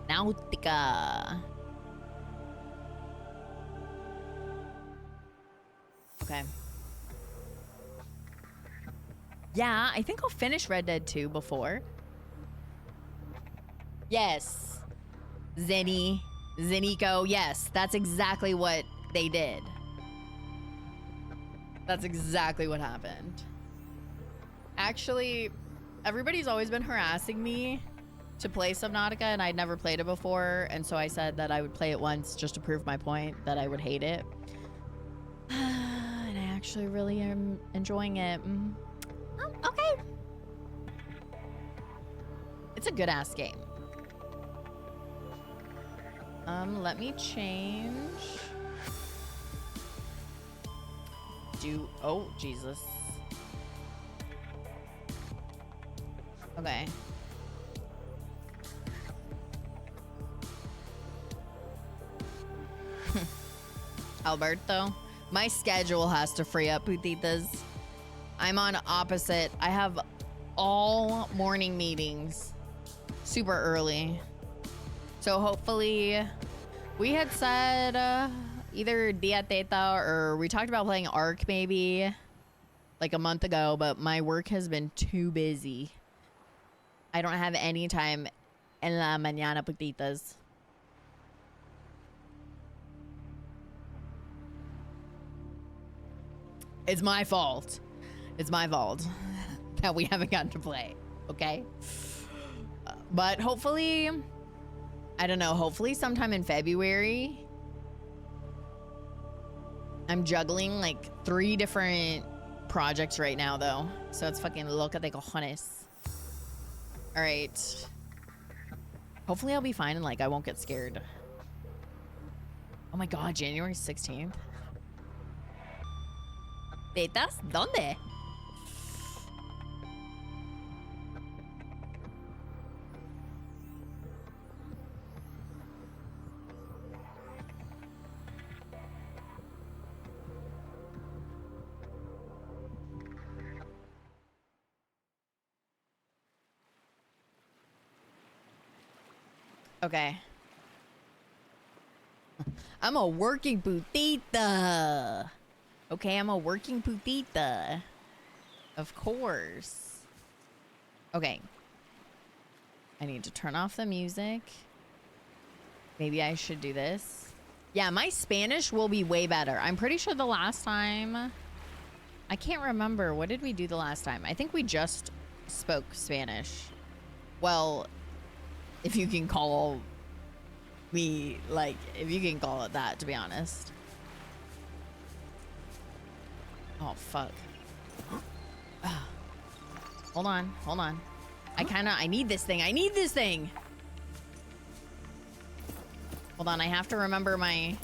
Subnautica. Okay. Yeah, I think I'll finish Red Dead 2 before. Yes. Zenico. Yes, that's exactly what they did. That's exactly what happened. Actually, everybody's always been harassing me to play Subnautica, and I'd never played it before, and so I said that I would play it once just to prove my point that I would hate it. And I actually really am enjoying it. Oh, okay. It's a good ass game. Let me change. Oh, Jesus. Okay. Alberto, my schedule has to free up, putitas. I'm on opposite. I have all morning meetings super early. So hopefully, we had said either Dia Teta or we talked about playing Ark maybe like a month ago, but my work has been too busy. I don't have any time en la mañana, putitas. It's my fault. It's my fault that we haven't gotten to play, okay? But hopefully, I don't know, hopefully sometime in February. I'm juggling like 3 different projects right now though. So it's fucking loca de cojones. All right. Hopefully I'll be fine and like I won't get scared. Oh my God, January 16th. ¿Tetas? ¿Dónde? Okay. I'm a working putita. Okay, I'm a working putita. Of course. Okay. I need to turn off the music. Maybe I should do this. Yeah, my Spanish will be way better. I'm pretty sure the last time... I can't remember. What did we do the last time? I think we just spoke Spanish. Well, if you can call me, like, if you can call it that, to be honest. Oh, fuck. Hold on, hold on. I need this thing. I need this thing. Hold on, I have to remember my...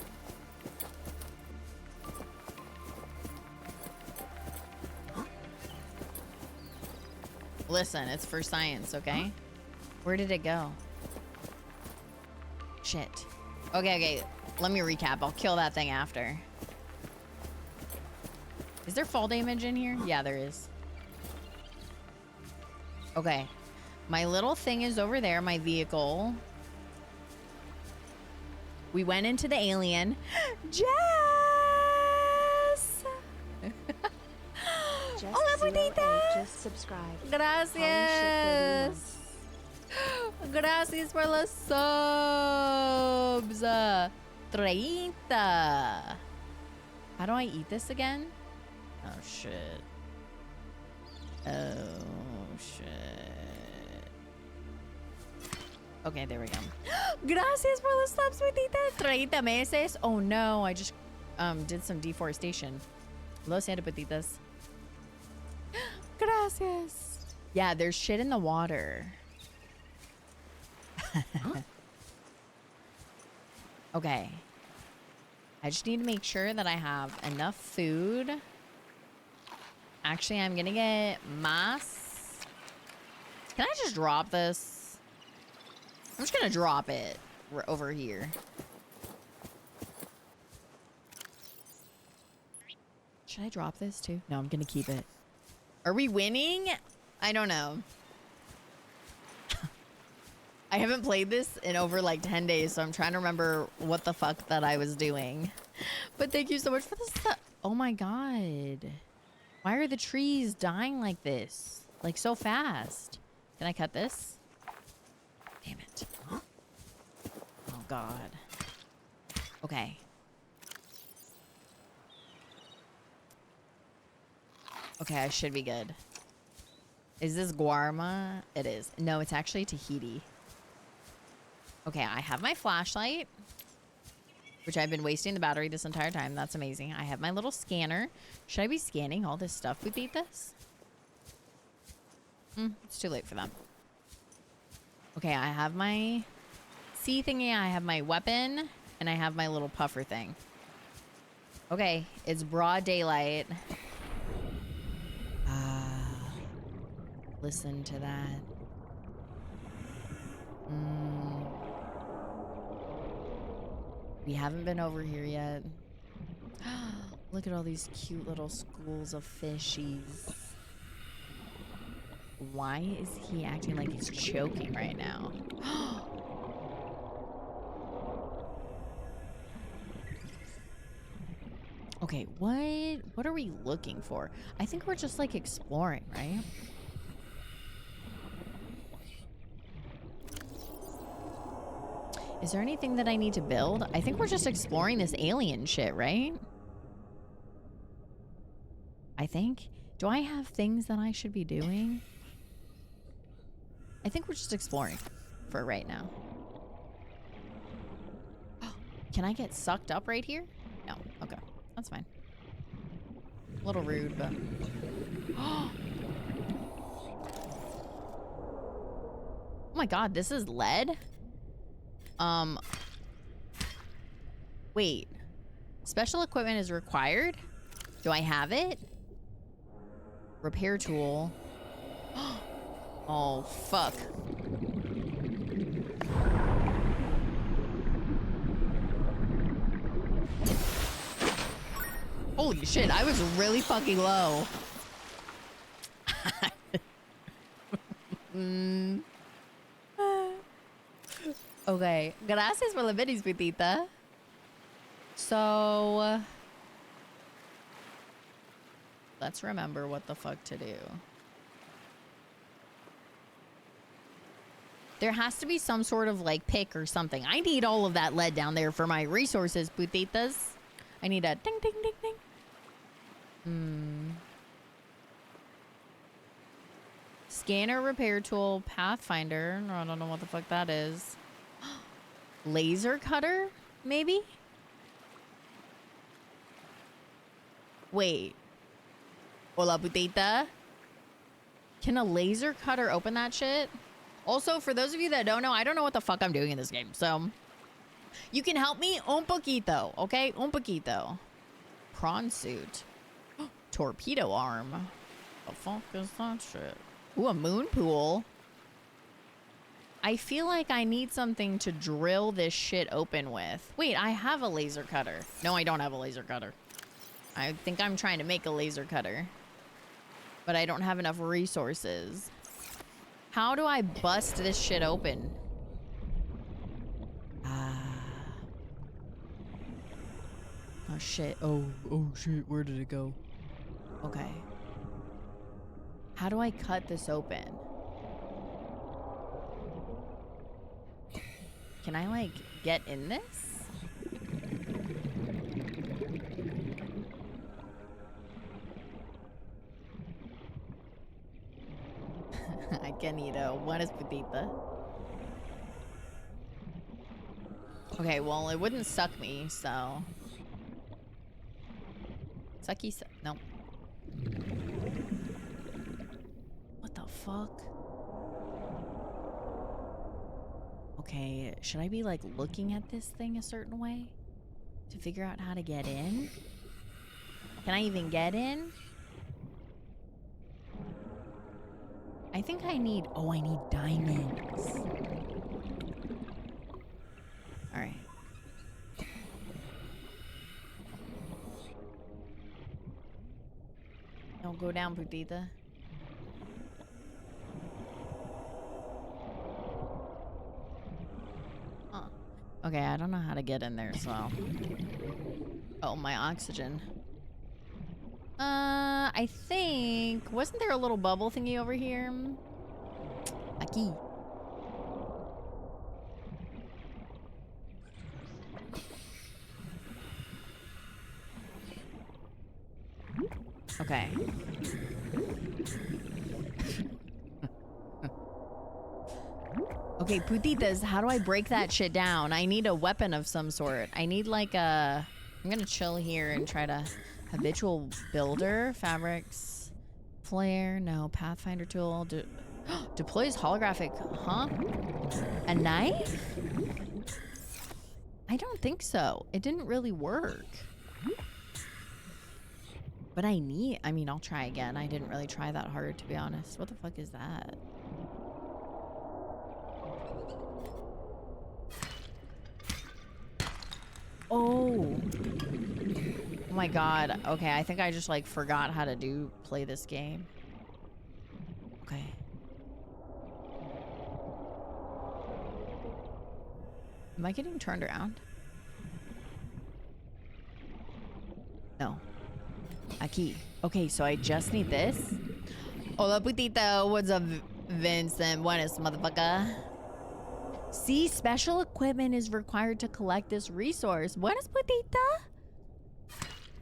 Listen, it's for science, okay? Where did it go? Shit. Okay. Let me recap. I'll kill that thing after. Is there fall damage in here? Yeah, there is. Okay. My little thing is over there, my vehicle. We went into the alien. Jess! Hola, bonita! Just subscribe. Gracias. Gracias por los subs. 30. How do I eat this again? Oh, shit. Oh, shit. Okay, there we go. Gracias por los subs, putita. 30 meses. Oh, no. I just did some deforestation. Lo siento, putitas. Gracias. Yeah, there's shit in the water. Okay. I just need to make sure that I have enough food. Actually, I'm gonna get mas. Can I just drop this? I'm just gonna drop it over here. Should I drop this too? No, I'm gonna keep it. Are we winning? I don't know. I haven't played this in over like 10 days, so I'm trying to remember what the fuck that I was doing. But thank you so much for this. Oh my god. Why are the trees dying like this? Like so fast. Can I cut this? Damn it. Oh god. Okay. Okay, I should be good. Is this Guarma? It is. No, it's actually Tahiti. Okay, I have my flashlight, which I've been wasting the battery this entire time. That's amazing. I have my little scanner. Should I be scanning all this stuff with this? It's too late for them. Okay, I have my sea thingy. I have my weapon, and I have my little puffer thing. Okay, it's broad daylight. Listen to that. We haven't been over here yet. Look at all these cute little schools of fishies. Why is he acting like he's choking right now? Okay, what are we looking for? I think we're just like exploring, right? Is there anything that I need to build? I think we're just exploring this alien shit, right? I think. Do I have things that I should be doing? I think we're just exploring for right now. Can I get sucked up right here? No. Okay. That's fine. A little rude, but... Oh my god, this is lead? Wait. Special equipment is required? Do I have it? Repair tool. Oh, fuck. Holy shit, I was really fucking low. Okay. Gracias por la venis, Pitita. So... let's remember what the fuck to do. There has to be some sort of like pick or something. I need all of that lead down there for my resources, Putitas. I need a ding, ding, ding, ding. Scanner, repair tool, pathfinder. I don't know what the fuck that is. Laser cutter, maybe? Wait. Hola, putita. Can a laser cutter open that shit? Also, for those of you that don't know, I don't know what the fuck I'm doing in this game, so... you can help me un poquito, okay? Un poquito. Prawn suit. Torpedo arm. The fuck is that shit? Ooh, a moon pool. I feel like I need something to drill this shit open with. Wait, I have a laser cutter. No, I don't have a laser cutter. I think I'm trying to make a laser cutter. But I don't have enough resources. How do I bust this shit open? Oh shit. Oh shit. Where did it go? Okay. How do I cut this open? Can I like get in this? I can eat one is putita. Okay, well, it wouldn't suck me, so... sucky suck. No. What the fuck? Okay, should I be like looking at this thing a certain way to figure out how to get in? Can I even get in? I think I need... oh, I need diamonds. All right. Don't go down, putita. Okay, I don't know how to get in there, so. Oh, my oxygen. I think... Wasn't there a little bubble thingy over here? Aquí. Okay. Okay, putitas, how do I break that shit down? I need a weapon of some sort. I need like a... I'm gonna chill here and try to... Habitual builder, fabrics, flare, no, pathfinder tool, deploys holographic, huh? A knife? I don't think so. It didn't really work. But I mean, I'll try again. I didn't really try that hard, to be honest. What the fuck is that? Oh. Oh my god. Okay, I think I just like forgot how to play this game. Okay. Am I getting turned around? No. Aquí. Okay, so I just need this. Hola, putita. What's up, Vincent? Buenas, motherfucker. See, special equipment is required to collect this resource. Buenas, putita.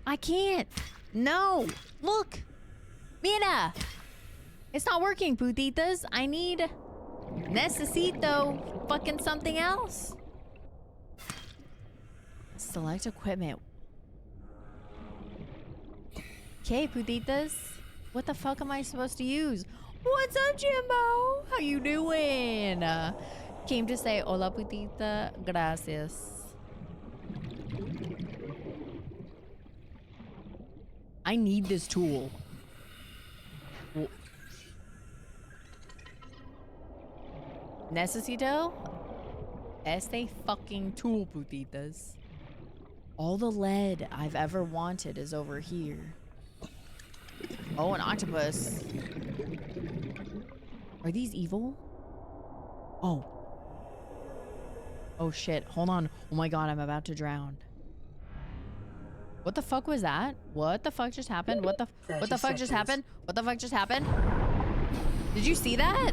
I can't. No. Look. Mira. It's not working, putitas. I necesito fucking something else. Select equipment. Okay, putitas. What the fuck am I supposed to use? What's up, Jimbo? How you doing? Came to say hola, putita. Gracias. I need this tool. Necesito este fucking tool, putitas. All the lead I've ever wanted is over here. Oh, an octopus. Are these evil? Oh. Oh shit, hold on. Oh my god, I'm about to drown. What the fuck was that? What the fuck just happened? What the fuck just happened? What the fuck just happened? Did you see that?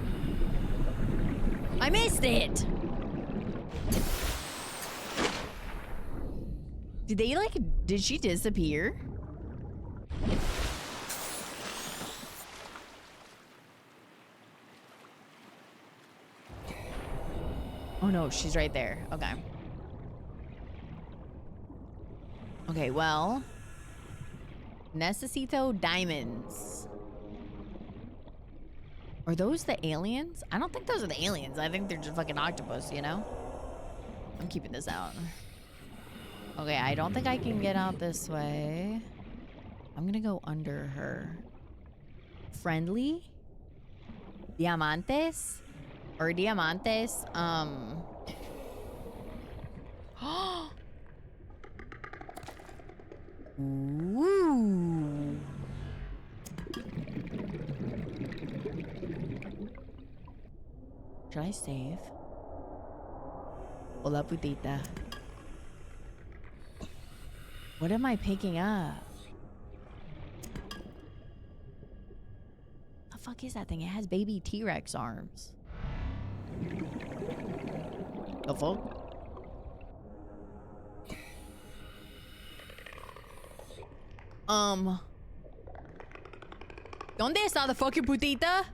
I missed it. Did she disappear? Oh no, she's right there. Okay. Okay, well. Necesito diamonds. Are those the aliens? I don't think those are the aliens. I think they're just fucking octopus, you know? I'm keeping this out. Okay, I don't think I can get out this way. I'm gonna go under her. Friendly? Diamantes? Or diamantes? Ooh. Should I save? Hola, putita. What am I picking up? The fuck is that thing? It has baby T-Rex arms. The fuck? ¿Dónde está the fucking putita?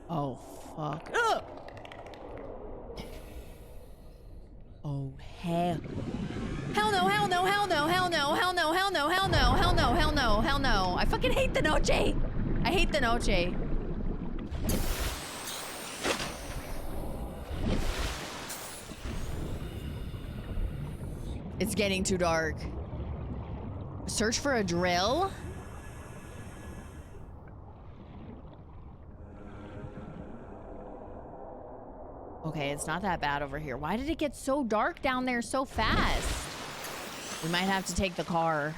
Oh, fuck. Ugh! Oh, hell. Hell no, hell no, hell no, hell no, hell no, hell no, hell no, hell no, hell no, hell no. I fucking hate the noche. I hate the noche. It's getting too dark. Search for a drill? Okay, it's not that bad over here. Why did it get so dark down there so fast? We might have to take the car.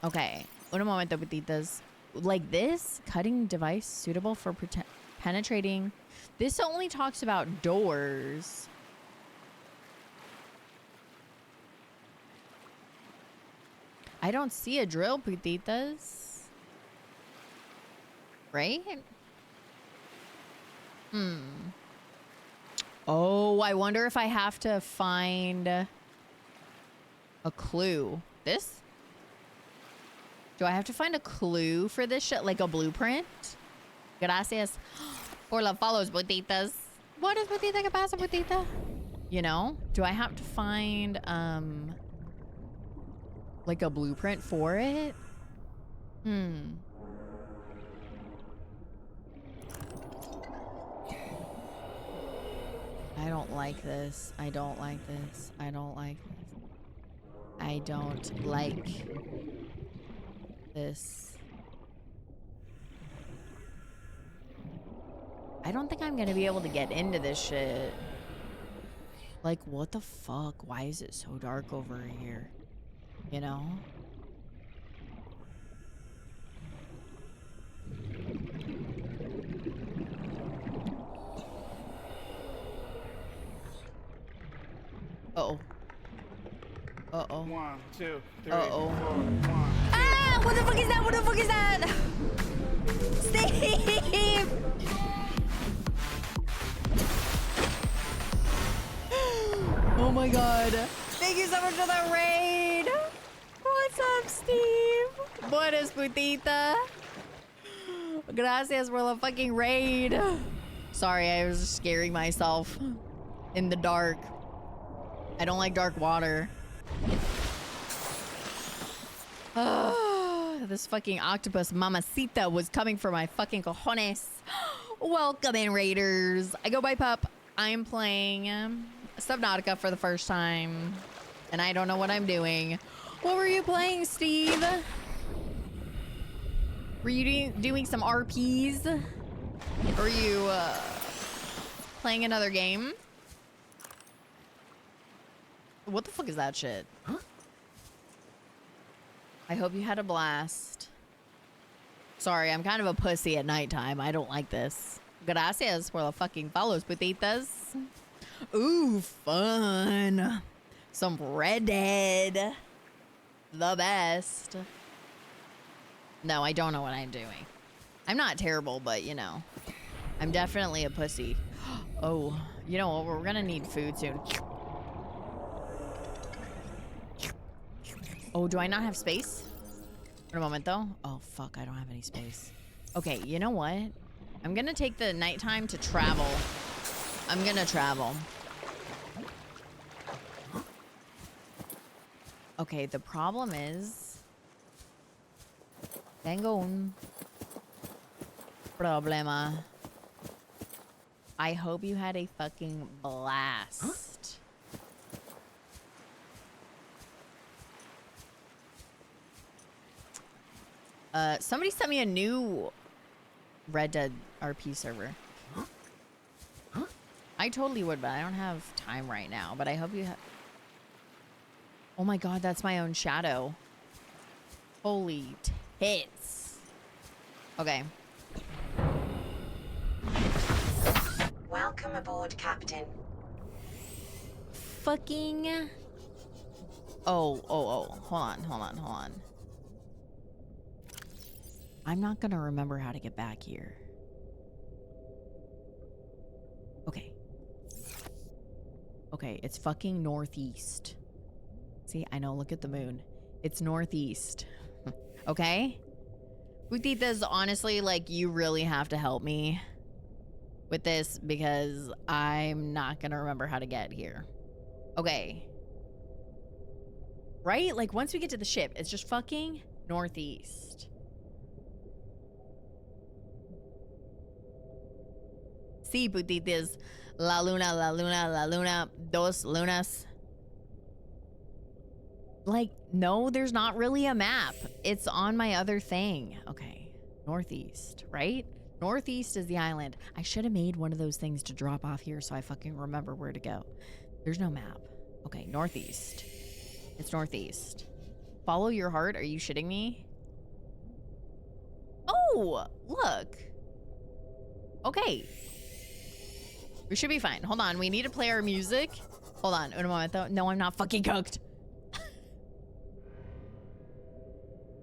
Okay. Un momento, putitas. Like this? Cutting device suitable for penetrating This only talks about doors. I don't see a drill, putitas. Right? Oh, I wonder if I have to find a clue. This? Do I have to find a clue for this shit? Like a blueprint? Gracias por los follows, putitas. What is putita que pasa, putita? You know? Do I have to find, like a blueprint for it? I don't like this. I don't like this. I don't like this. I don't like this. I don't think I'm gonna be able to get into this shit. Like, what the fuck? Why is it so dark over here? You know? Uh-oh. Uh-oh. 1, 2, 3, Uh-oh. 4, 1. Ah! What the fuck is that? What the fuck is that? Steve! Oh my god. Thank you so much for the raid. What's up, Steve? What is putita? Gracias for the fucking raid. Sorry, I was scaring myself in the dark. I don't like dark water. This fucking octopus mamacita was coming for my fucking cojones. Welcome in, raiders. I go by Pup. I'm playing Subnautica for the first time, and I don't know what I'm doing. What were you playing, Steve? Were you doing some RPs? Or were you playing another game? What the fuck is that shit? Huh? I hope you had a blast. Sorry, I'm kind of a pussy at nighttime. I don't like this. Gracias por the fucking follows, putitas. Ooh, fun. Some Red Dead. The best. No, I don't know what I'm doing. I'm not terrible, but you know, I'm definitely a pussy. Oh, you know what? We're gonna need food soon. Oh, do I not have space? For a moment, though. Oh, fuck. I don't have any space. Okay, you know what? I'm gonna take the nighttime to travel. I'm gonna travel. Okay, the problem is... Tengo un problema. I hope you had a fucking blast. Huh? Somebody sent me a new Red Dead RP server. Huh? I totally would, but I don't have time right now. But I hope you have... Oh my god, that's my own shadow. Holy tits. Okay. Welcome aboard, Captain. Fucking... Oh. Hold on. I'm not gonna remember how to get back here. Okay. Okay, it's fucking northeast. See, I know, look at the moon. It's northeast. Okay? Putitas, honestly, like, you really have to help me with this because I'm not gonna remember how to get here. Okay. Right? Like, once we get to the ship, it's just fucking northeast. Sí, putitas. La luna, dos lunas. Like, no, there's not really a map. It's on my other thing. Okay, northeast, right? Northeast is the island. I should have made one of those things to drop off here so I fucking remember where to go. There's no map. Okay, northeast. It's northeast. Follow your heart? Are you shitting me? Oh, look. Okay. We should be fine. Hold on. We need to play our music. Hold on. Un momento. No, I'm not fucking cooked.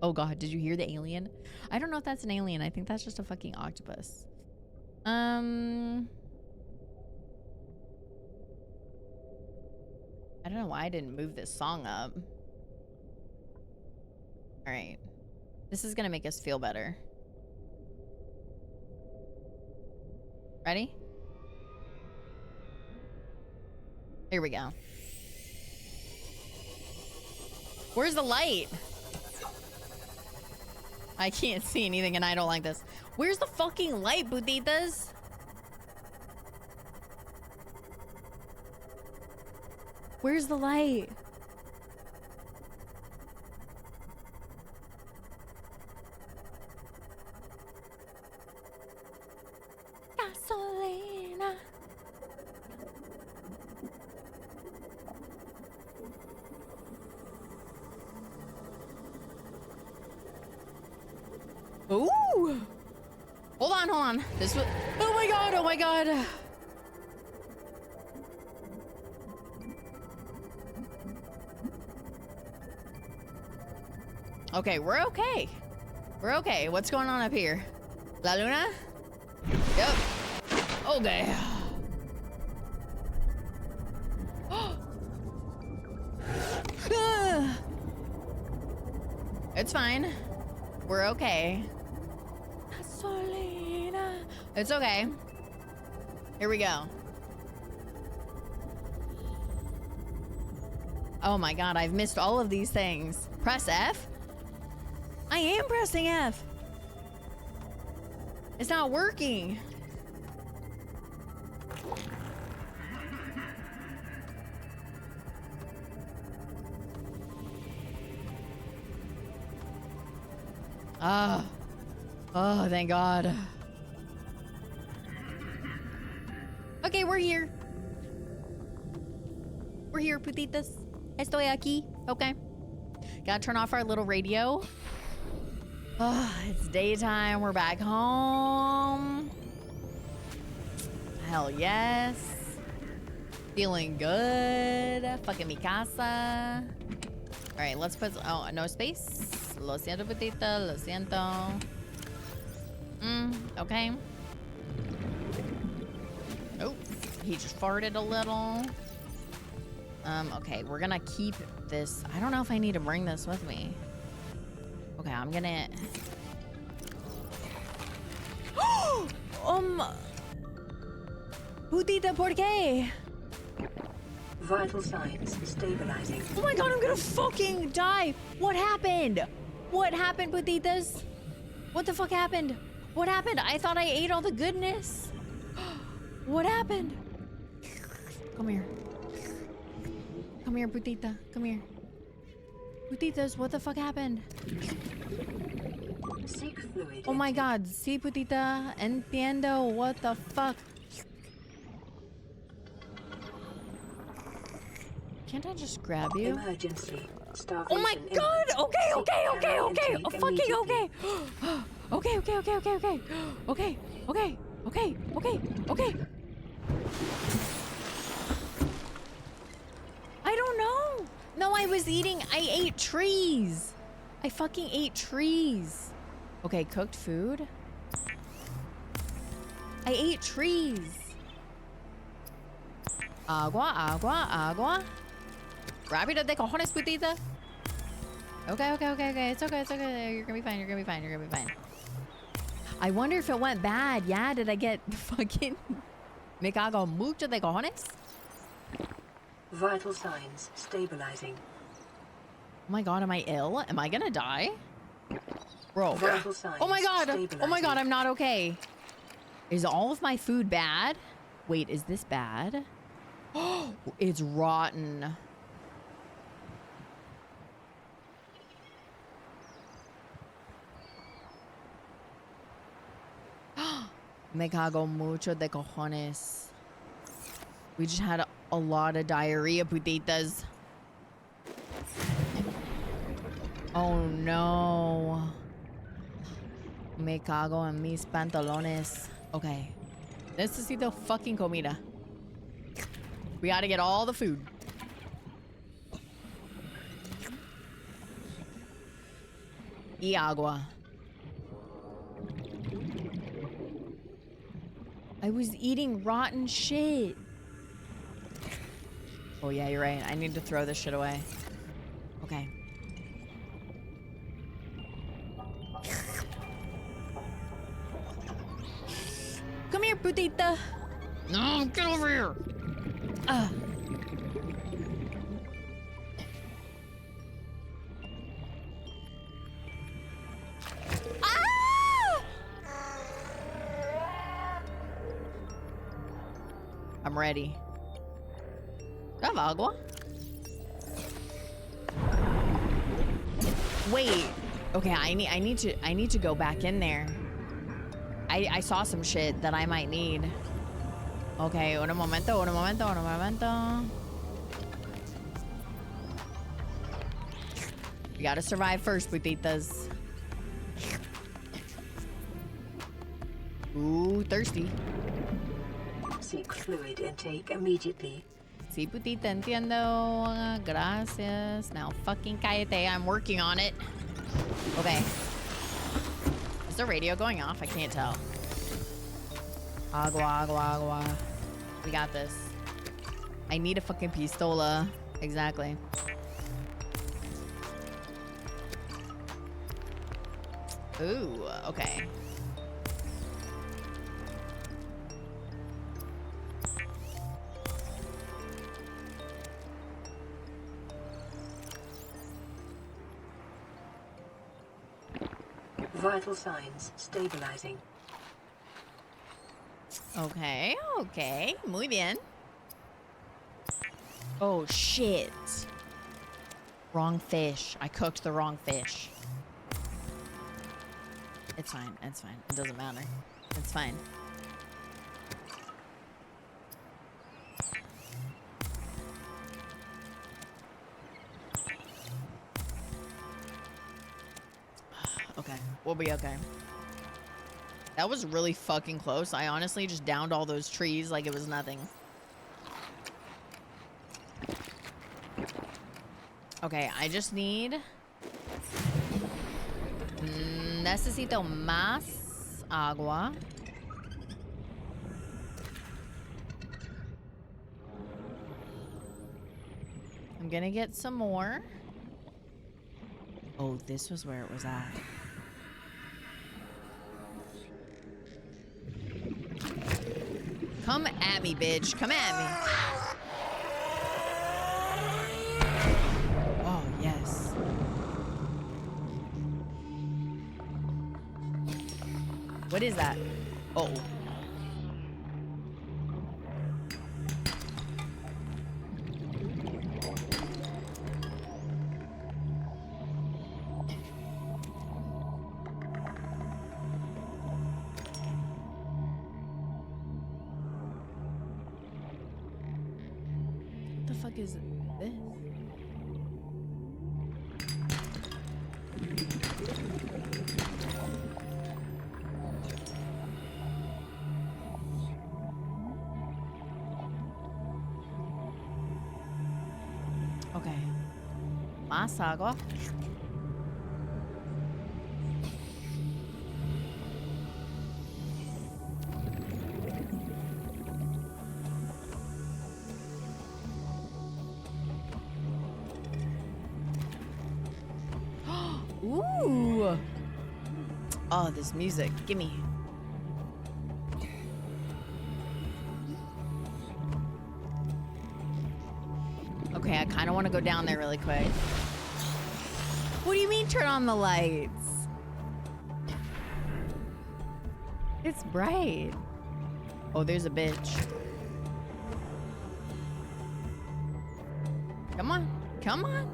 Oh god, did you hear the alien? I don't know if that's an alien. I think that's just a fucking octopus. I don't know why I didn't move this song up. All right. This is gonna make us feel better. Ready? Here we go. Where's the light? I can't see anything and I don't like this. Where's the fucking light, putitas? Where's the light? Gasolina. Ooh! Hold on, hold on. This was. Oh my god! Oh my god! Okay, we're okay. We're okay. What's going on up here? La Luna? Yep. Okay. It's fine. We're okay. Gasolina. It's okay. Here we go. Oh my god, I've missed all of these things. Press F? I am pressing F. It's not working. Ah. Oh, thank God. Okay, we're here. We're here, putitas. Estoy aquí. Okay. Gotta turn off our little radio. Oh, it's daytime. We're back home. Hell yes. Feeling good. Fucking mi casa. All right, let's put... Oh, no space. Lo siento, putita. Lo siento. Okay. Oh, he just farted a little. Okay, we're gonna keep this. I don't know if I need to bring this with me. Okay, I'm gonna... Putita, ¿por qué? Vital signs stabilizing. Oh my god, I'm gonna fucking die! What happened? What happened, putitas? What the fuck happened? What happened? I thought I ate all the goodness. What happened? Come here. Come here, putita. Come here. Putitas, what the fuck happened? Seek fluid. Oh my god, sí, putita. Entiendo. What the fuck? Can't I just grab you? Emergency. Starvation. Oh my god! Okay, okay, okay, okay! Oh, fucking immediately. okay! Okay, okay, okay, okay, okay! Okay, okay, okay, okay, okay! I don't know! No, I ate trees! I fucking ate trees! Okay, cooked food? I ate trees! Agua, agua, agua. Rápido de cojones, putita. Okay, okay, okay, okay. It's okay, it's okay. You're gonna be fine, you're gonna be fine, you're gonna be fine. I wonder if it went bad. Yeah, did I get fucking... Me cago mucho de cojones? Vital signs stabilizing. Oh my god, am I ill? Am I gonna die? Bro. Vital signs Oh my god! Oh my stabilizing. god, I'm not okay. Is all of my food bad? Wait, is this bad? Oh, it's rotten. Me cago mucho de cojones. We just had a lot of diarrhea, putitas. Oh no. Me cago en mis pantalones. Okay. Necesito fucking comida. We gotta get all the food. Y agua. I was eating rotten shit. Oh yeah, you're right. I need to throw this shit away. Okay. Come here, putita. No, get over here. Ah. I'm ready. Do I have agua? Wait. Okay, I need to go back in there. I saw some shit that I might need. Okay, un momento. We gotta survive first, putitas. Ooh, thirsty. Seek fluid intake immediately. Sí, putita, entiendo. Gracias. Now fucking cállate. I'm working on it. Okay. Is the radio going off? I can't tell. Agua. We got this. I need a fucking pistola. Exactly. Ooh, okay. Vital signs stabilizing. Okay. Muy bien. Oh, shit. Wrong fish. I cooked the wrong fish. It's fine. It doesn't matter. It's fine. Okay. We'll be okay. That was really fucking close. I honestly just downed all those trees like it was nothing. Okay, I just need... necesito más agua. I'm gonna get some more. Oh, this was where it was at. Come at me, bitch. Come at me. Oh, yes. What is that? Oh. What the fuck is this? Okay. Más agua. Ooh. Oh, this music. Gimme. Okay, I kind of want to go down there really quick. What do you mean turn on the lights? It's bright. Oh, there's a bitch. Come on. Come on.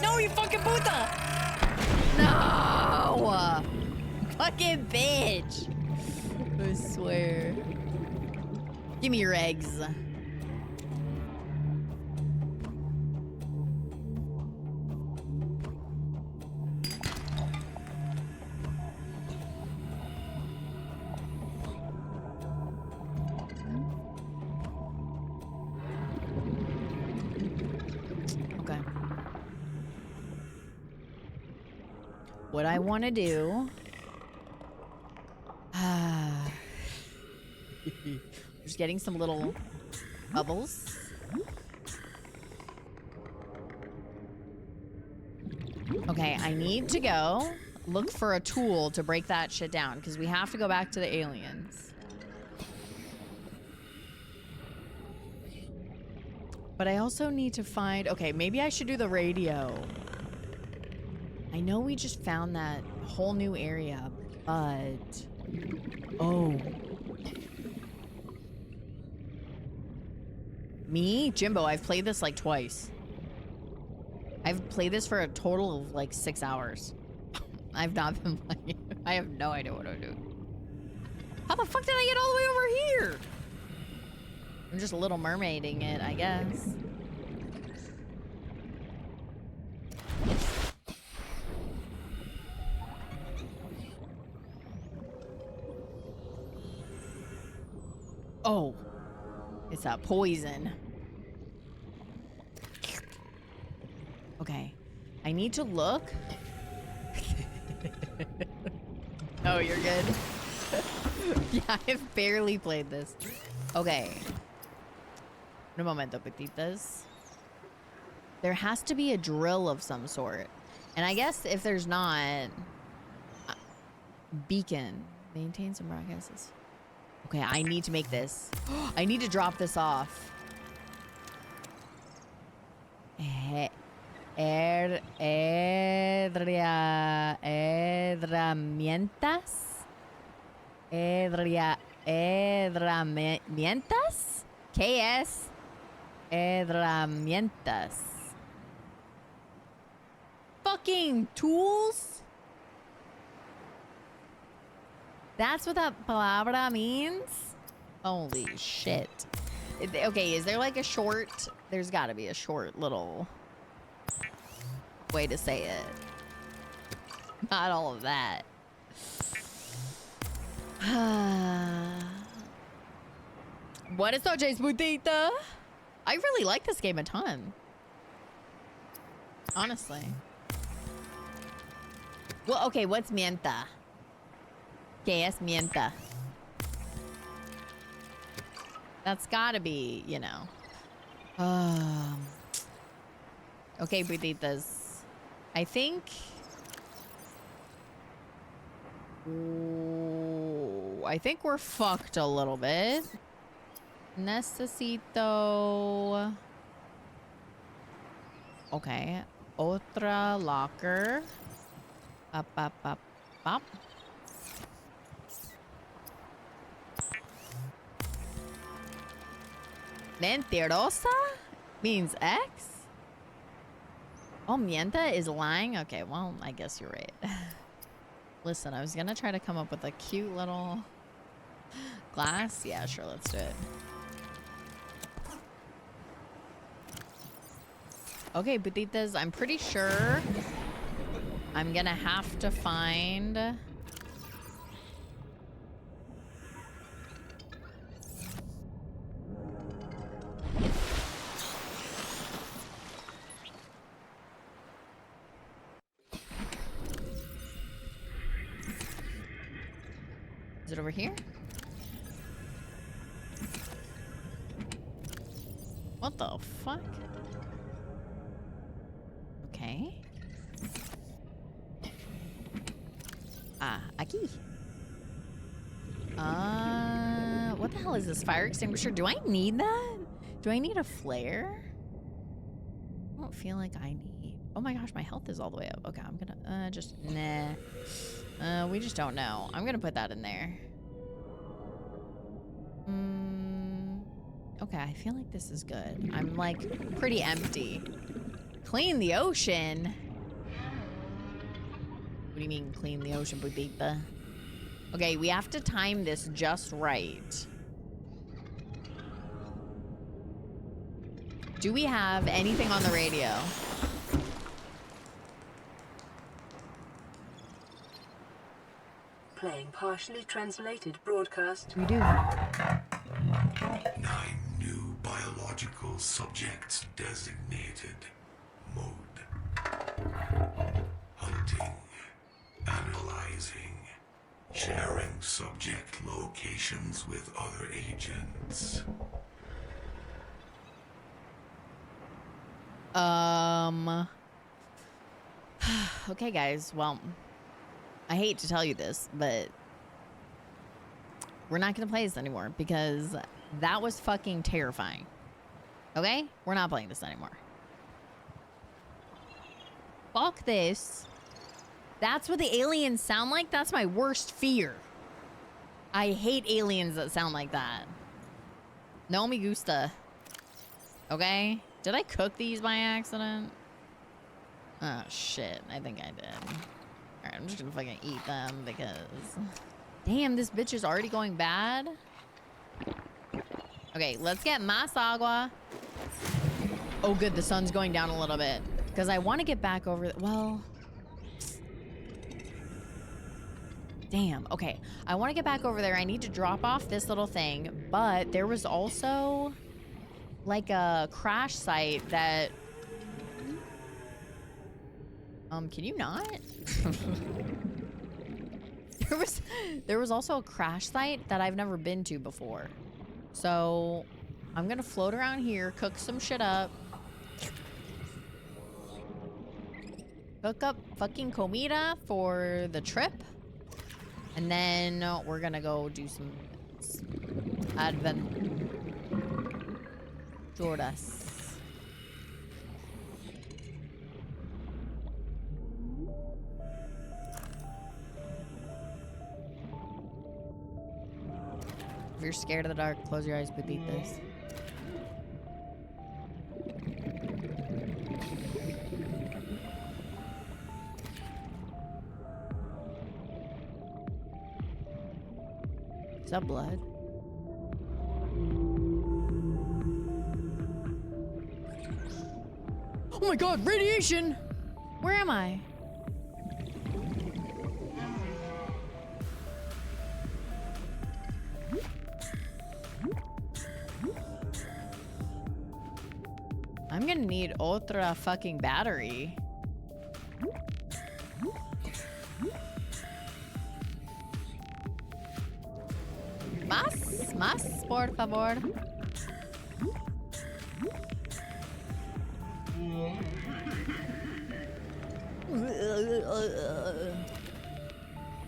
No, you fucking puta! No! Fucking bitch. I swear. Give me your eggs. what I want to do. Just getting some little bubbles. Okay, I need to go look for a tool to break that shit down because we have to go back to the aliens. But I also need to find... Okay, maybe I should do the radio. I know we just found that whole new area, but... Oh. Me? Jimbo, I've played this like twice. I've played this for a total of like 6 hours. I've not been playing. I have no idea what I'm doing. How the fuck did I get all the way over here? I'm just Little Mermaiding it, I guess. Oh, it's a poison. Okay, I need to look. Oh, you're good. Yeah, I've barely played this. Okay. Un momento, petitas. There has to be a drill of some sort. And I guess if there's not... beacon. Maintain some broadcasts. Okay, I need to make this. I need to drop this off. Herramientas? KS herramientas. Fucking tools? That's what that palabra means? Holy shit. Okay, is there like a short? There's gotta be a short little way to say it. Not all of that. Buenas noches, putita. I really like this game a ton. Honestly. Well, okay, what's mienta? ¿Qué es mienta? That's gotta be, you know. Okay, putitas. I think... Ooh, I think we're fucked a little bit. Necesito... Okay. Otra locker. Up, up, up, up. Mentirosa means X? Oh, mienta is lying? Okay, well, I guess you're right. Listen, I was gonna try to come up with a cute little glass. Yeah, sure, let's do it. Okay, putitas, I'm pretty sure I'm gonna have to find... Is it over here? What the fuck? Okay. Ah, aquí. What the hell is this? Fire extinguisher? Do I need that? Do I need a flare? I don't feel like I need... Oh my gosh, my health is all the way up. Okay, I'm gonna, just, nah. We just don't know. I'm gonna put that in there. Okay, I feel like this is good. I'm like pretty empty. Clean the ocean? What do you mean clean the ocean, putita? Okay, we have to time this just right. Do we have anything on the radio? Playing partially translated broadcast. We do. 9 new biological subjects designated. Mode. Hunting. analyzing, sharing subject locations with other agents. Okay, guys. Well, I hate to tell you this, but we're not going to play this anymore because that was fucking terrifying. Okay? We're not playing this anymore. Fuck this. That's what the aliens sound like? That's my worst fear. I hate aliens that sound like that. No me gusta. Okay? Did I cook these by accident? Oh, shit. I think I did. Alright, I'm just gonna fucking eat them because... Damn, this bitch is already going bad. Okay, let's get más agua. Oh, good. The sun's going down a little bit. Because I want to get back over... Well... Damn. Okay. I want to get back over there. I need to drop off this little thing. But there was also... like a crash site that... can you not? there was also a crash site that I've never been to before. So I'm gonna float around here, cook some shit up. Cook up fucking comida for the trip. And then we're gonna go do some adventures. If you're scared of the dark, close your eyes, but eat this. Is that blood? Oh my god, radiation! Where am I? I'm gonna need otra fucking battery. Más, por favor.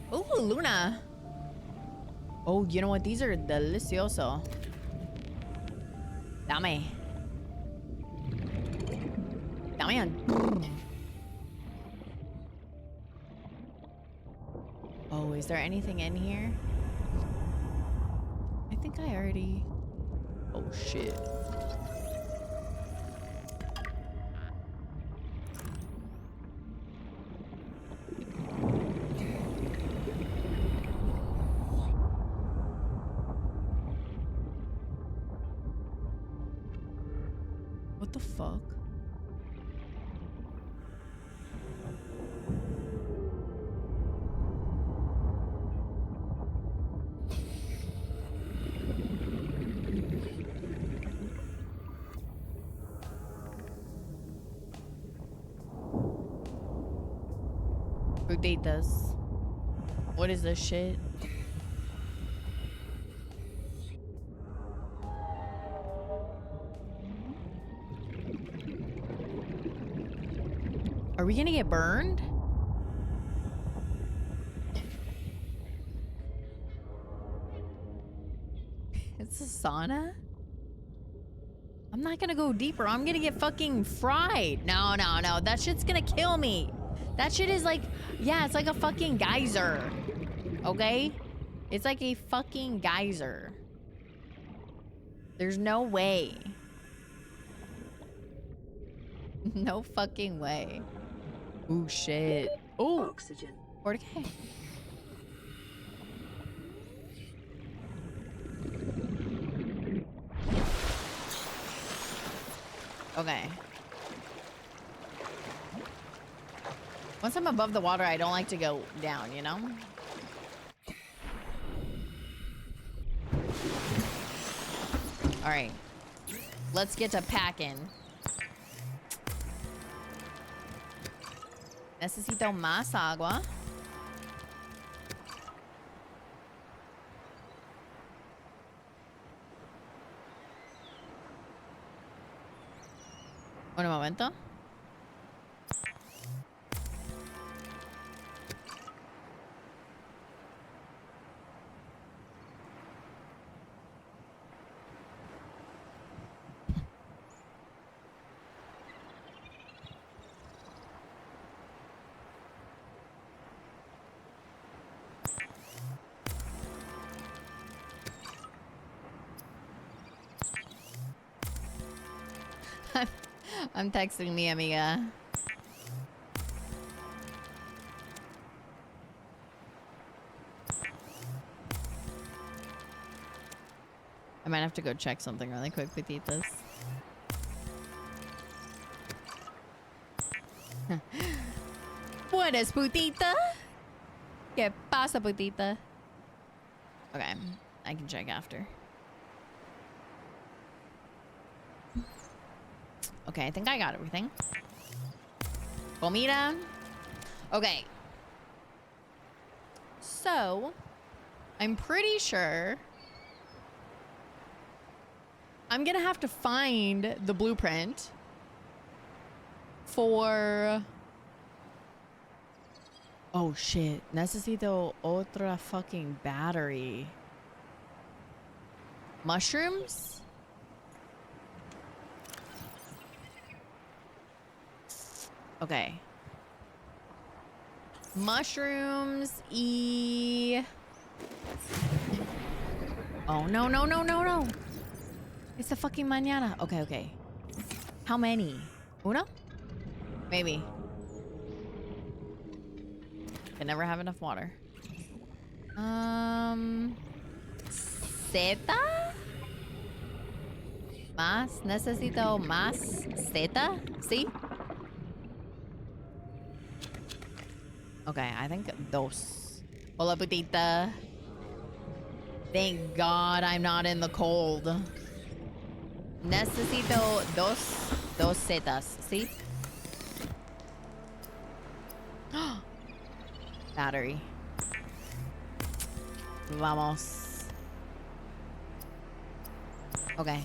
Oh, Luna. Oh, you know what? These are delicioso. Dame. Dame. Oh, is there anything in here? I think I already... Oh, shit. What the fuck? Fruditas. What is this shit? Are we gonna get burned? It's a sauna? I'm not gonna go deeper. I'm gonna get fucking fried. No, no, no. That shit's gonna kill me. That shit is like, yeah, it's like a fucking geyser. Okay? It's like a fucking geyser. There's no way. No fucking way. Ooh, shit. Ooh. Oxygen. 40K. Okay. Once I'm above the water, I don't like to go down, you know? All right. Let's get to packing. Necesito más agua. Un momento. I'm texting mi amiga. I might have to go check something really quick, putitas. What is putita? ¿Qué pasa, putita? Okay, I can check after. Okay, I think I got everything. Comida. Okay. So, I'm pretty sure I'm gonna have to find the blueprint for... Oh shit. Necesito otra fucking battery. Mushrooms? Okay. Mushrooms, Oh, no, no, no, no, no. It's a fucking mañana. Okay, okay. How many? Uno? Maybe. Can never have enough water. Zeta? Más. Necesito más Zeta. See? Okay, I think dos. Hola, putita. Thank God I'm not in the cold. Necesito dos Zetas. See? Battery. Vamos. Okay.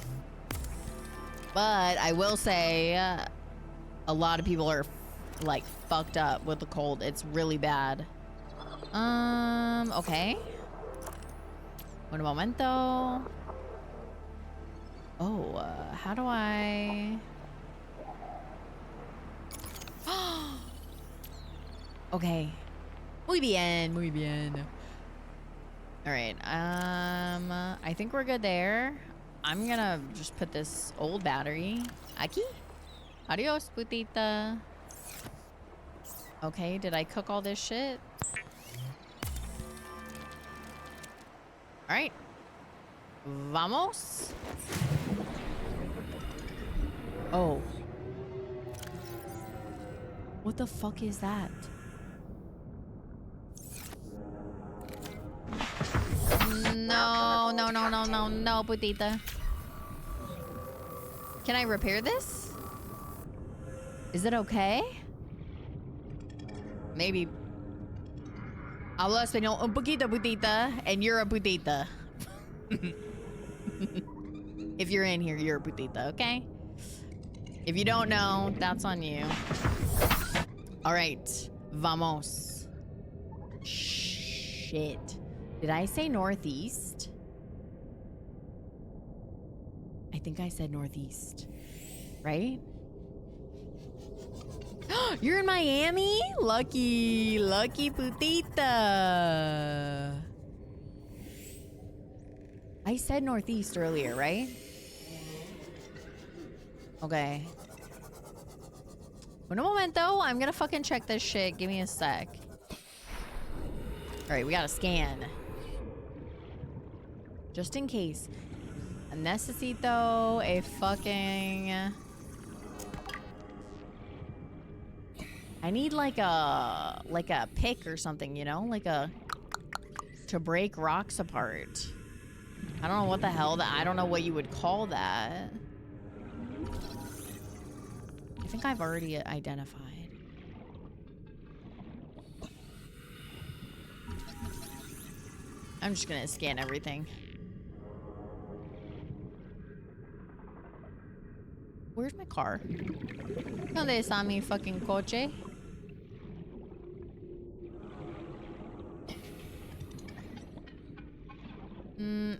But I will say, a lot of people are like fucked up with the cold. It's really bad. Okay. Un momento. Oh, how do I... Okay. Muy bien, muy bien. All right. I think we're good there. I'm gonna just put this old battery. Aquí. Adios, putita. Okay, did I cook all this shit? All right. Vamos. Oh. What the fuck is that? No, no, no, no, no, no, putita. Can I repair this? Is it okay? Maybe. Hablo español un poquito, putita, and you're a putita. If you're in here, you're a putita, okay? If you don't know, that's on you. All right, vamos. Shit. Did I say northeast? I think I said northeast, right? You're in Miami? Lucky, lucky putita. I said northeast earlier, right? Okay. Un momento, I'm gonna fucking check this shit. Give me a sec. All right, we gotta scan. Just in case. Necesito a fucking... I need like a pick or something, you know? Like a... to break rocks apart. I don't know what the hell that... I don't know what you would call that. I think I've already identified. I'm just gonna scan everything. Where's my car? ¿Dónde está mi fucking coche?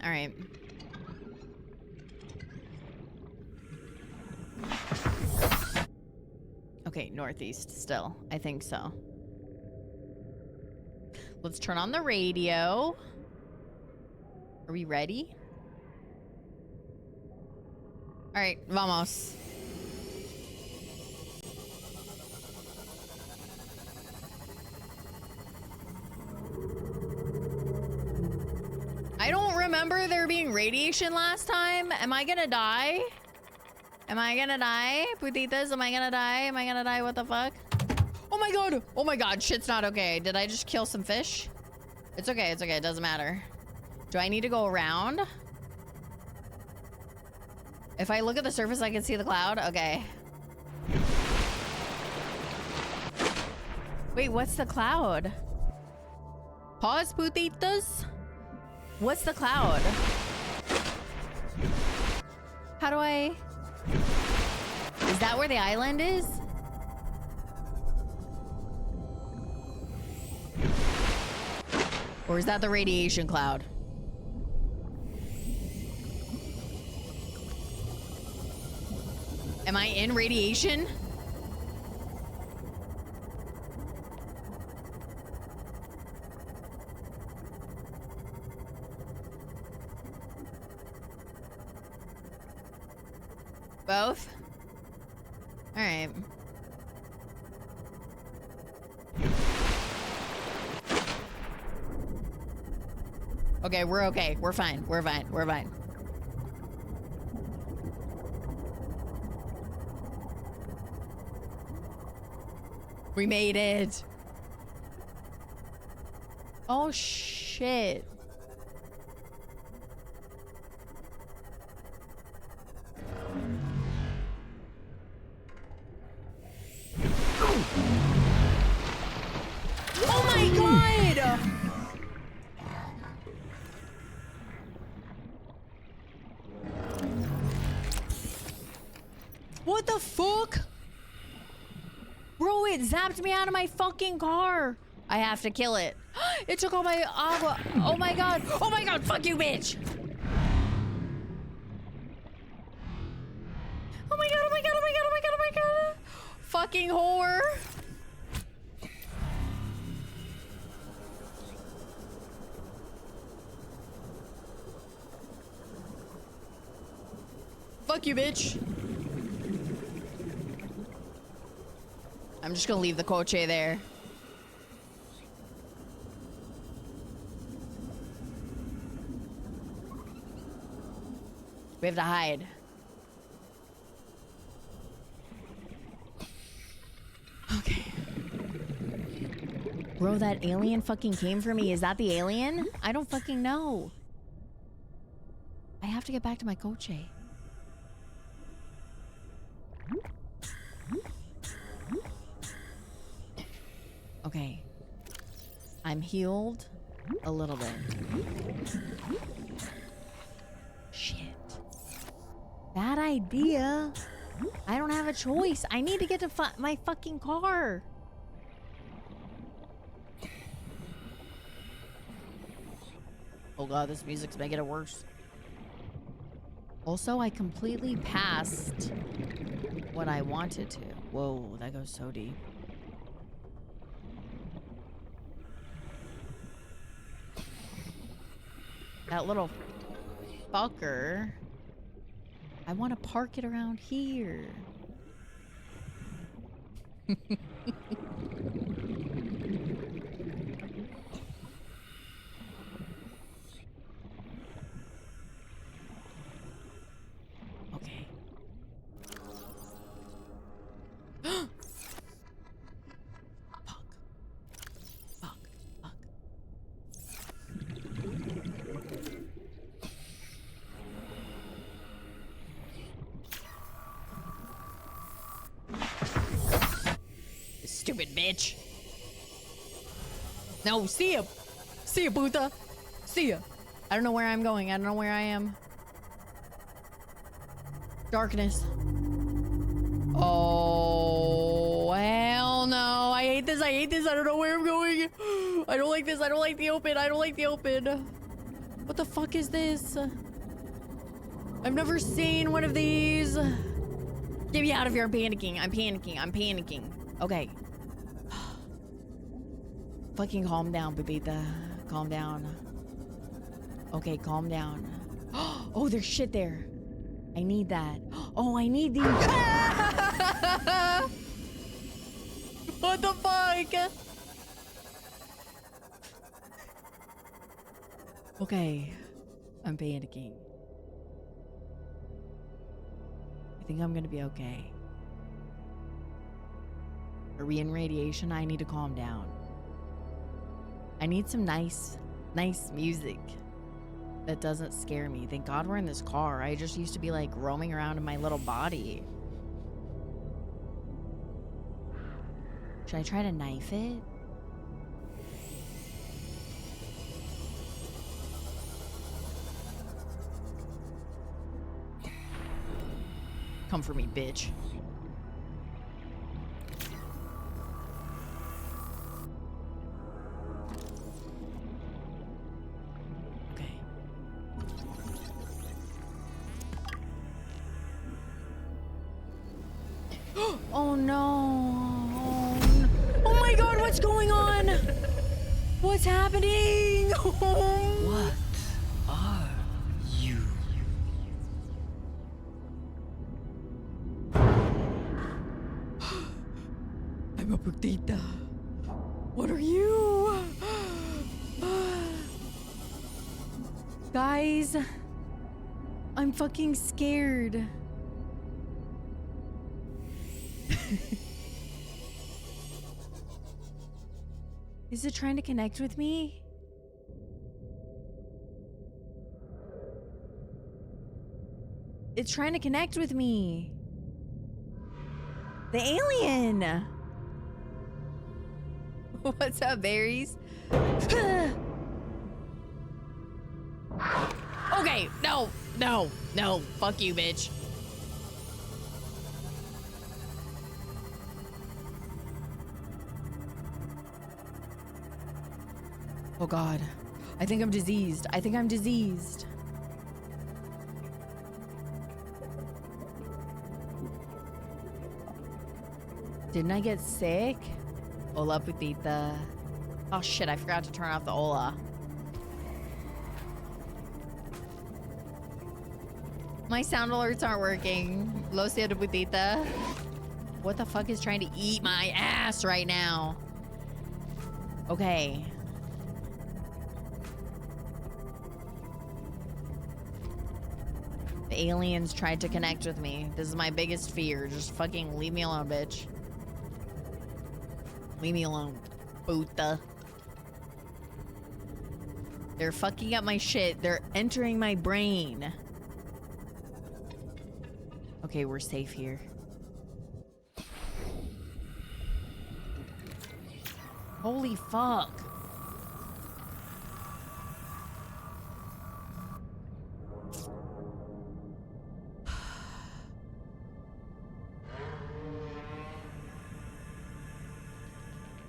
All right. Okay, northeast still. I think so. Let's turn on the radio. Are we ready? All right, vamos. I don't remember there being radiation last time. Am I gonna die? Am I gonna die? Putitas, am I gonna die? Am I gonna die? What the fuck? Oh my god! Oh my god, shit's not okay. Did I just kill some fish? It's okay, it's okay, it doesn't matter. Do I need to go around? If I look at the surface, I can see the cloud? Okay. Wait, what's the cloud? Pause, putitas? What's the cloud? How do I... Is that where the island is? Or is that the radiation cloud? Am I in radiation? Both? All right. Okay, we're okay. We're fine. We're fine. We're fine. We made it. Oh, shit. Oh my god! What the fuck? Bro, it zapped me out of my fucking car. I have to kill it. It took all my agua. Oh my god. Oh my god. Fuck you, bitch. Oh my god. Oh my god. Oh my god. Oh my god. Oh my god. Fucking whore. Fuck you, bitch. I'm just gonna leave the coche there. We have to hide. Okay. Bro, that alien fucking came for me. Is that the alien? I don't fucking know. I have to get back to my coche. Okay. I'm healed a little bit. Shit. Bad idea. I don't have a choice. I need to get to my fucking car. Oh god, this music's making it worse. Also, I completely passed what I wanted to. Whoa, that goes so deep. That little fucker. I want to park it around here. Okay. Fuck. Fuck. Fuck. Stupid bitch. No, see ya. See ya, puta. See ya. I don't know where I'm going. I don't know where I am. Darkness. Oh, hell no. I hate this. I hate this. I don't know where I'm going. I don't like this. I don't like the open. I don't like the open. What the fuck is this? I've never seen one of these. Get me out of here. I'm panicking. I'm panicking. I'm panicking. Okay. Fucking calm down, Pepita. Calm down. Okay, calm down. Oh, there's shit there. I need that. Oh, I need these. What the fuck? Okay. I'm panicking. I think I'm gonna be okay. Are we in radiation? I need to calm down. I need some nice music that doesn't scare me. Thank God we're in this car. I just used to be like roaming around in my little body. Should I try to knife it? Come for me, bitch. Okay. Oh no. Oh my God, what's going on? What's happening? What are you? I'm a putita. What are you? Guys, I'm fucking scared. Is it trying to connect with me? It's trying to connect with me. The alien. What's up, berries? Okay, no. Fuck you, bitch. Oh God, I think I'm diseased. Didn't I get sick? Hola, putita. Oh shit, I forgot to turn off the hola. My sound alerts aren't working. Lo siento, putita. What the fuck is trying to eat my ass right now? Okay. The aliens tried to connect with me. This is my biggest fear. Just fucking leave me alone, bitch. Leave me alone, puta. They're fucking up my shit. They're entering my brain. Okay, we're safe here. Holy fuck.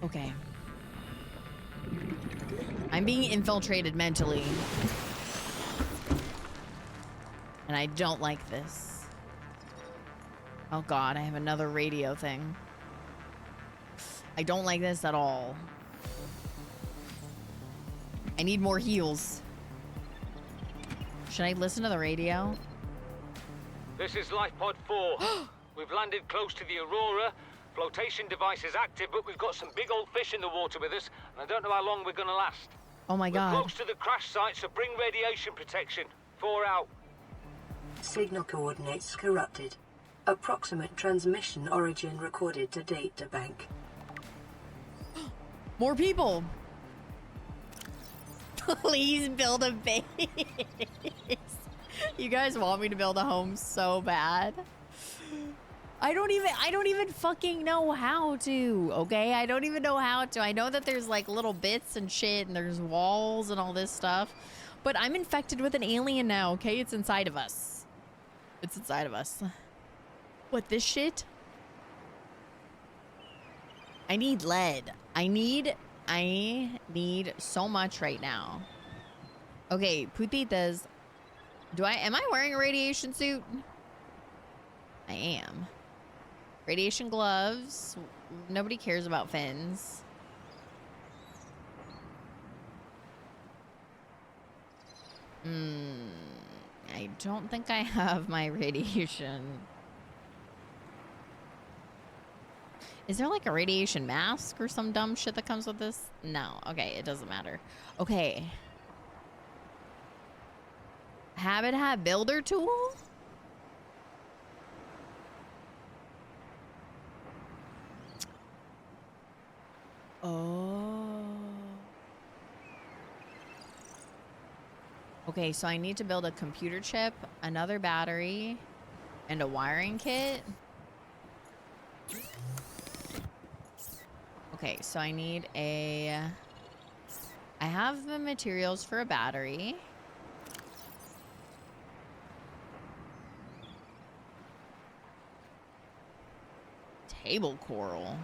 Okay. I'm being infiltrated mentally. And I don't like this. Oh God, I have another radio thing. I don't like this at all. I need more heals. Should I listen to the radio? This is Life Pod 4. We've landed close to the Aurora. Flotation device is active, but we've got some big old fish in the water with us, and I don't know how long we're gonna last. Oh my God. We're close to the crash site, so bring radiation protection. 4 out. Signal coordinates corrupted. Approximate transmission origin recorded to data bank. More people. Please build a base. You guys want me to build a home so bad. I don't even fucking know how to, okay? I don't even know how to. I know that there's like little bits and shit and there's walls and all this stuff. But I'm infected with an alien now, okay? It's inside of us. It's inside of us. What, this shit? I need lead. I need so much right now. Okay, putitas. Am I wearing a radiation suit? I am. Radiation gloves. Nobody cares about fins. I don't think I have my radiation. Is there like a radiation mask or some dumb shit that comes with this? No. Okay, it doesn't matter. Okay. Habitat builder tool? Oh. Okay, so I need to build a computer chip, another battery, and a wiring kit. Okay, so I need I have the materials for a battery. Table coral.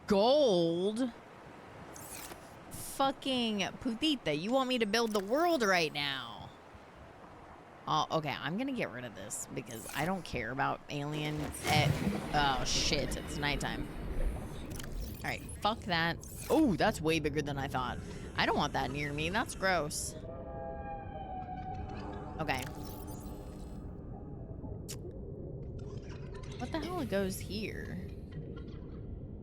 Gold? Fucking putita, you want me to build the world right now? Oh, okay, I'm gonna get rid of this because I don't care about alien. Oh shit, it's nighttime. All right, fuck that. Oh, that's way bigger than I thought. I don't want that near me. That's gross. Okay. What the hell goes here?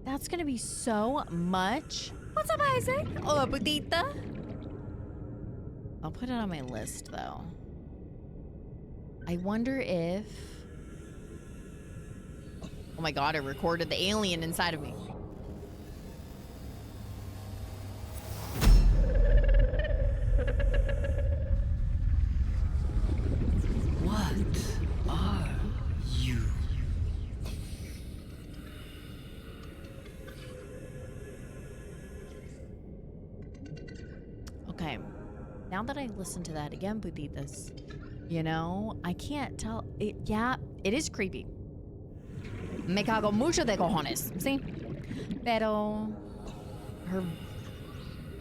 That's gonna be so much. What's up, Isaac? Hola, putita. I'll put it on my list, though. I wonder if... Oh my god, I recorded the alien inside of me. What are you? Okay. Now that I listened to that again, putitas, you know, I can't tell. Yeah, it is creepy. Me cago mucho de cojones. See? Pero...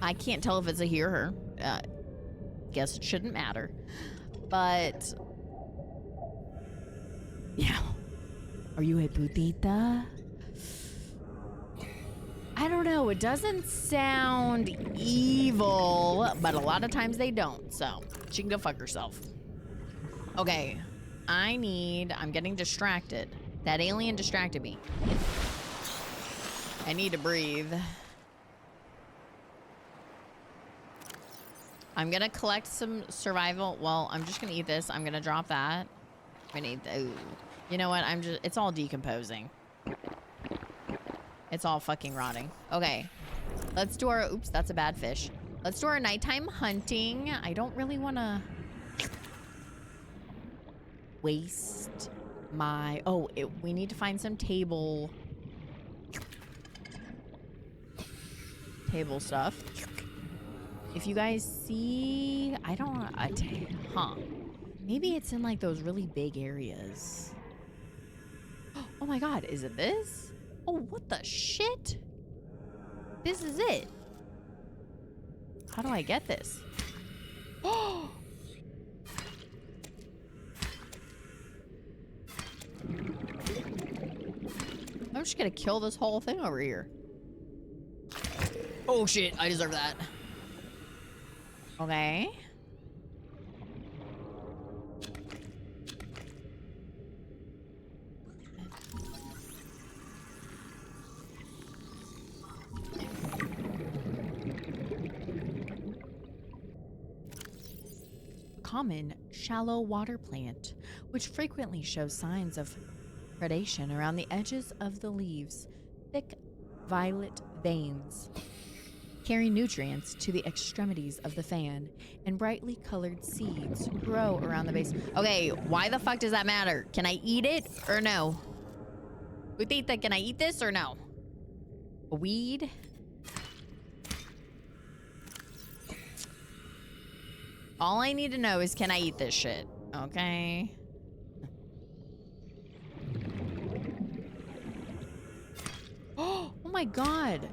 I can't tell if it's a he or her. Guess it shouldn't matter. But... Yeah. Are you a putita? I don't know. It doesn't sound evil, but a lot of times they don't. So she can go fuck herself. Okay. I'm getting distracted. That alien distracted me. I need to breathe. I'm gonna collect some survival. Well, I'm just gonna eat this. I'm gonna drop that. I'm gonna eat ooh. You know what? It's all decomposing. It's all fucking rotting. Okay. Let's do our, oops, that's a bad fish. Let's do our nighttime hunting. I don't really want to waste my, we need to find some table stuff. If you guys see, I don't, maybe it's in like those really big areas. Oh my God, is it this? Oh, what the shit? This is it. How do I get this? Oh! I'm just gonna kill this whole thing over here. Oh shit, I deserve that. Okay. Common shallow water plant, which frequently shows signs of predation around the edges of the leaves. Thick violet veins carry nutrients to the extremities of the fan, and brightly colored seeds grow around the base. Okay, why the fuck does that matter? Can I eat it or no? Putita, can I eat this or no? A weed? All I need to know is, can I eat this shit? Okay. my god.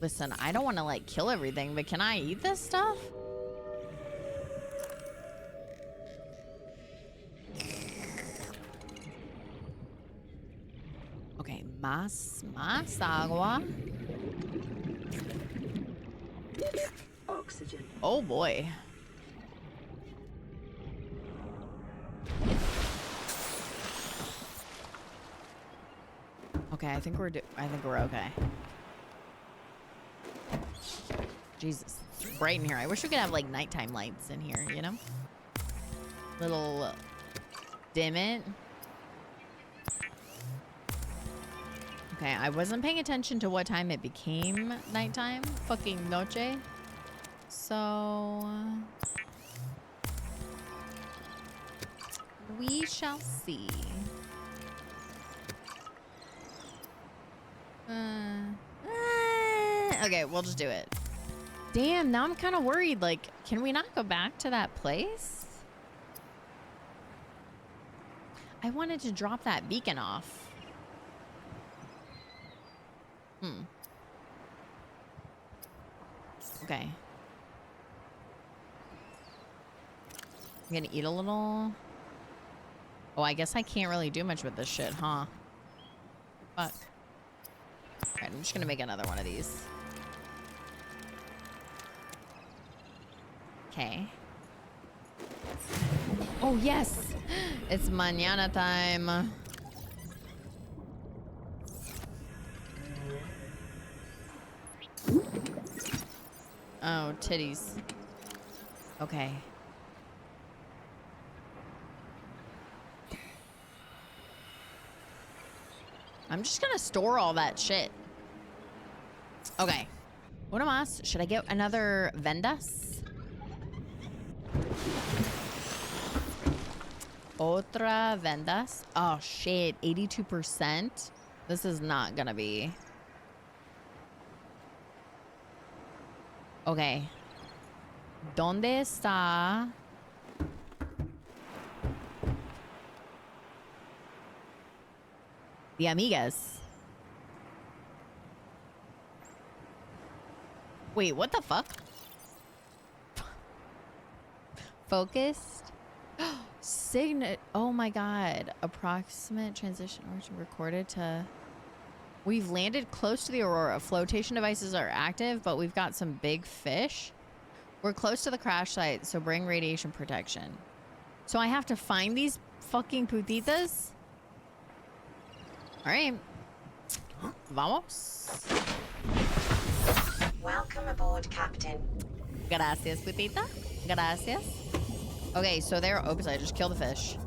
Listen, I don't want to like kill everything, but can I eat this stuff? Okay, más agua. Oxygen. Oh boy. Okay, I think we're okay. Jesus, it's bright in here. I wish we could have like nighttime lights in here, you know? Little dim it. Okay, I wasn't paying attention to what time it became nighttime. Fucking noche. So we shall see. Okay, we'll just do it. Damn, now I'm kind of worried. Like, can we not go back to that place? I wanted to drop that beacon off. Okay. I'm gonna eat a little. Oh, I guess I can't really do much with this shit, huh? Fuck. Alright, I'm just gonna make another one of these. Okay. Oh, yes! It's mañana time. Oh, titties. Okay. I'm just gonna store all that shit. Okay. Una más. Should I get another vendas? Otra vendas. Oh shit, 82%. This is not gonna be. Okay. ¿Dónde está? The amigas. Wait, what the fuck? Focused? Signet. Oh my god. Approximate transition origin recorded to. We've landed close to the Aurora. Flotation devices are active, but we've got some big fish. We're close to the crash site, so bring radiation protection. So I have to find these fucking putitas? All right. Vamos. Welcome aboard, Captain. Gracias, putita. Gracias. Okay, so they're... Oops, I just killed the fish.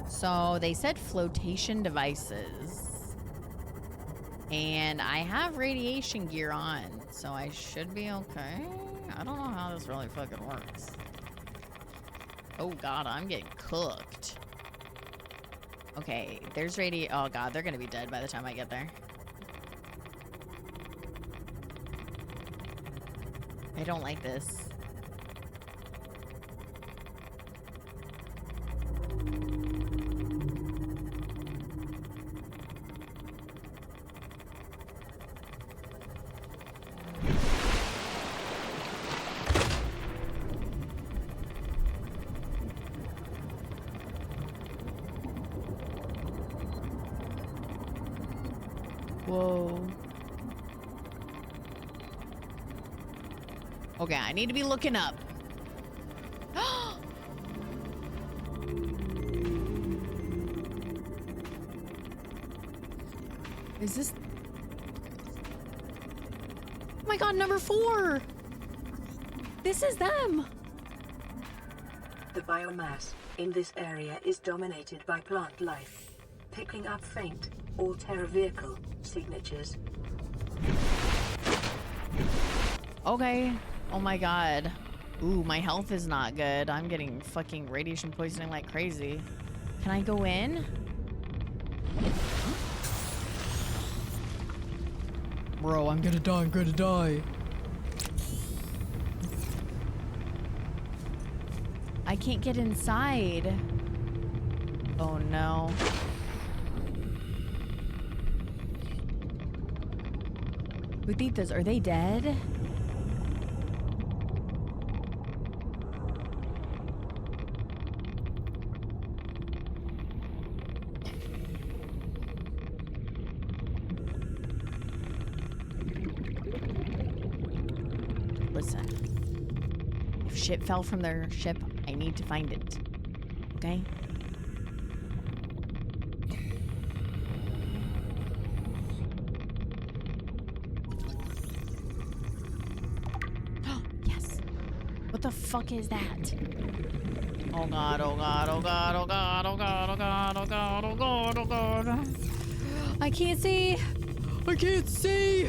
So they said flotation devices. And I have radiation gear on, so I should be okay. I don't know how this really fucking works. Oh god, I'm getting cooked. Okay, there's oh god, they're gonna be dead by the time I get there. I don't like this. Whoa. Okay, I need to be looking up. Is this... Oh my god, number 4! This is them! The biomass in this area is dominated by plant life, picking up faint all-terra vehicle signatures. Okay. Oh my god. Ooh, my health is not good. I'm getting fucking radiation poisoning like crazy. Can I go in? Bro, I'm gonna die. I'm gonna die. I can't get inside. Oh no. Putitas, are they dead? Listen. If shit fell from their ship, I need to find it. Okay? Yes. What the fuck is that? Oh god, oh god, oh god, oh god, oh god, oh god, oh god, oh god, oh god. I can't see. I can't see.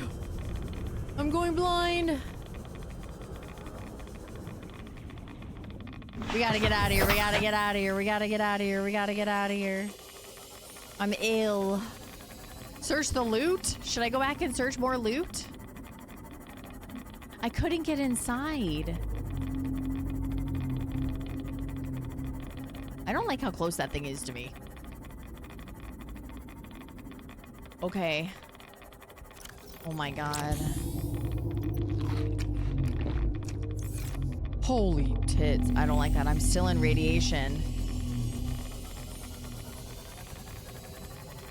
I'm going blind. We gotta get out of here. We gotta get out of here. We gotta get out of here. We gotta get out of here. I'm ill. Search the loot? Should I go back and search more loot? I couldn't get inside. I don't like how close that thing is to me. Okay. Oh my god. Holy tits. I don't like that. I'm still in radiation.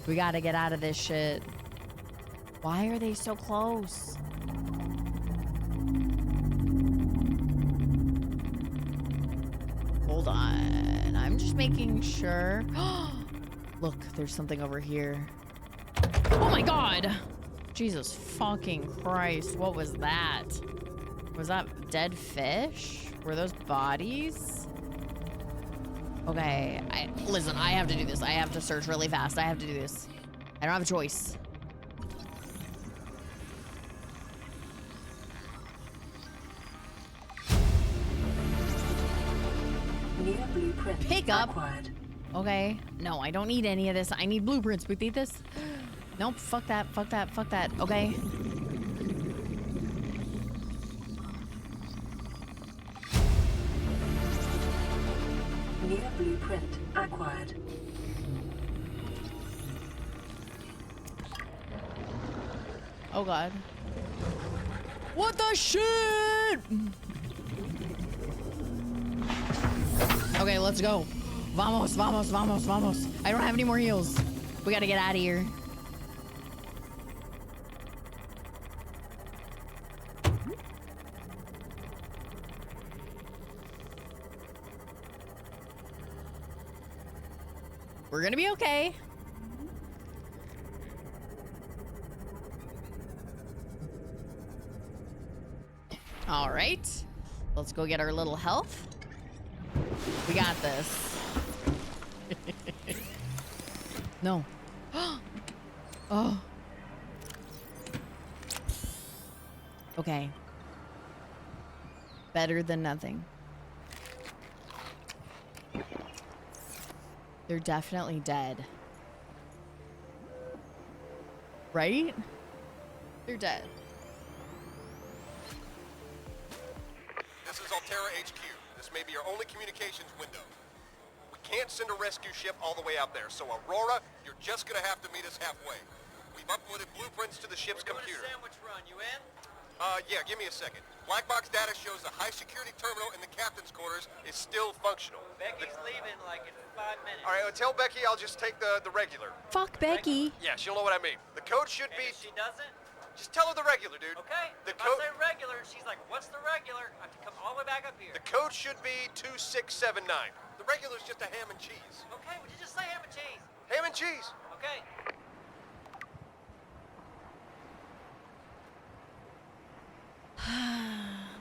We gotta get out of this shit. Why are they so close? Hold on. I'm just making sure. Look, there's something over here. Oh my god! Jesus fucking Christ. What was that? Was that dead fish? Were those bodies? Okay, listen, I have to do this. I have to search really fast. I have to do this. I don't have a choice. New blueprint Pick up. acquired. Okay. No, I don't need any of this. I need blueprints. We need this. Nope. Fuck that. Fuck that. Fuck that. Okay. New blueprint acquired. Oh god. What the shit? Okay, let's go. Vamos, vamos, vamos, vamos. I don't have any more heals. We gotta get out of here. We're gonna be okay. All right. Let's go get our little health. We got this. No. Oh. Okay. Better than nothing. They're definitely dead. Right? They're dead. This is Altera HQ. This may be your only communications window. We can't send a rescue ship all the way out there, so Aurora, you're just gonna have to meet us halfway. We've uploaded blueprints to the ship's computer. Sandwich run, you in? Yeah, give me a second. Black box data shows the high security terminal in the captain's quarters is still functional. Becky's leaving like in 5 minutes. All right, tell Becky I'll just take the regular. Fuck Becky. Yeah, she'll know what I mean. The code should And be... if she doesn't, Just tell her the regular, dude. okay. The If code... I say regular, she's like, what's the regular? I have to come all the way back up here. The code should be 2679. The regular's just a ham and cheese. Okay, would you just say ham and cheese? Ham and cheese. Okay.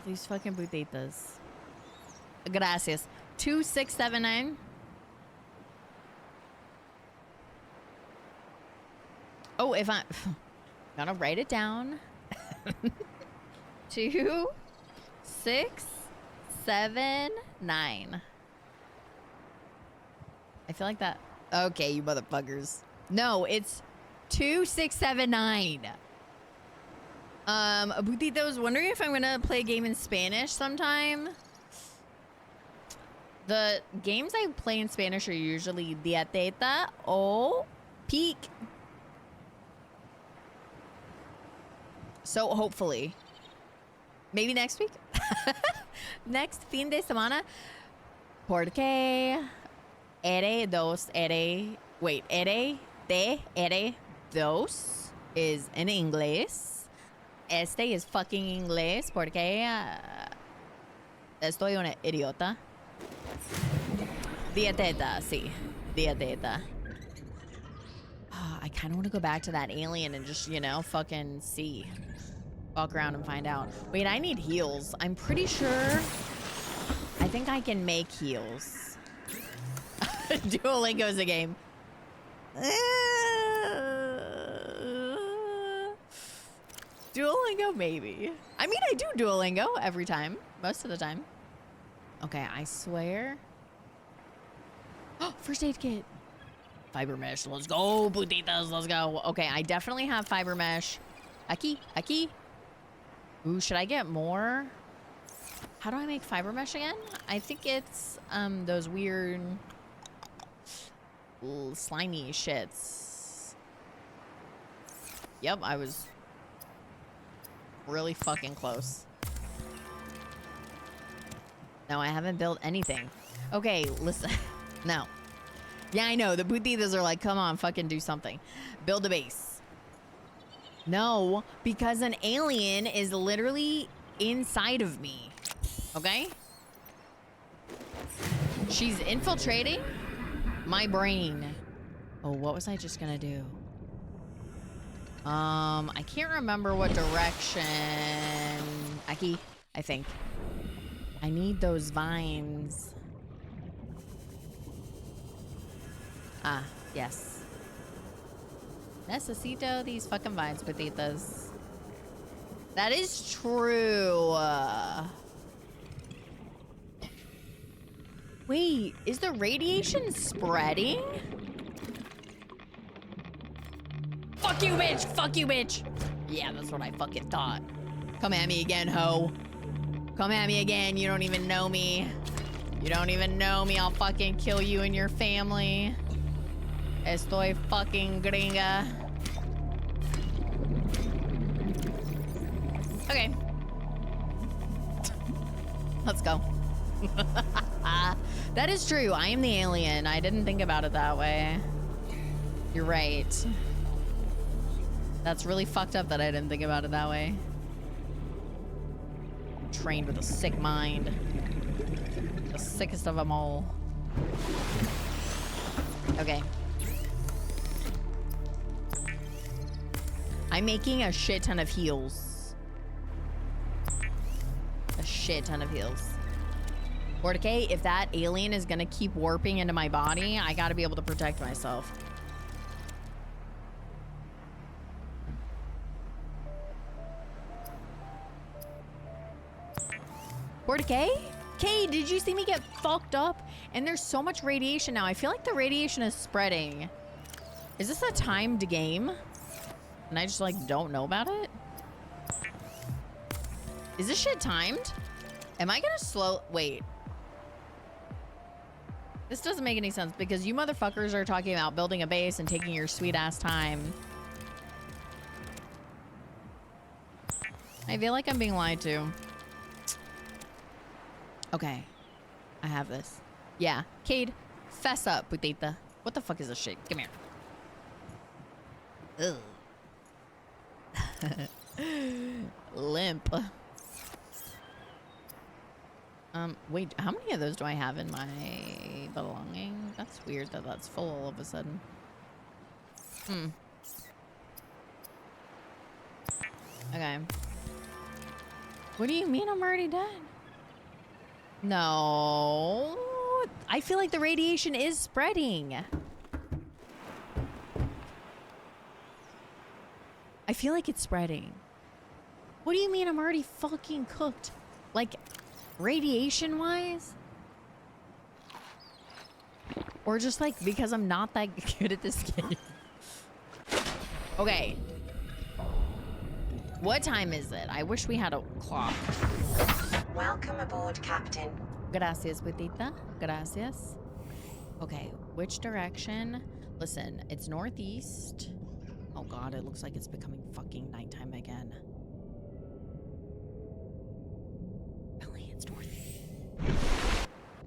These fucking putitas. Gracias. 2679. Oh, if I'm gonna write it down. 2679. I feel like that. Okay, you motherfuckers. No, it's 2679. Putita was wondering if I'm gonna play a game in Spanish sometime. The games I play in Spanish are usually Diateta o Peak. So hopefully. Maybe next week? Next fin de semana? Porque ere dos is in English. Este is fucking English porque estoy una idiota. Dieteta, sí. Dieteta. I kind of want to go back to that alien and just, you know, fucking see. Walk around and find out. Wait, I need heals. I'm pretty sure. I think I can make heals. Duolingo's a game. Duolingo, maybe. I mean, I do Duolingo every time. Most of the time. Okay, I swear. Oh, first aid kit. Fiber mesh. Let's go, putitas. Let's go. Okay, I definitely have fiber mesh. Aquí. Ooh, should I get more? How do I make fiber mesh again? I think it's those weird slimy shits. Yep, I was really fucking close. No, I haven't built anything. Okay, listen. No. Yeah, I know. The putitas are like, come on, fucking do something. Build a base. No, because an alien is literally inside of me. Okay? She's infiltrating my brain. Oh, what was I just gonna do? I can't remember what direction. Aquí, I think. I need those vines. Ah, yes. Necesito these fucking vines, putitas. That is true. Wait, is the radiation spreading? Fuck you, bitch! Fuck you, bitch! Yeah, that's what I fucking thought. Come at me again, ho. Come at me again. You don't even know me. You don't even know me. I'll fucking kill you and your family. Estoy fucking gringa. Okay. Let's go. That is true. I am the alien. I didn't think about it that way. You're right. That's really fucked up that I didn't think about it that way. I'm trained with a sick mind. The sickest of them all. Okay. I'm making a shit ton of heals. A shit ton of heals. Porque, if that alien is gonna keep warping into my body, I gotta be able to protect myself. Porque? Kay, did you see me get fucked up? And there's so much radiation now. I feel like the radiation is spreading. Is this a timed game? And I just, like, don't know about it? Is this shit timed? Am I gonna slow... Wait. This doesn't make any sense because you motherfuckers are talking about building a base and taking your sweet-ass time. I feel like I'm being lied to. Okay. I have this. Yeah. Cade, fess up, putita. What the fuck is this shit? Come here. Ugh. Limp. Wait, how many of those do I have in my belonging? That's weird that that's full all of a sudden. Okay. What do you mean I'm already dead? No. I feel like the radiation is spreading. I feel like it's spreading. What do you mean I'm already fucking cooked? Like, radiation-wise? Or just, like, because I'm not that good at this game? Okay. What time is it? I wish we had a clock. Welcome aboard, Captain. Gracias, putita. Gracias. Okay, which direction? Listen, it's northeast. Oh god, it looks like it's becoming fucking nighttime again.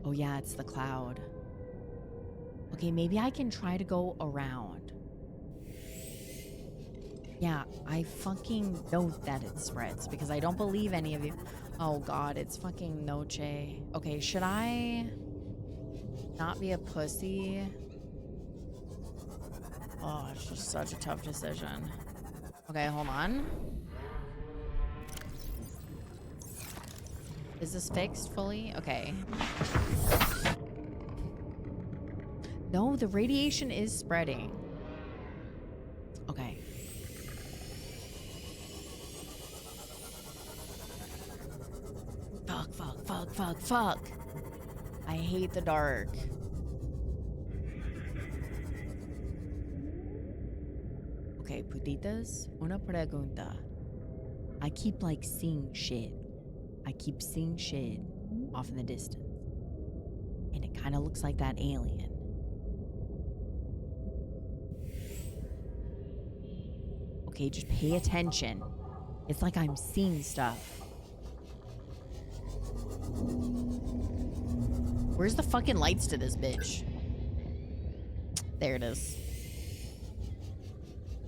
Oh yeah, it's the cloud. Okay, maybe I can try to go around. Yeah, I fucking know that it spreads because I don't believe any of you. Oh god, it's fucking Noche. Okay, should I not be a pussy? Oh, it's just such a tough decision. Okay, hold on. Is this fixed fully? Okay. No, the radiation is spreading. Okay. Fuck, fuck, fuck, fuck, fuck. I hate the dark. Okay, putitas, una pregunta. I keep like seeing shit. I keep seeing shit off in the distance. And it kind of looks like that alien. Okay, just pay attention. It's like I'm seeing stuff. Where's the fucking lights to this bitch? There it is.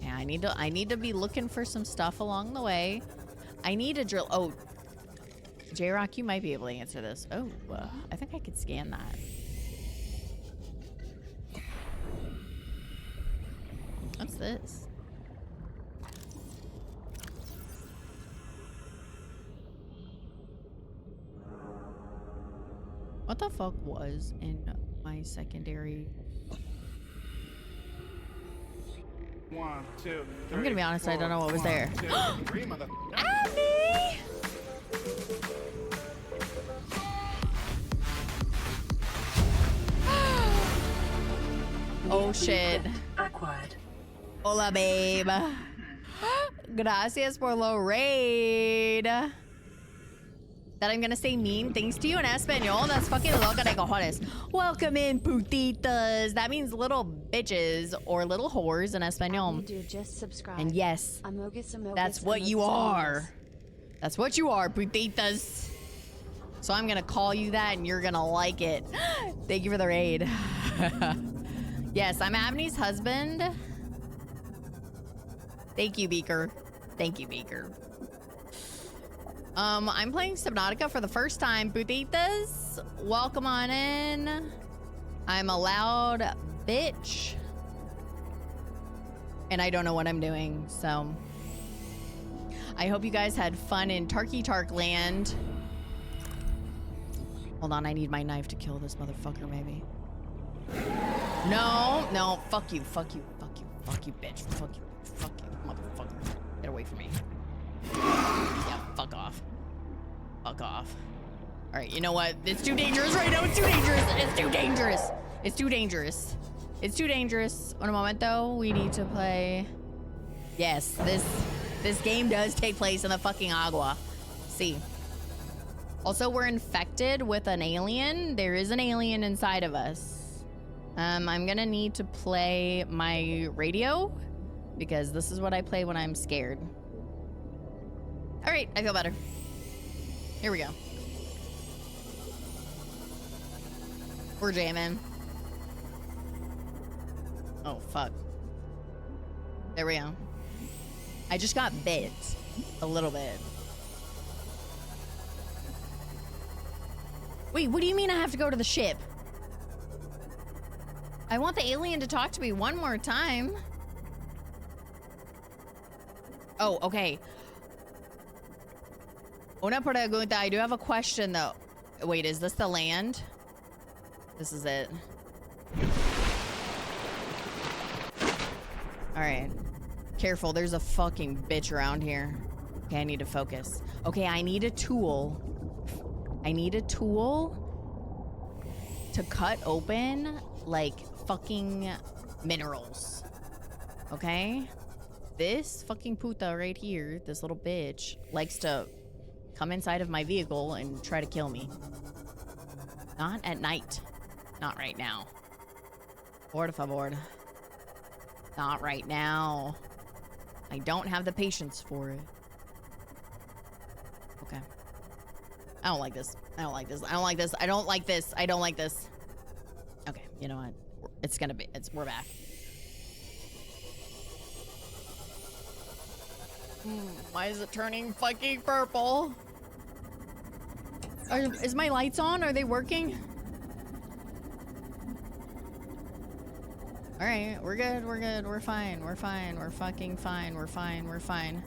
Yeah, I need to be looking for some stuff along the way. I need to drill. Oh, J-Rock, you might be able to answer this. Oh, I think I could scan that. What's this? What the fuck was in my secondary? 1, 2, 3. I'm gonna be honest, I don't know what was there. 1, 2, 3, mother. Abby! Oh shit. Acquired. Hola, babe. Gracias por lo raid. That I'm gonna say mean things to you in Espanol? That's fucking loca de cojones. Welcome in, putitas. That means little bitches or little whores in Espanol. Dude, just subscribe. And yes, Amogus, that's what you are. That's what you are, putitas. So I'm gonna call you that and you're gonna like it. Thank you for the raid. Yes, I'm Abney's husband. Thank you, Beaker. Thank you, Beaker. I'm playing Subnautica for the first time. Putitas, welcome on in. I'm a loud bitch. And I don't know what I'm doing, so. I hope you guys had fun in Tarky Tark land. Hold on, I need my knife to kill this motherfucker, maybe. No, no, fuck you, fuck you, fuck you, fuck you, bitch. Fuck you, motherfucker. Get away from me. Yeah, fuck off. Fuck off. All right, you know what? It's too dangerous right now. It's too dangerous. It's too dangerous. It's too dangerous. It's too dangerous. Un momento, we need to play. Yes, this game does take place in the fucking agua. See. Also, we're infected with an alien. There is an alien inside of us. I'm gonna need to play my radio because this is what I play when I'm scared. All right, I feel better. Here we go. We're jamming. Oh, fuck. There we go. I just got bit a little bit. Wait, what do you mean I have to go to the ship? I want the alien to talk to me one more time. Oh, okay. Una pregunta. I do have a question, though. Wait, is this the land? This is it. All right. Careful, there's a fucking bitch around here. Okay, I need to focus. Okay, I need a tool. I need a tool to cut open, like, fucking minerals. Okay? This fucking puta right here, this little bitch, likes to come inside of my vehicle and try to kill me. Not at night. Not right now. Por favor. Not right now. I don't have the patience for it. Okay. I don't like this. I don't like this. I don't like this. I don't like this. I don't like this. Okay, you know what? It's gonna be, we're back. Why is it turning fucking purple? Is my lights on? Are they working? All right, we're good. We're good. We're fine. We're fine. We're fucking fine. We're fine. We're fine.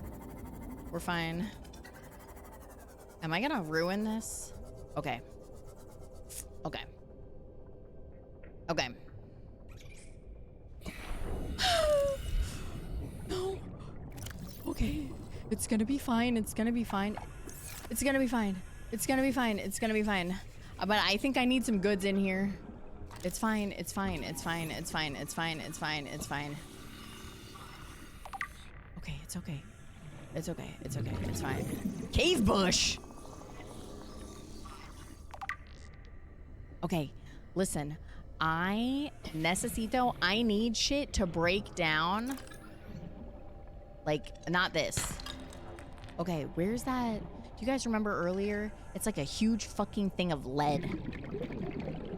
We're fine. Am I gonna ruin this? Okay. Okay. Okay. No. Okay. It's gonna be fine. It's gonna be fine. It's gonna be fine. It's gonna be fine. It's gonna be fine. But I think I need some goods in here. It's fine. It's fine. It's fine. It's fine. It's fine. It's fine. It's fine. Okay. It's okay. It's okay. It's okay. It's fine. Cave bush. Okay. Listen. I need shit to break down. Like, not this. Okay, where's that? Do you guys remember earlier? It's like a huge fucking thing of lead.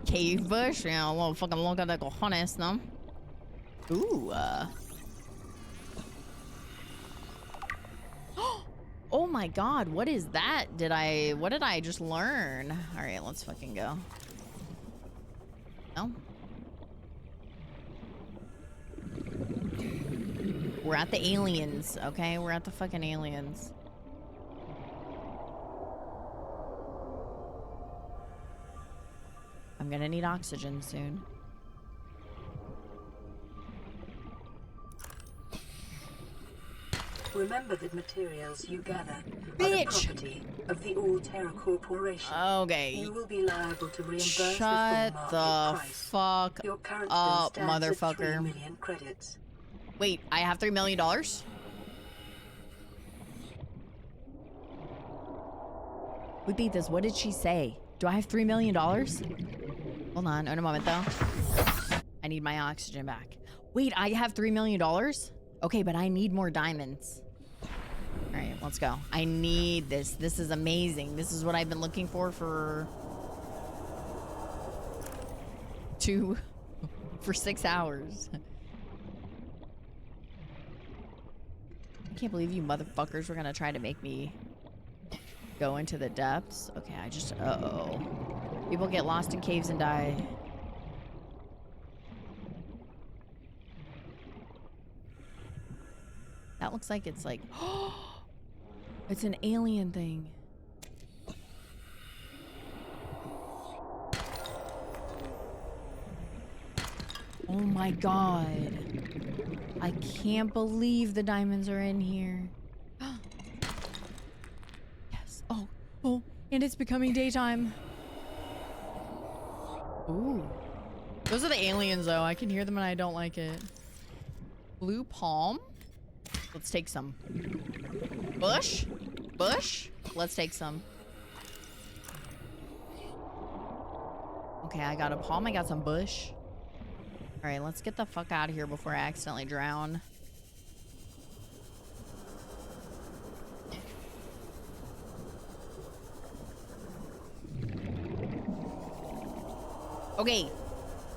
Cave bush? Yeah, well, fucking look at that cojones, no? Ooh, oh my god, what is that? What did I just learn? Alright, let's fucking go. No? We're at the aliens, okay? We're at the fucking aliens. I'm gonna need oxygen soon. Remember that materials you gather are the property of the All-Terra Corporation. Okay. You will be liable to reimburse Shut the full the market price. fuck Your current up, bill stands at motherfucker. 3 million credits. Wait, I have $3 million? Buditas, what did she say? Do I have $3 million? Hold on, in a moment though. I need my oxygen back. Wait, I have $3 million? Okay, but I need more diamonds. All right, let's go. I need this. This is amazing. This is what I've been looking for 6 hours. I can't believe you motherfuckers were gonna try to make me go into the depths. Okay, uh-oh. People get lost in caves and die. That looks like it's like, it's an alien thing. Oh my god. I can't believe the diamonds are in here. Yes. Oh, and it's becoming daytime. Ooh. Those are the aliens though. I can hear them and I don't like it. Blue palm? Let's take some. Bush? Bush? Let's take some. Okay, I got a palm. I got some bush. Alright, let's get the fuck out of here before I accidentally drown. Okay.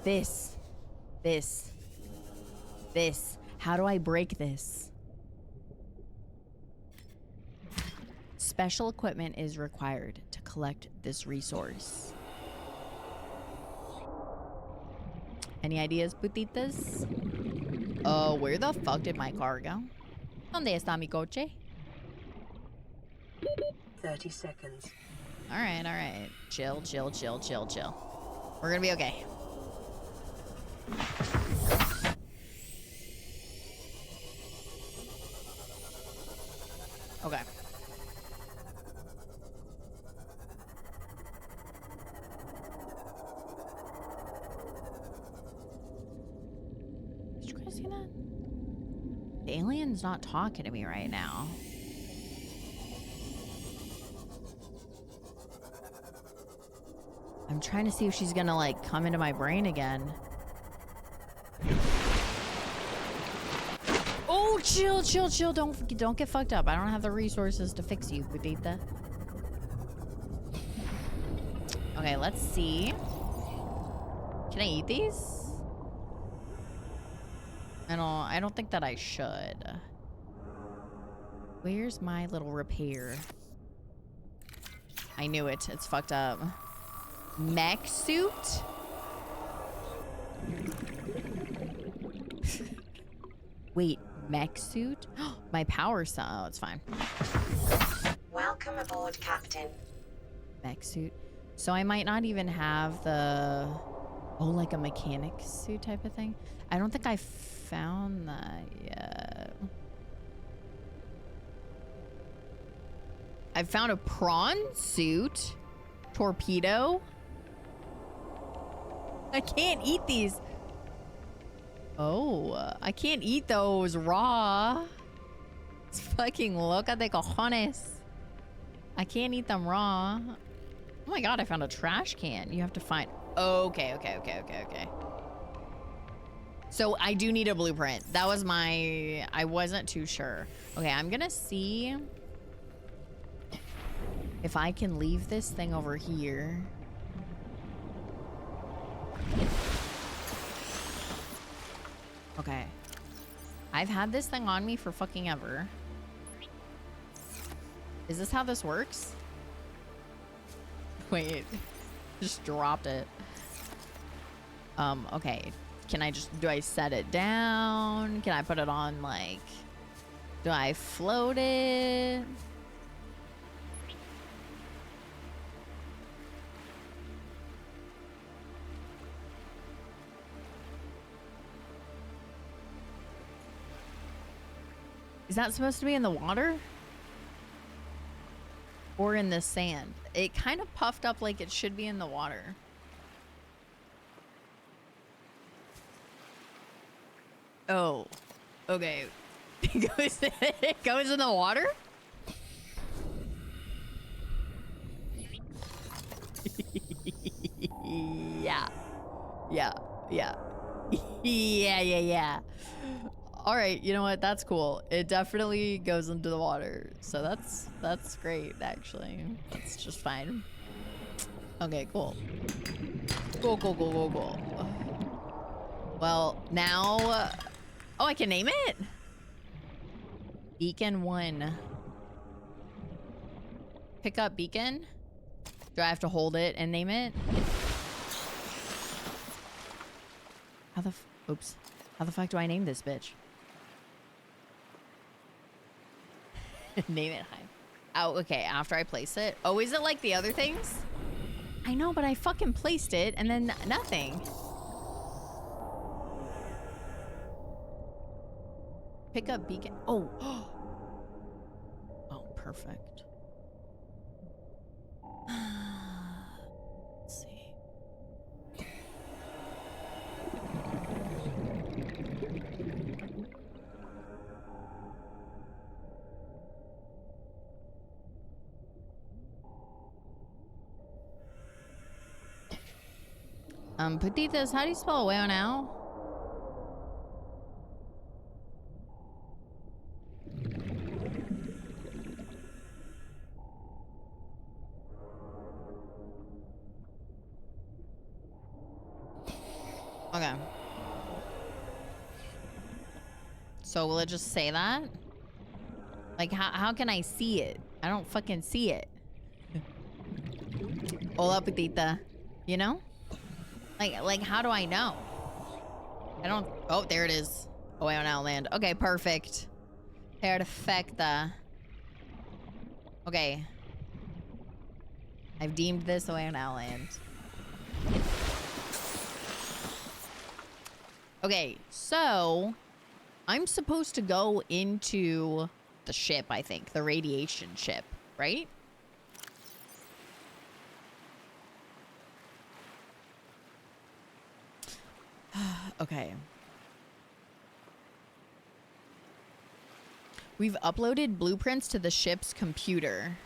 This. How do I break this? Special equipment is required to collect this resource. Any ideas, putitas? Oh, where the fuck did my car go? ¿Dónde está mi coche? 30 seconds. Alright. Chill. We're gonna be okay. Okay. Did you guys see that? The alien's not talking to me right now. I'm trying to see if she's gonna like come into my brain again. Oh, chill. Don't get fucked up. I don't have the resources to fix you, Putita. Okay, let's see. Can I eat these? I don't think that I should. Where's my little repair? I knew it. It's fucked up. Mech suit? Wait, mech suit? My power suit. Oh, it's fine. Welcome aboard, Captain. Mech suit. So I might not even have the... Oh, like a mechanic suit type of thing? I don't think I found that yet. I found a prawn suit. Torpedo. I can't eat these. Oh, I can't eat those raw. Let's fucking loca de cojones. I can't eat them raw. Oh my god, I found a trash can. You have to find... Okay. So I do need a blueprint. That was my... I wasn't too sure. Okay, I'm gonna see if I can leave this thing over here. Okay. I've had this thing on me for fucking ever. Is this how this works? Wait. Just dropped it. Okay. Can I just... Do I set it down? Can I put it on, like... Do I float it? Is that supposed to be in the water? Or in the sand? It kind of puffed up like it should be in the water. Oh. Okay. It goes in the water? Yeah. Yeah. All right, you know what? That's cool. It definitely goes into the water. So that's great, actually. That's just fine. Okay, cool. Cool. Well, now... Oh, I can name it? Beacon 1. Pick up beacon? Do I have to hold it and name it? Oops. How the fuck do I name this bitch? Name it high. Oh, okay. After I place it. Oh, is it like the other things? I know, but I fucking placed it and then nothing. Pick up beacon. Oh. Oh, perfect. Let's see. Putitas, how do you spell whale now? Okay. So will it just say that? Like, how can I see it? I don't fucking see it. Hola, Putita. You know? Like, how do I know? I don't... Oh, there it is. Away on Outland. Okay, perfect. Perfecta. Okay. I've deemed this away on Outland. Okay, so... I'm supposed to go into the ship, I think. The radiation ship, right? Okay. We've uploaded blueprints to the ship's computer.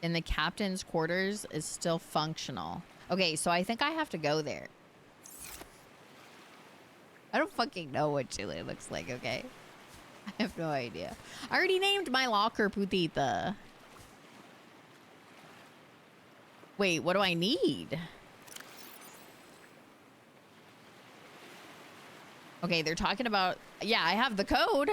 And the captain's quarters is still functional. Okay, so I think I have to go there. I don't fucking know what Chile looks like, okay? I have no idea. I already named my locker Putita. Wait, what do I need? Okay, they're talking about... Yeah, I have the code.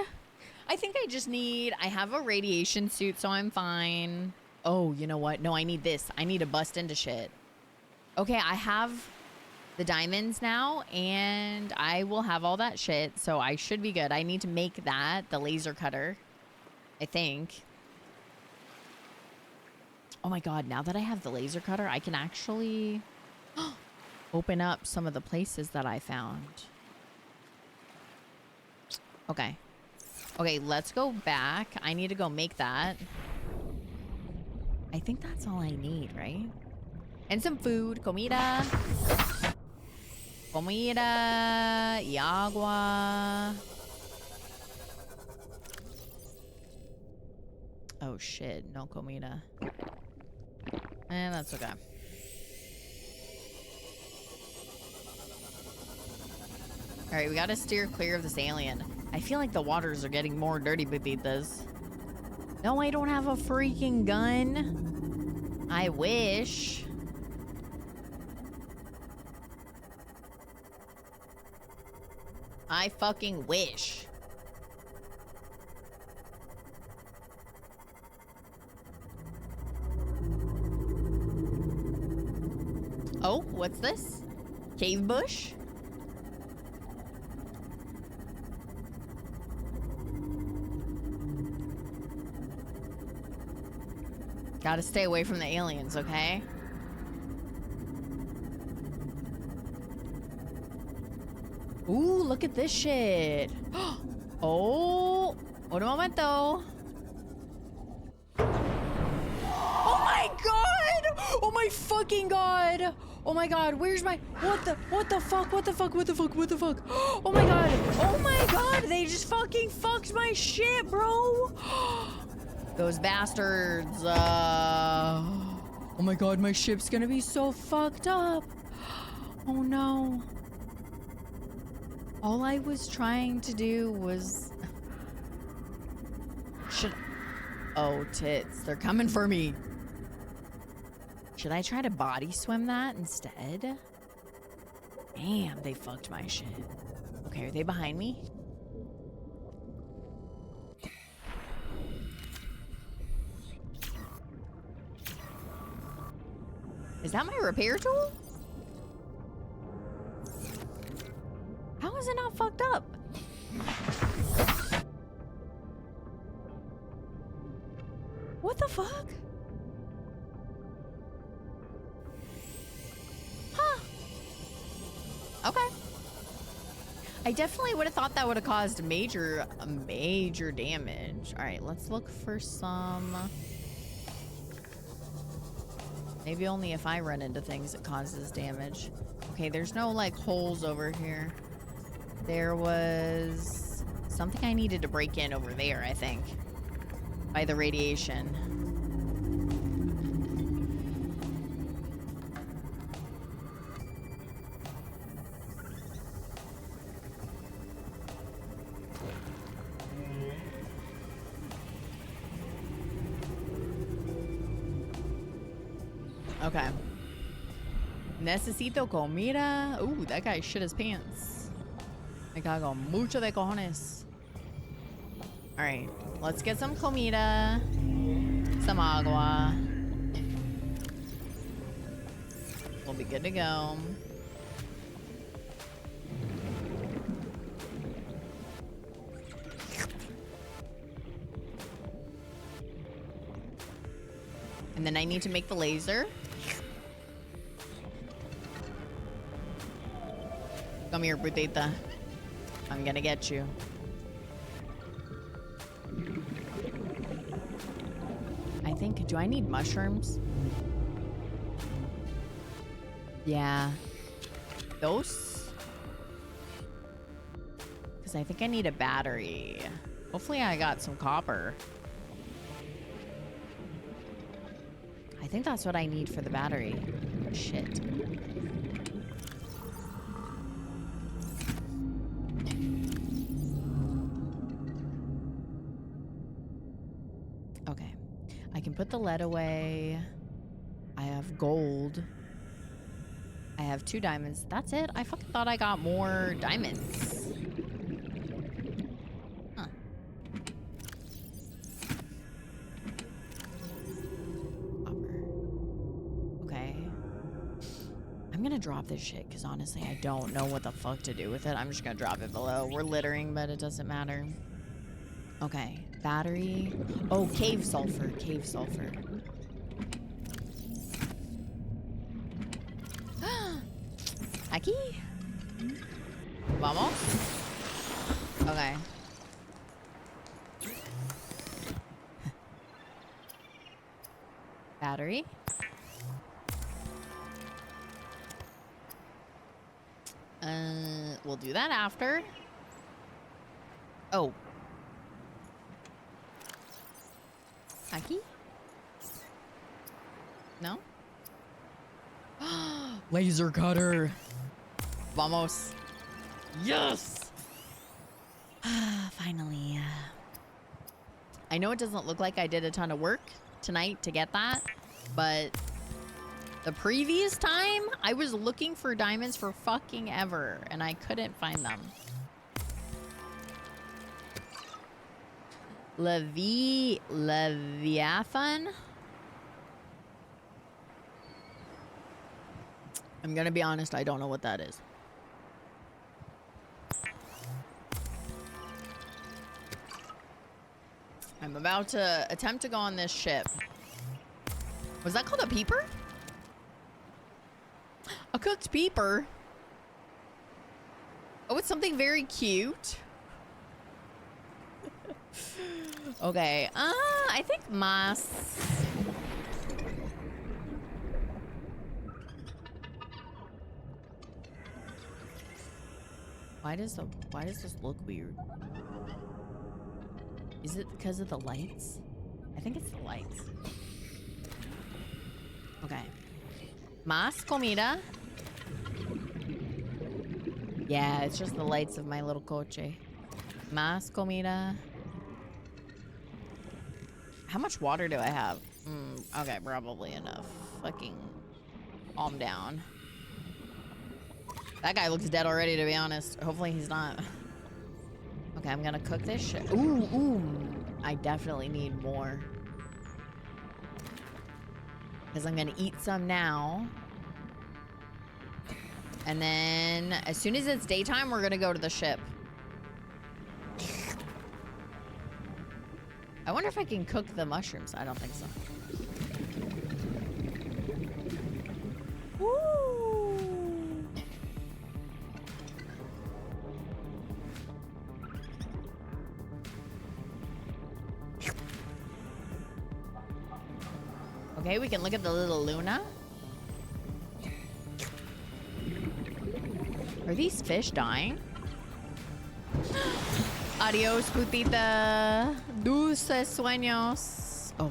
I think I just need... I have a radiation suit, so I'm fine. Oh, you know what? No, I need this. I need to bust into shit. Okay, I have the diamonds now, and I will have all that shit, so I should be good. I need to make that, the laser cutter, I think. Oh my god, now that I have the laser cutter, I can actually open up some of the places that I found. Okay. Okay, let's go back. I need to go make that. I think that's all I need, right? And some food. Comida. Comida. Y agua. Oh shit, no comida. And that's okay. Alright, we gotta steer clear of this alien. I feel like the waters are getting more dirty, babitas. No, I don't have a freaking gun. I wish. I fucking wish. Oh, what's this? Cave bush? Gotta stay away from the aliens, okay? Ooh, look at this shit. Oh, un momento. Oh my god! Oh my fucking god! Oh my god, where's my... What the fuck? What the fuck? What the fuck? What the fuck? Oh my god! Oh my god! They just fucking fucked my shit, bro! Those bastards. Oh my god, my ship's gonna be so fucked up. Oh no. All I was trying to do was... Oh, tits. They're coming for me. Should I try to body swim that instead? Damn, they fucked my shit. Okay, are they behind me? Is that my repair tool? How is it not fucked up? What the fuck? Huh. Okay. I definitely would have thought that would have caused major damage. All right, let's look for some... Maybe only if I run into things it causes damage. Okay, there's no like holes over here. There was something I needed to break in over there, I think. By the radiation. Okay. Necesito comida. Ooh, that guy shit his pants. Me cago mucho de cojones. Alright, let's get some comida. Some agua. We'll be good to go. And then I need to make the laser. Come here, Brutita. I'm gonna get you. I think, do I need mushrooms? Yeah. Those? Because I think I need a battery. Hopefully I got some copper. I think that's what I need for the battery. Shit. Okay. I can put the lead away. I have gold. I have 2 diamonds. That's it. I fucking thought I got more diamonds. Huh. Copper. Okay. I'm gonna drop this shit because honestly, I don't know what the fuck to do with it. I'm just gonna drop it below. We're littering, but it doesn't matter. Okay. Battery. Oh, cave sulfur. Cave sulfur. Aquí. Vamos. Okay. Battery. We'll do that after. Oh. Aquí? No? Laser cutter. Vamos. Yes! Finally. I know it doesn't look like I did a ton of work tonight to get that, but the previous time, I was looking for diamonds for fucking ever, and I couldn't find them. Leviathan? I'm gonna be honest, I don't know what that is. I'm about to attempt to go on this ship. Was that called a peeper? A cooked peeper? Oh, it's something very cute. Okay, I think mas. Why does this look weird? Is it because of the lights? I think it's the lights. Okay. Más comida. Yeah, it's just the lights of my little coche. Más comida. How much water do I have? Okay, probably enough. Fucking calm down. That guy looks dead already, to be honest. Hopefully he's not. Okay, I'm gonna cook this shit. Ooh. I definitely need more. Because I'm gonna eat some now. And then, as soon as it's daytime, we're gonna go to the ship. I wonder if I can cook the mushrooms. I don't think so. Woo! Okay, we can look at the little Luna. Are these fish dying? Adios, putita. Dulces sueños. Oh.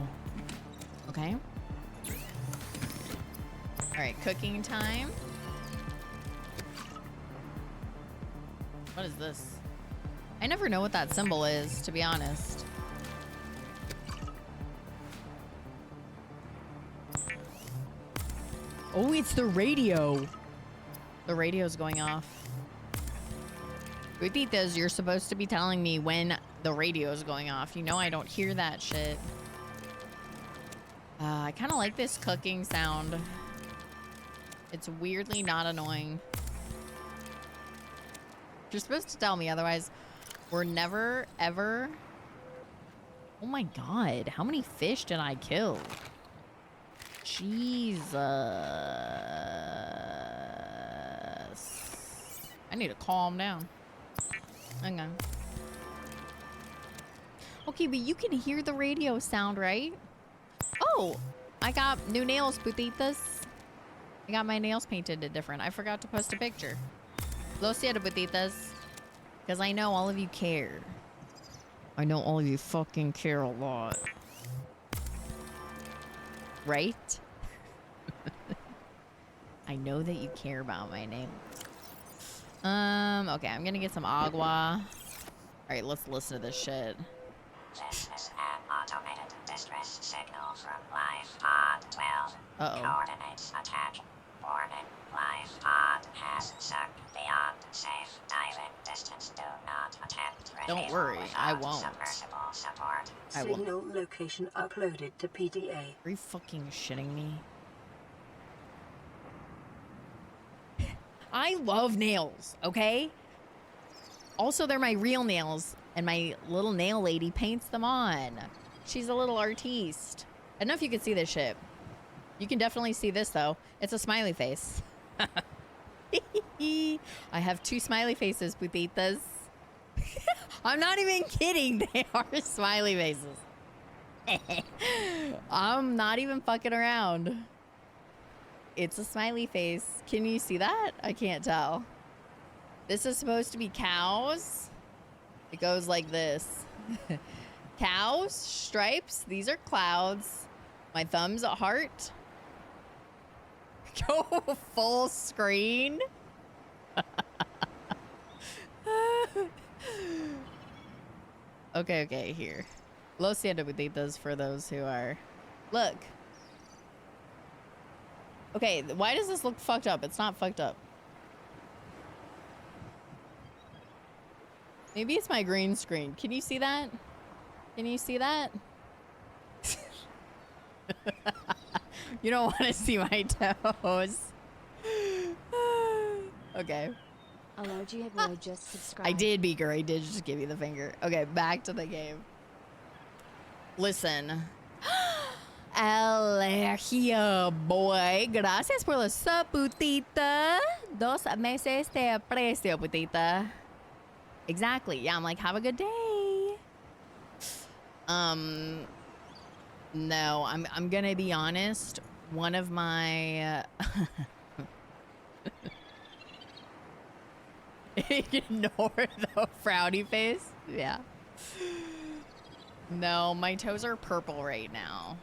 Okay. Alright, cooking time. What is this? I never know what that symbol is, to be honest. Oh, it's the radio. The radio's going off. Putitas, you're supposed to be telling me when the radio's going off. You know I don't hear that shit. I kind of like this cooking sound. It's weirdly not annoying. You're supposed to tell me, otherwise we're never, ever... Oh my god, how many fish did I kill? Jesus. I need to calm down. Hang on. Okay, but you can hear the radio sound, right? Oh, I got new nails, putitas. I got my nails painted different. I forgot to post a picture. Lo siento, putitas. Because I know all of you care. I know all of you fucking care a lot. Right? I know that you care about my nails. Okay, I'm gonna get some agua. Alright, let's listen to this shit. This is an automated distress signal from Life Pod 12. Uh-oh. Coordinates attached. Warning. Life pod has sunk beyond safe diving distance. Do not attempt Don't retrieval worry, I without won't. submersible support. I won't. Signal location uploaded to PDA. Are you fucking shitting me? I love nails, okay? Also, they're my real nails, and my little nail lady paints them on. She's a little artiste. I don't know if you can see this shit. You can definitely see this, though. It's a smiley face. I have 2 smiley faces, putitas. I'm not even kidding. They are smiley faces. I'm not even fucking around. It's a smiley face. Can you see that? I can't tell. This is supposed to be cows. It goes like this. Cows, stripes. These are clouds. My thumb's a heart. Go full screen. Okay, here. Lo siento, putitas, for those who are... Look. Okay, why does this look fucked up? It's not fucked up. Maybe it's my green screen. Can you see that? Can you see that? You don't want to see my toes. Okay. Hello, Giacomo, just subscribe. I did, Beaker. I did just give you the finger. Okay, back to the game. Listen. Alergia, boy. Gracias por la sub, putita. 2 meses de aprecio, putita. Exactly. Yeah, I'm like, have a good day. No, I'm gonna be honest. One of my ignore the frowny face. Yeah. No, my toes are purple right now.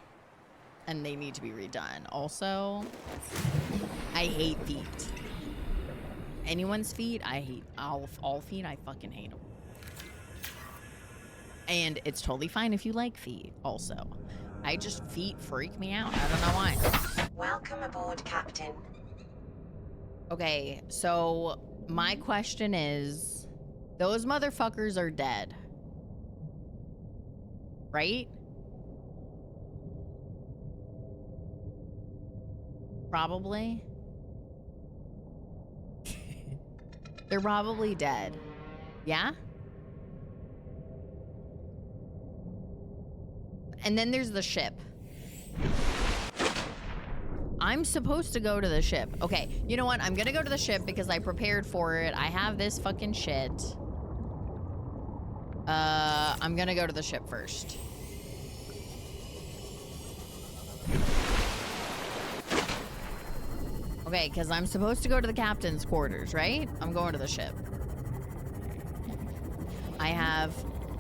And they need to be redone. Also, I hate feet. Anyone's feet, I hate. All feet, I fucking hate them. And it's totally fine if you like feet, also. Feet freak me out. I don't know why. Welcome aboard, Captain. Okay, so my question is, those motherfuckers are dead. Right? Probably. They're probably dead. Yeah? And then there's the ship. I'm supposed to go to the ship. Okay, you know what? I'm gonna go to the ship because I prepared for it. I have this fucking shit. I'm gonna go to the ship first. Okay, because I'm supposed to go to the captain's quarters, right? I'm going to the ship.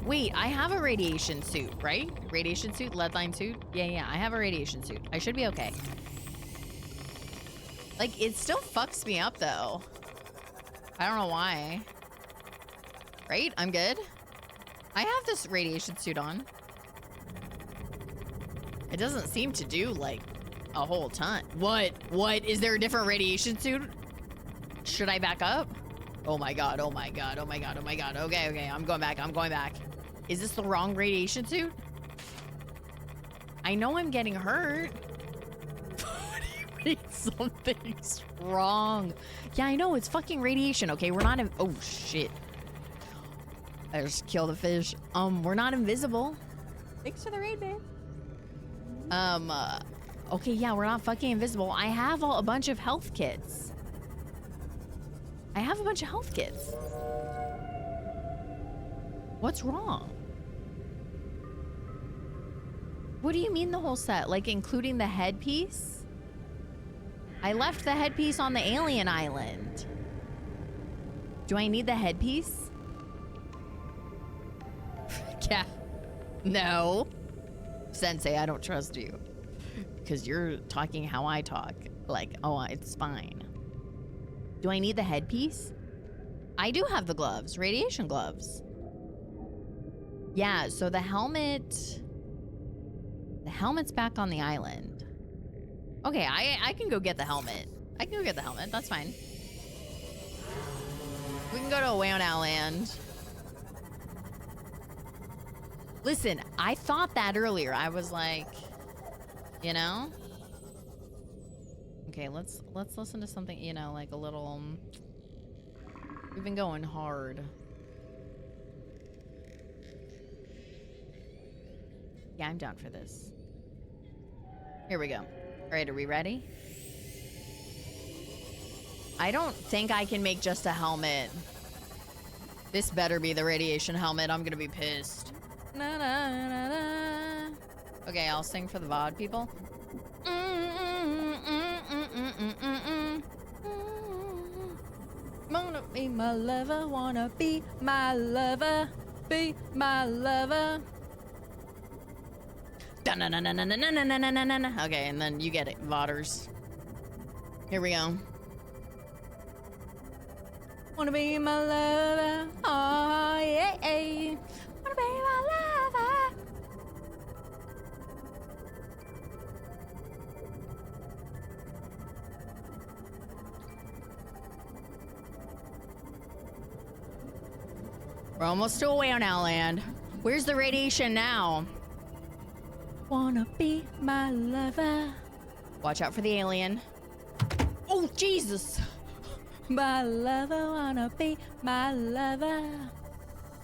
Wait, I have a radiation suit, right? Radiation suit, leadline suit? Yeah, I have a radiation suit. I should be okay. Like, it still fucks me up, though. I don't know why. Right? I'm good? I have this radiation suit on. It doesn't seem to do, like, a whole ton. What? Is there a different radiation suit? Should I back up? Oh my god. Okay, I'm going back. Is this the wrong radiation suit? I know I'm getting hurt. What do you mean something's wrong? Yeah, I know, it's fucking radiation, okay? We're not oh shit. I just killed a fish. We're not invisible. Thanks for the raid, babe. Okay, yeah, we're not fucking invisible. I have a bunch of health kits. What's wrong? What do you mean the whole set? Like, including the headpiece? I left the headpiece on the alien island. Do I need the headpiece? Yeah. No. Sensei, I don't trust you. Because you're talking how I talk. Like, oh, it's fine. Do I need the headpiece? I do have the gloves. Radiation gloves. Yeah, so the helmet's back on the island. Okay, I can go get the helmet. I can go get the helmet. That's fine. We can go to Away on Outland. Listen, I thought that earlier. I was like, you know? Okay, let's listen to something, you know, like a little we've been going hard. Yeah, I'm down for this. Here we go. All right, are we ready? I don't think I can make just a helmet. This better be the radiation helmet. I'm gonna be pissed. Na, na, na, na. Okay, I'll sing for the VOD people. Wanna be my lover, wanna be my lover, be my lover. Okay, and then you get it, VODers. Here we go. Wanna be my lover, oh yeah, yeah. Wanna be my lover. We're almost to Away on Outland. Where's the radiation now? Wanna be my lover. Watch out for the alien. Oh, Jesus. My lover, wanna be my lover.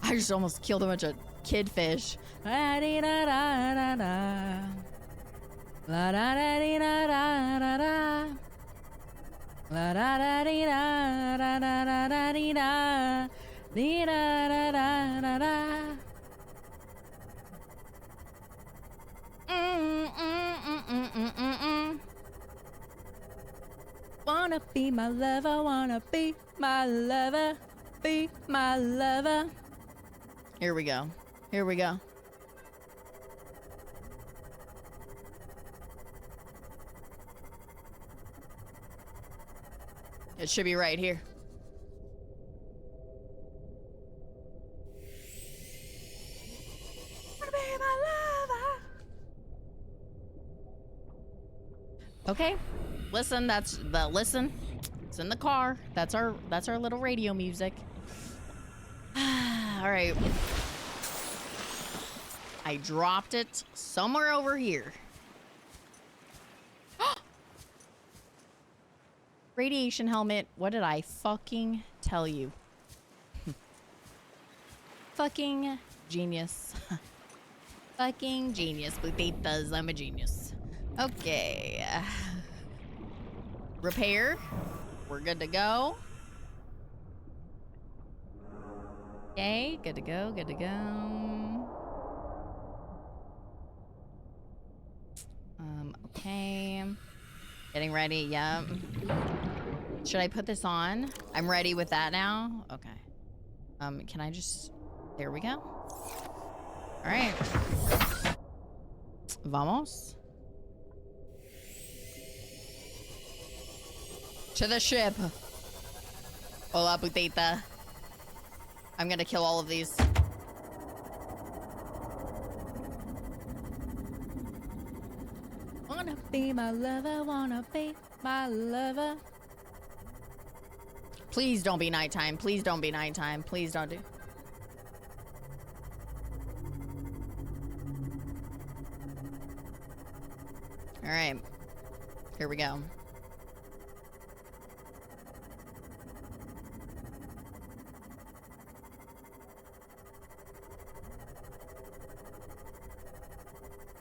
I just almost killed a bunch of kid fish. La di da da da da. La da da di da da da da. La da da di da da da da da di da. Di da da da da da. Wanna be my lover, wanna be my lover, be my lover. Here we go. Here we go. It should be right here. Wanna be my lover. Okay. Listen, that's the listen. It's in the car. That's our little radio music. All right. I dropped it somewhere over here. Radiation helmet. What did I fucking tell you? Fucking genius. Fucking genius. Putitas, I'm a genius. Okay. Repair. We're good to go. Okay, good to go, good to go. Okay. Getting ready, yep. Should I put this on? I'm ready with that now? Okay. Can I just... There we go. All right. Vamos. To the ship. Hola, putita. I'm gonna kill all of these. Wanna be my lover, wanna be my lover. Please don't be nighttime. Please don't be nighttime. Please don't do. All right. Here we go.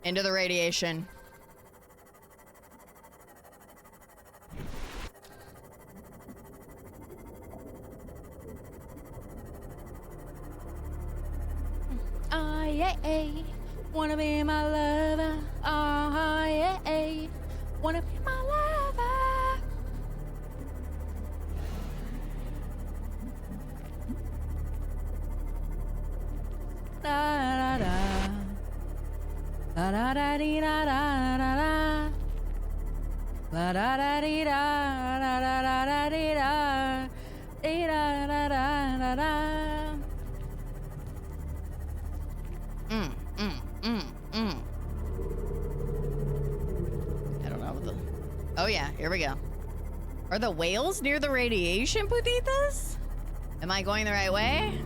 Into the radiation. Ah, yeah, wanna be my lover. Ah, yeah, wanna be my lover. Da da da. La da da dee da da da da. La da da dee da da da da da dee da. Dee da da da da da. I don't know what the Oh yeah, here we go. Are the whales near the radiation, putitas? Am I going the right way?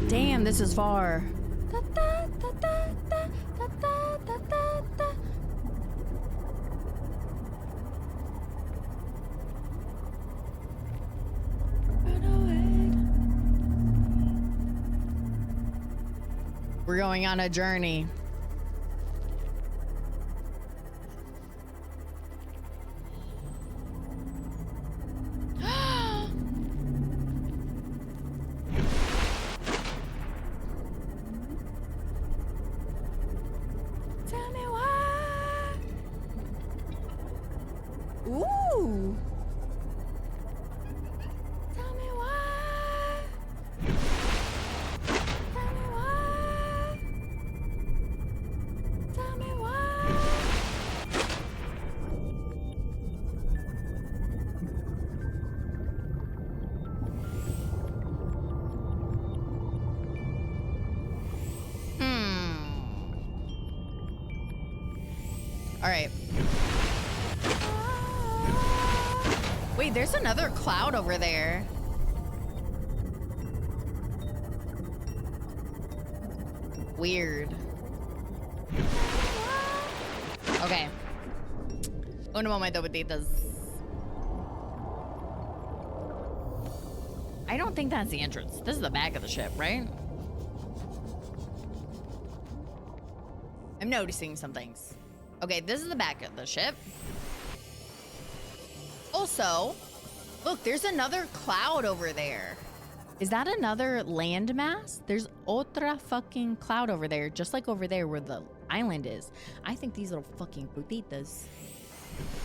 Damn, this is far. We're going on a journey. Tell me why. Ooh. Tell me why. Tell me why. Tell me why. All right. Wait, there's another cloud over there. Weird. Okay. Un momento, putitas. I don't think that's the entrance. This is the back of the ship, right? I'm noticing some things. Okay, this is the back of the ship. Also, look, there's another cloud over there. Is that another landmass? There's otra fucking cloud over there, just like over there where the island is. I think these little fucking putitas.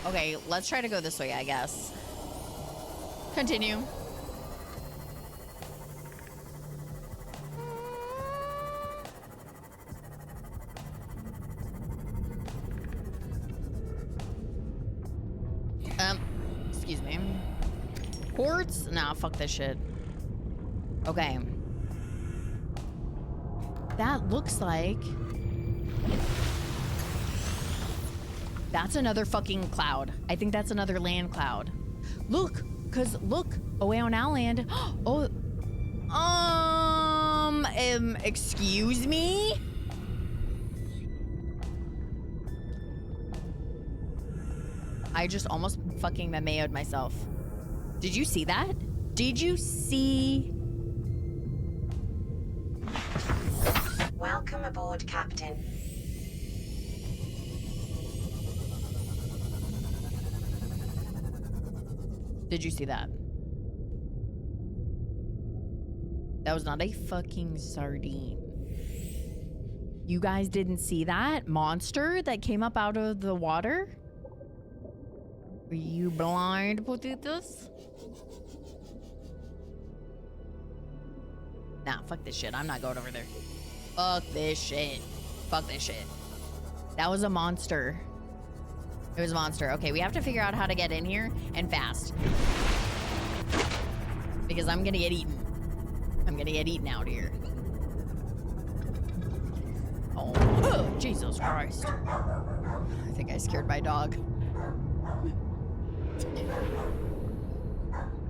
Okay, let's try to go this way, I guess. Continue. Excuse me. Quartz? Nah, fuck this shit. Okay. That looks like... That's another fucking cloud. I think that's another land cloud. Look, cause look, away on our land. Oh, excuse me? I just almost fucking mayoed myself. Did you see that? Did you see? Welcome aboard, Captain. Did you see that? That was not a fucking sardine. You guys didn't see that monster that came up out of the water? Are you blind, putitas? Nah, fuck this shit. I'm not going over there. Fuck this shit. Fuck this shit. That was a monster. It was a monster. Okay, we have to figure out how to get in here and fast. Because I'm gonna get eaten. I'm gonna get eaten out here. Oh, Jesus Christ. I think I scared my dog.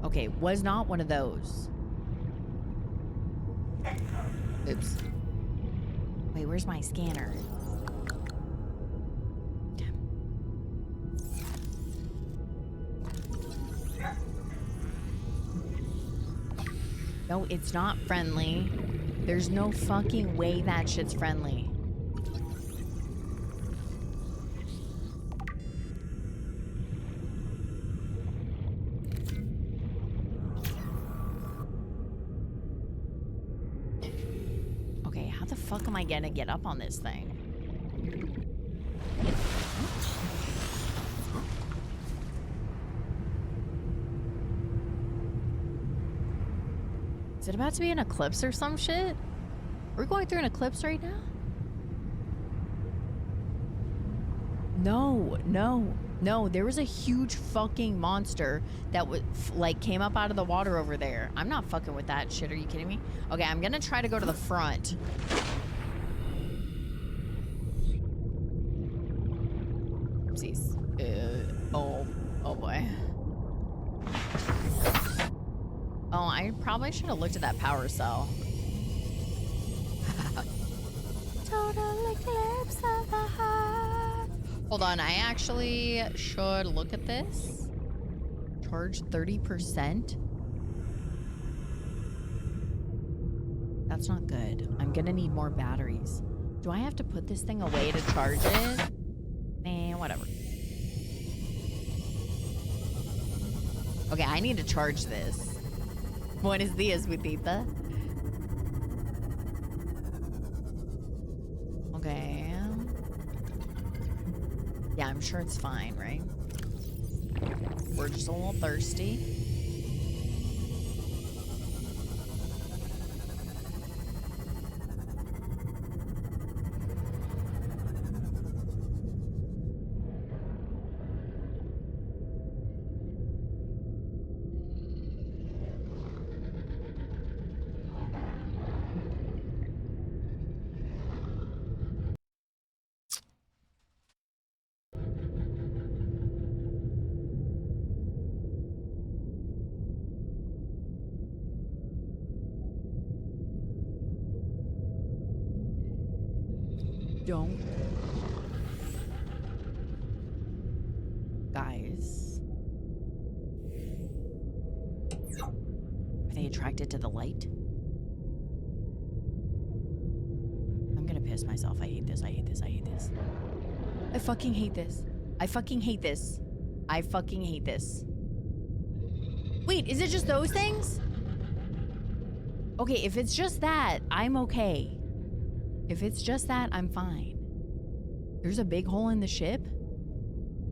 Okay, was not one of those. Oops. Wait, where's my scanner? No, it's not friendly. There's no fucking way that shit's friendly. Okay, how the fuck am I gonna get up on this thing? Is it about to be an eclipse or some shit? We're going through an eclipse right now? No. There was a huge fucking monster that was like came up out of the water over there. I'm not fucking with that shit. Are you kidding me? Okay, I'm gonna try to go to the front. Whoopsies. Oh boy. Oh, I probably should have looked at that power cell. Total eclipse of the heart. Hold on, I actually should look at this. Charge 30%. That's not good. I'm gonna need more batteries. Do I have to put this thing away to charge it? Nah, whatever. Okay, I need to charge this. What is this, Budita? Okay. Yeah, I'm sure it's fine, right? We're just a little thirsty. Don't. Guys. Are they attracted to the light? I'm gonna piss myself. I hate this. I hate this. I hate this. I fucking hate this. I fucking hate this. I fucking hate this. Wait, is it just those things? Okay, if it's just that, I'm okay. If it's just that, I'm fine. There's a big hole in the ship?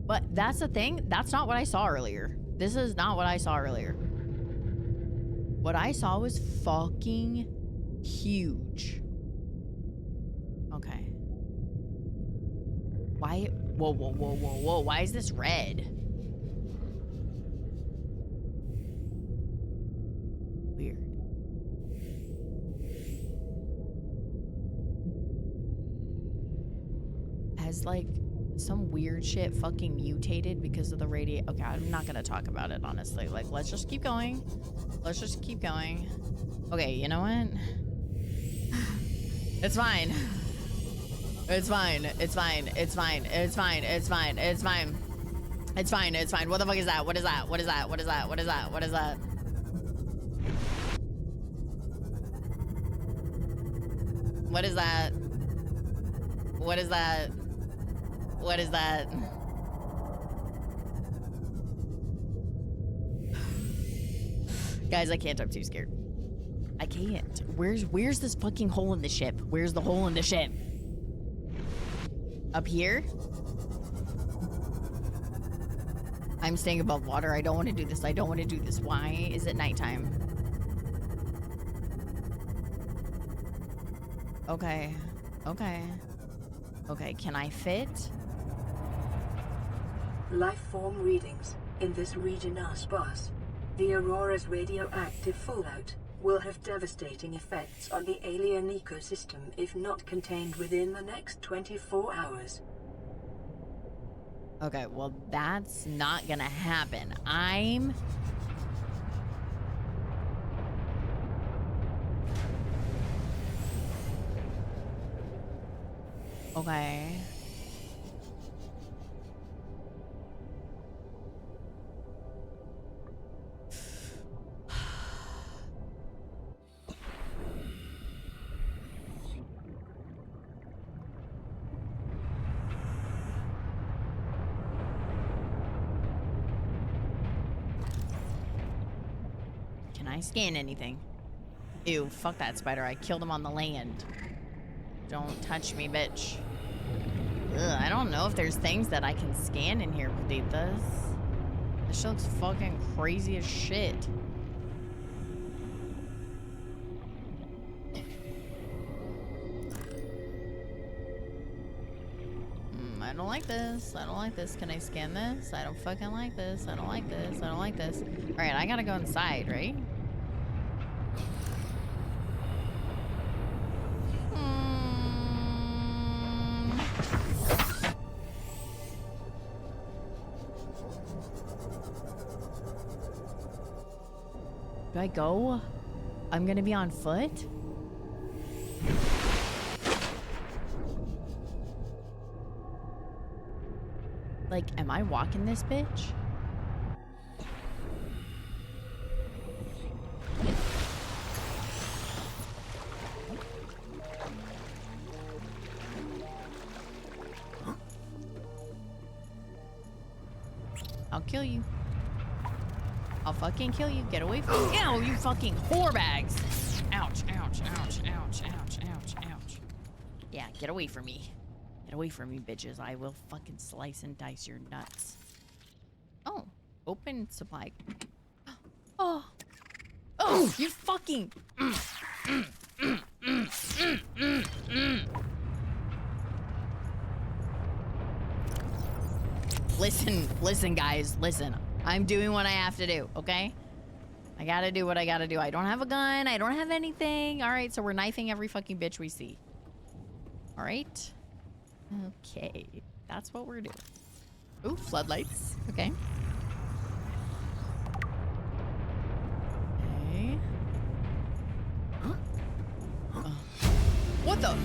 But that's the thing. That's not what I saw earlier. This is not what I saw earlier. What I saw was fucking huge. Okay. Why? Whoa, whoa, whoa, whoa, whoa. Why is this red? Weird. Has like some weird shit fucking mutated because of the radiation. Okay, I'm not gonna talk about it, honestly. Like, let's just keep going. Let's just keep going. Okay, you know what? It's fine. It's fine. It's fine. It's fine. It's fine. It's fine. It's fine. It's fine. It's fine. What the fuck is that? What is that? What is that? What is that? What is that? What is that? What is that? What is that? What is that? Guys, I can't. I'm too scared. I can't. Where's this fucking hole in the ship? Where's the hole in the ship? Up here? I'm staying above water. I don't want to do this. I don't want to do this. Why is it nighttime? Okay. Okay. Okay, can I fit? Life form readings in this region are sparse. The Aurora's radioactive fallout will have devastating effects on the alien ecosystem if not contained within the next 24 hours. Okay, well, that's not gonna happen. I'm... Okay. Can I scan anything? Ew, fuck that spider. I killed him on the land. Don't touch me, bitch. Ugh, I don't know if there's things that I can scan in here, Paditas. This shit looks fucking crazy as shit. I don't like this. I don't like this. Can I scan this? I don't fucking like this. I don't like this. I don't like this. Alright, I gotta go inside, right? Do I go? I'm gonna be on foot? Like, am I walking this bitch? I'll kill you. I'll fucking kill you. Get away from me. Ow, you fucking whore bags. Ouch, ouch, ouch, ouch, ouch, ouch, ouch. Yeah, get away from me. Get away from me, bitches. I will fucking slice and dice your nuts. Oh, open supply. Oh. Oh, you fucking. Listen, guys, listen. I'm doing what I have to do, okay? I gotta do what I gotta do. I don't have a gun. I don't have anything. All right, so we're knifing every fucking bitch we see. All right? Okay, that's what we're doing. Ooh, floodlights. Okay. Okay. What the?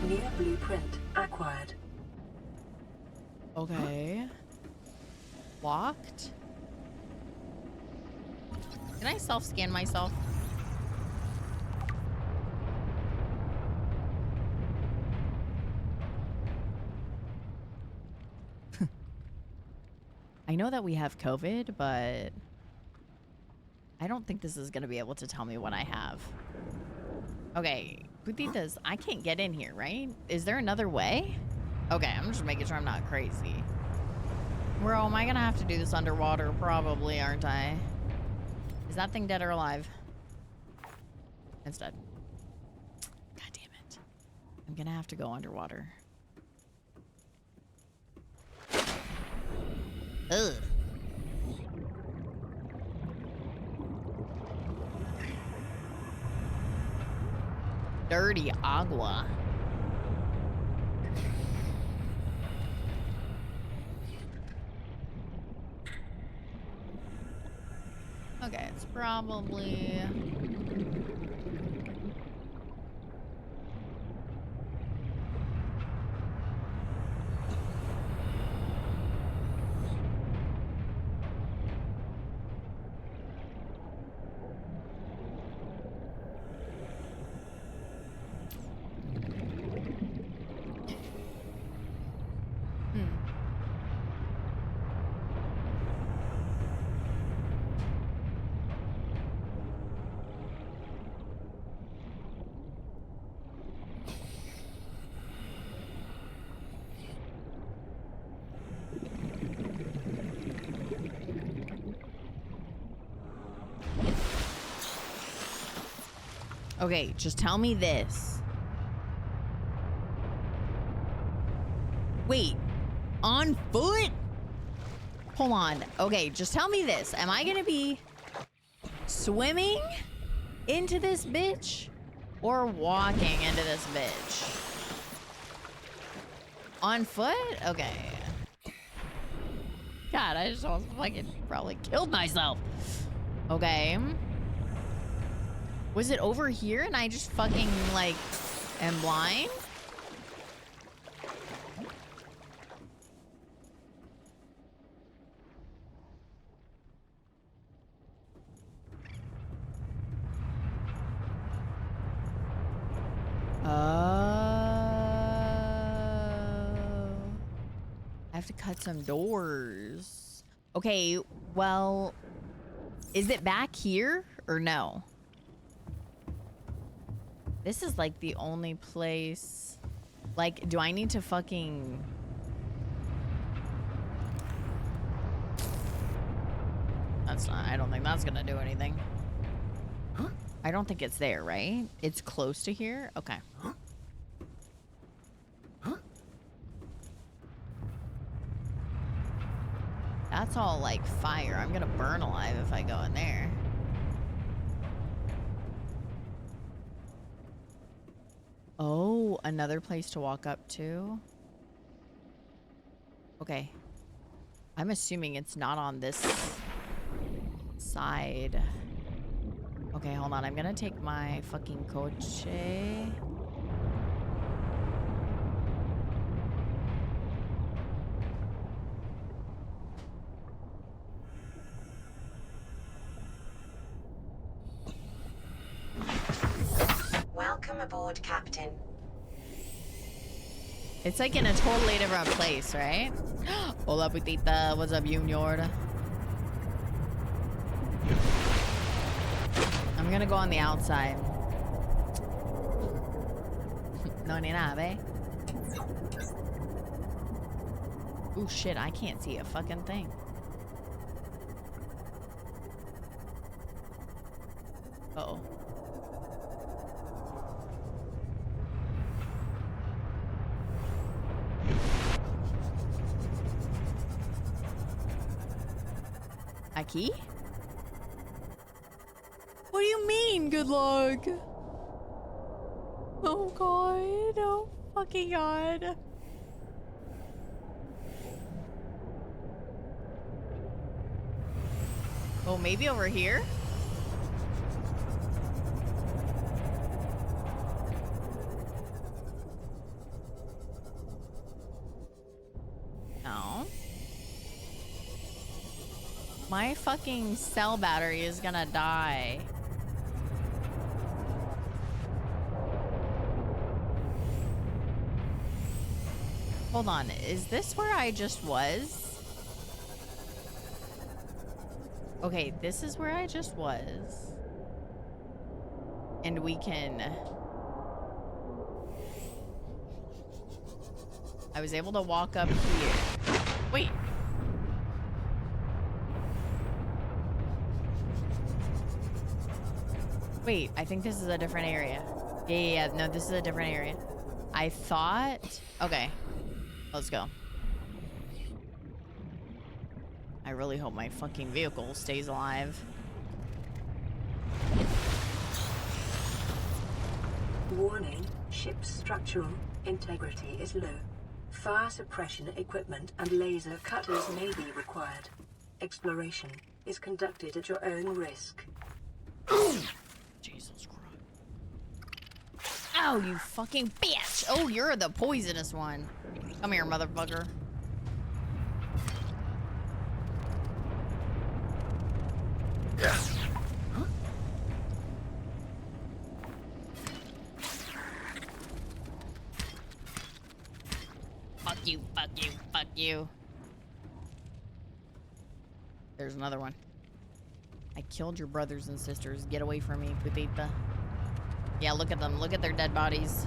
New blueprint acquired. Okay. Locked. Can I self-scan myself? I know that we have COVID, but I don't think this is going to be able to tell me what I have. Okay. Putitas, I can't get in here, right? Is there another way? Okay, I'm just making sure I'm not crazy. Bro, am I gonna have to do this underwater? Probably, aren't I? Is that thing dead or alive? It's dead. God damn it. I'm gonna have to go underwater. Ugh. Dirty agua. Okay, it's probably... Okay, just tell me this. Wait, on foot? Hold on. Okay, just tell me this. Am I gonna be swimming into this bitch or walking into this bitch? On foot? Okay. God, I just almost fucking probably killed myself. Okay. Was it over here and I just fucking, like, am blind? Oh. I have to cut some doors. Okay, well, is it back here or no? This is like the only place. Like, do I need to fucking... That's not, I don't think that's gonna do anything. Huh? I don't think it's there, right? It's close to here? Okay. Huh? Huh? That's all like fire. I'm gonna burn alive if I go in there. Oh, another place to walk up to. Okay. I'm assuming it's not on this outside. Okay, hold on. I'm gonna take my fucking coche. Welcome aboard, Captain. It's like in a totally different place, right? Hola, putita. What's up, Junior? I'm gonna go on the outside. No ni nave. Ooh, shit. I can't see a fucking thing. Uh-oh. Aquí? What do you mean, good luck? Oh god, oh fucking god. Oh, maybe over here? No. My fucking cell battery is gonna die. Hold on, is this where I just was? Okay, this is where I just was. And we can... I was able to walk up here. Wait. Wait, I think this is a different area. Yeah, no, this is a different area. I thought... Okay, let's go. I really hope my fucking vehicle stays alive. Warning, ship's structural integrity is low. Fire suppression equipment and laser cutters may be required. Exploration is conducted at your own risk. Jesus Christ. Ow, you fucking bitch! Oh, you're the poisonous one. Come here, motherfucker. Huh? Fuck you, fuck you, fuck you. There's another one. I killed your brothers and sisters. Get away from me, putita. Yeah, look at them. Look at their dead bodies.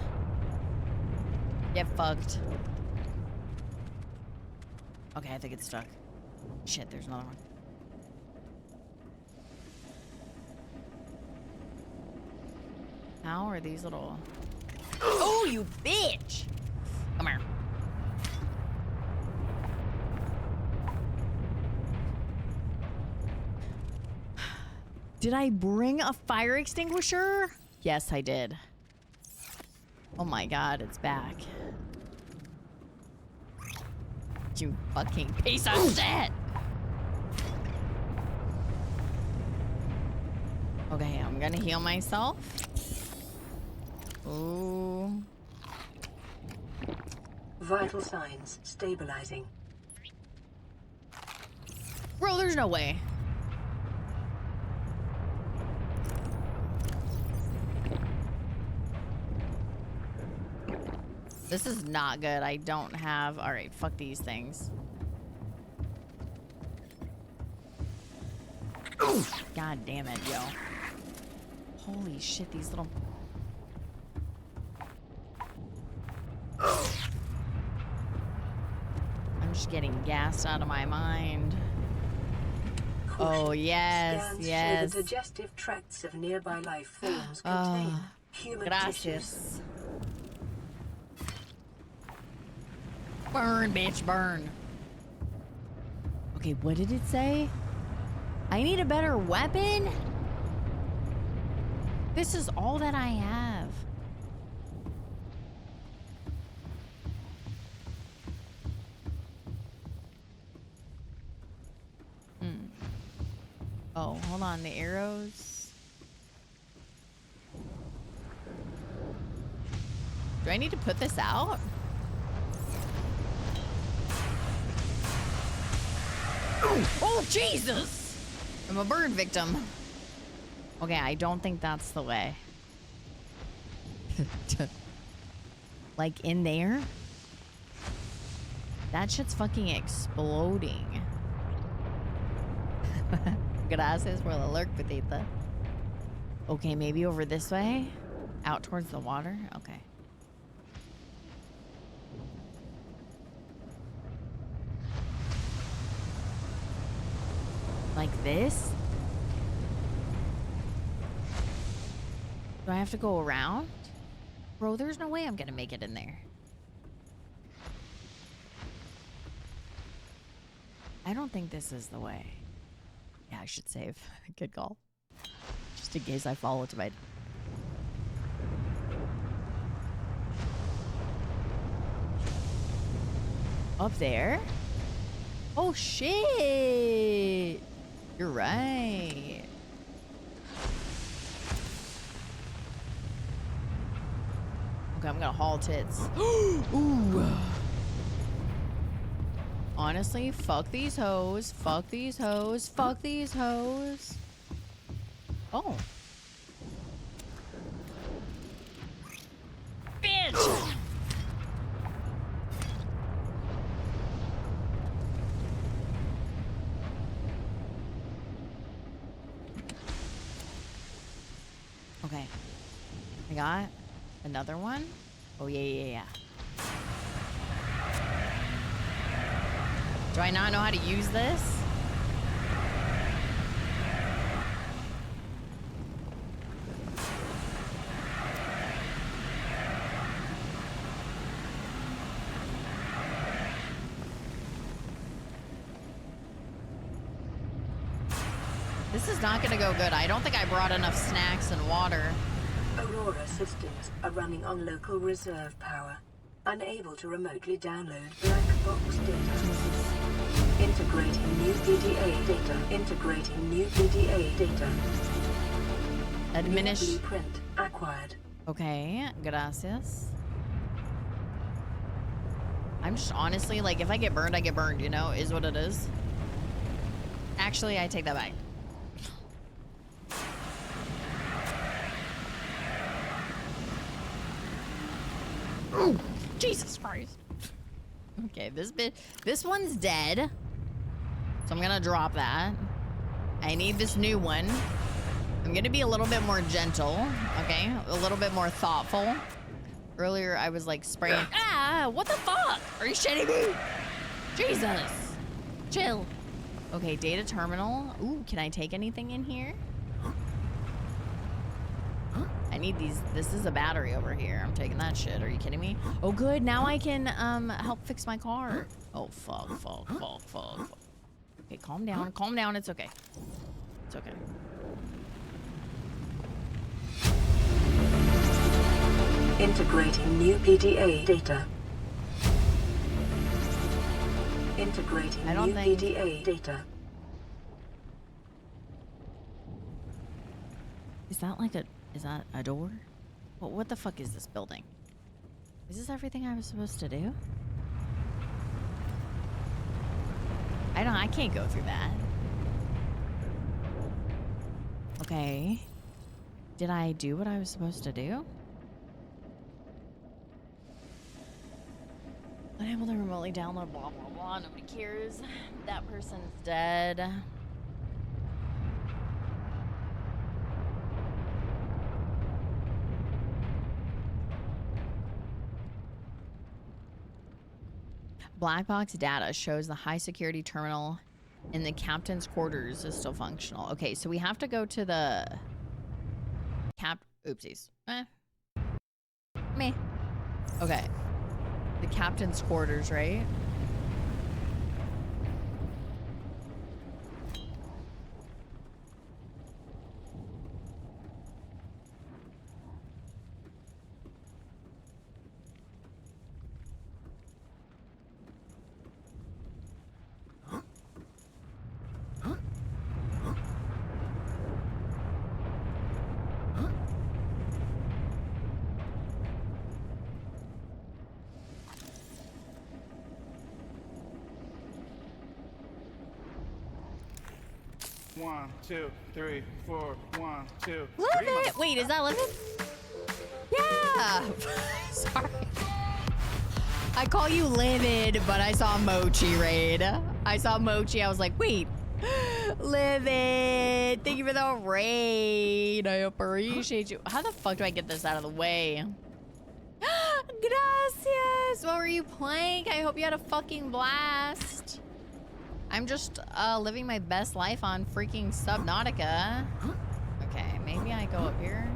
Get fucked. Okay, I think it's stuck. Shit, there's another one. How are these little... Oh, you bitch! Come here. Did I bring a fire extinguisher? Yes, I did. Oh my god, it's back. You fucking piece of shit! Okay, I'm gonna heal myself. Ooh. Vital signs stabilizing. Bro, there's no way. This is not good. I don't have... Alright, fuck these things. God damn it, yo. Holy shit, these little... I'm just getting gassed out of my mind. Oh, yes, Scans yes. show the digestive tracts of nearby life forms contain human tissues. Gracias. Burn, bitch, burn. Okay, what did it say? I need a better weapon? This is all that I have. Oh, hold on. The arrows. Do I need to put this out? Oh, Jesus! I'm a bird victim. Okay, I don't think that's the way. Like in there? That shit's fucking exploding. Gracias por la lurk, Petita. Okay, maybe over this way? Out towards the water? Okay. Like this? Do I have to go around? Bro, there's no way I'm gonna make it in there. I don't think this is the way. Yeah, I should save. Good call. Just in case I fall into my... Up there? Oh, shit! You're right. Okay, I'm gonna haul tits. Ooh. Honestly, fuck these hoes. Fuck these hoes. Fuck these hoes. Oh. Bitch! Okay. I got another one. Oh, yeah. Do I not know how to use this? This is not gonna go good. I don't think I brought enough snacks and water. Aurora systems are running on local reserve power. Unable to remotely download black box data. Integrating new PDA data. Integrating new PDA data. New blueprint acquired. Okay, gracias. I'm just honestly, like, if I get burned, I get burned, you know? Is what it is. Actually, I take that back. Ooh, Jesus Christ. Okay, this one's dead. So I'm gonna drop that. I need this new one. I'm gonna be a little bit more gentle, okay? A little bit more thoughtful. Earlier, I was like spraying. Ah, what the fuck? Are you shitting me? Jesus. Chill. Okay, data terminal. Ooh, can I take anything in here? I need these. This is a battery over here. I'm taking that shit. Are you kidding me? Oh, good. Now I can help fix my car. Oh, fuck. Okay, calm down. Calm down. It's okay. It's okay. Integrating new PDA data. Integrating new PDA data. Is that like a... Is that a door? What the fuck is this building? Is this everything I was supposed to do? I can't go through that. Okay. Did I do what I was supposed to do? Unable to remotely download blah blah blah. Nobody cares. That person's dead. Black box data shows the high security terminal in the captain's quarters is still functional. Okay, so we have to go to the oopsies. Meh. Okay. The captain's quarters, right? 1, 2, 3, 4. 1, 2, 3. Livid! Wait, is that Livid? Yeah! Sorry. I call you Livid, but I saw Mochi raid. I saw Mochi, I was like, wait. Livid! Thank you for the raid. I appreciate you. How the fuck do I get this out of the way? Gracias! What were you playing? I hope you had a fucking blast. I'm just living my best life on freaking Subnautica. Okay, maybe I go up here.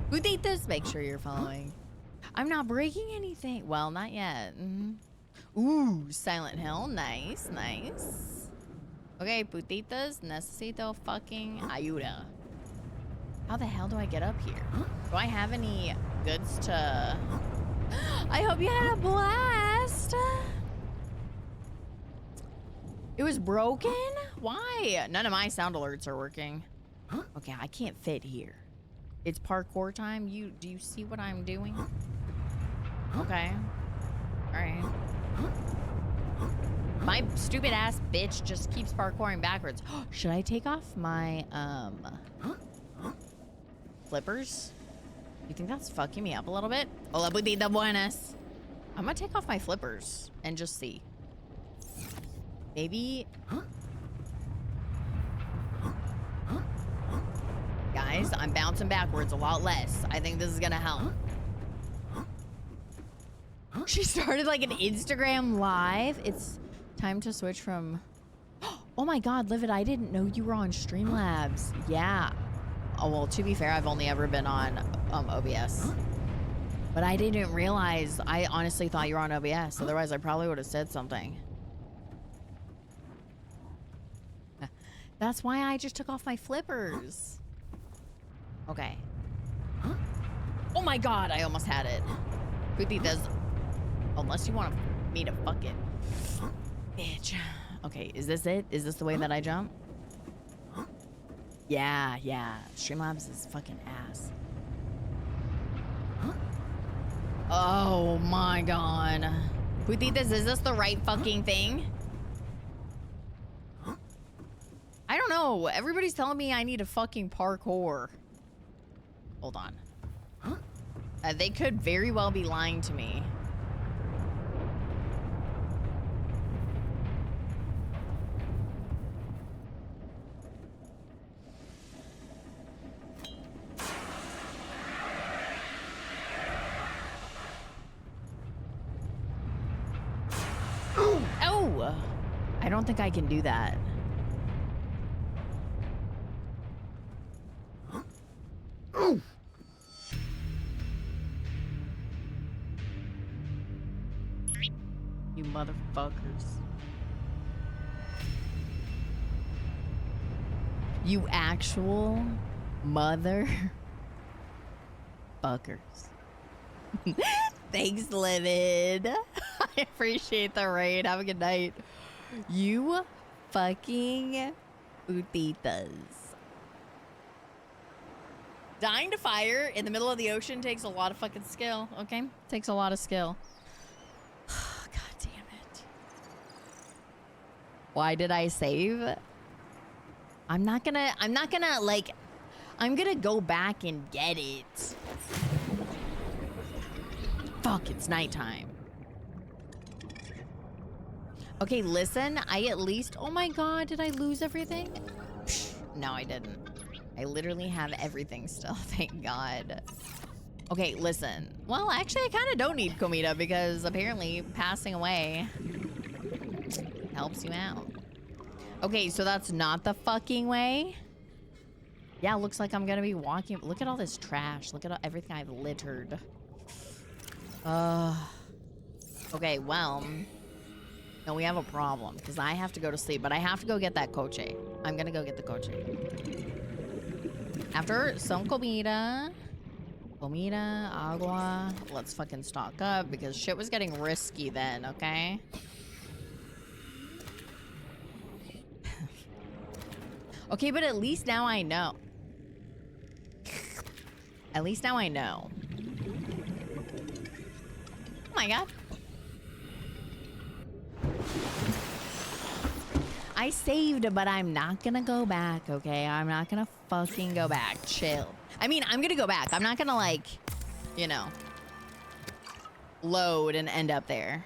Who did this? Make sure you're following. I'm not breaking anything. Well, not yet. Ooh, Silent Hill. Nice, nice. Okay, putitas, necesito fucking ayuda. How the hell do I get up here? Do I have any goods to... I hope you had a blast. It was broken? Why? None of my sound alerts are working. Okay, I can't fit here. It's parkour time. Do you see what I'm doing? Okay. All right. My stupid ass bitch just keeps parkouring backwards. Should I take off my flippers? You think that's fucking me up a little bit? Hola, putita buenas. I'm gonna take off my flippers and just see. Maybe. Guys, I'm bouncing backwards a lot less. I think this is gonna help. She started like an Instagram live. It's time to switch from... Oh my God, Livid, I didn't know you were on Streamlabs. Yeah. Oh, well, to be fair, I've only ever been on OBS. But I didn't realize, I honestly thought you were on OBS. Otherwise, I probably would have said something. That's why I just took off my flippers. Okay. Oh my God, I almost had it. Poopy does... Unless you want me to fuck it. Bitch. Okay, is this it? Is this the way that I jump? Yeah, yeah. Streamlabs is fucking ass. Oh my God. Putitas, is this the right fucking thing? I don't know. Everybody's telling me I need a fucking parkour. Hold on. They could very well be lying to me. Oh! I don't think I can do that. You motherfuckers. You actual mother fuckers. Thanks, Livid. I appreciate the raid. Have a good night. You fucking putitas. Dying to fire in the middle of the ocean takes a lot of fucking skill, okay? Takes a lot of skill. God damn it. Why did I save? I'm gonna go back and get it. Fuck, it's nighttime. Okay, listen, I at least... Oh my God, did I lose everything? Psh, no, I didn't. I literally have everything still, thank God. Okay, listen. Well, actually, I kind of don't need comida because apparently passing away helps you out. Okay, so that's not the fucking way. Yeah, looks like I'm gonna be walking. Look at all this trash. Look at everything I've littered. Okay, well, no, we have a problem because I have to go to sleep, but I have to go get that coche. I'm gonna go get the coche. After some comida, agua, let's fucking stock up because shit was getting risky then, okay? Okay, but at least now I know. At least now I know. Oh my God. I I saved, but I'm not gonna go back, okay? I'm not gonna fucking go back. Chill. I mean, I'm gonna go back. I'm not gonna, like, you know, load and end up there.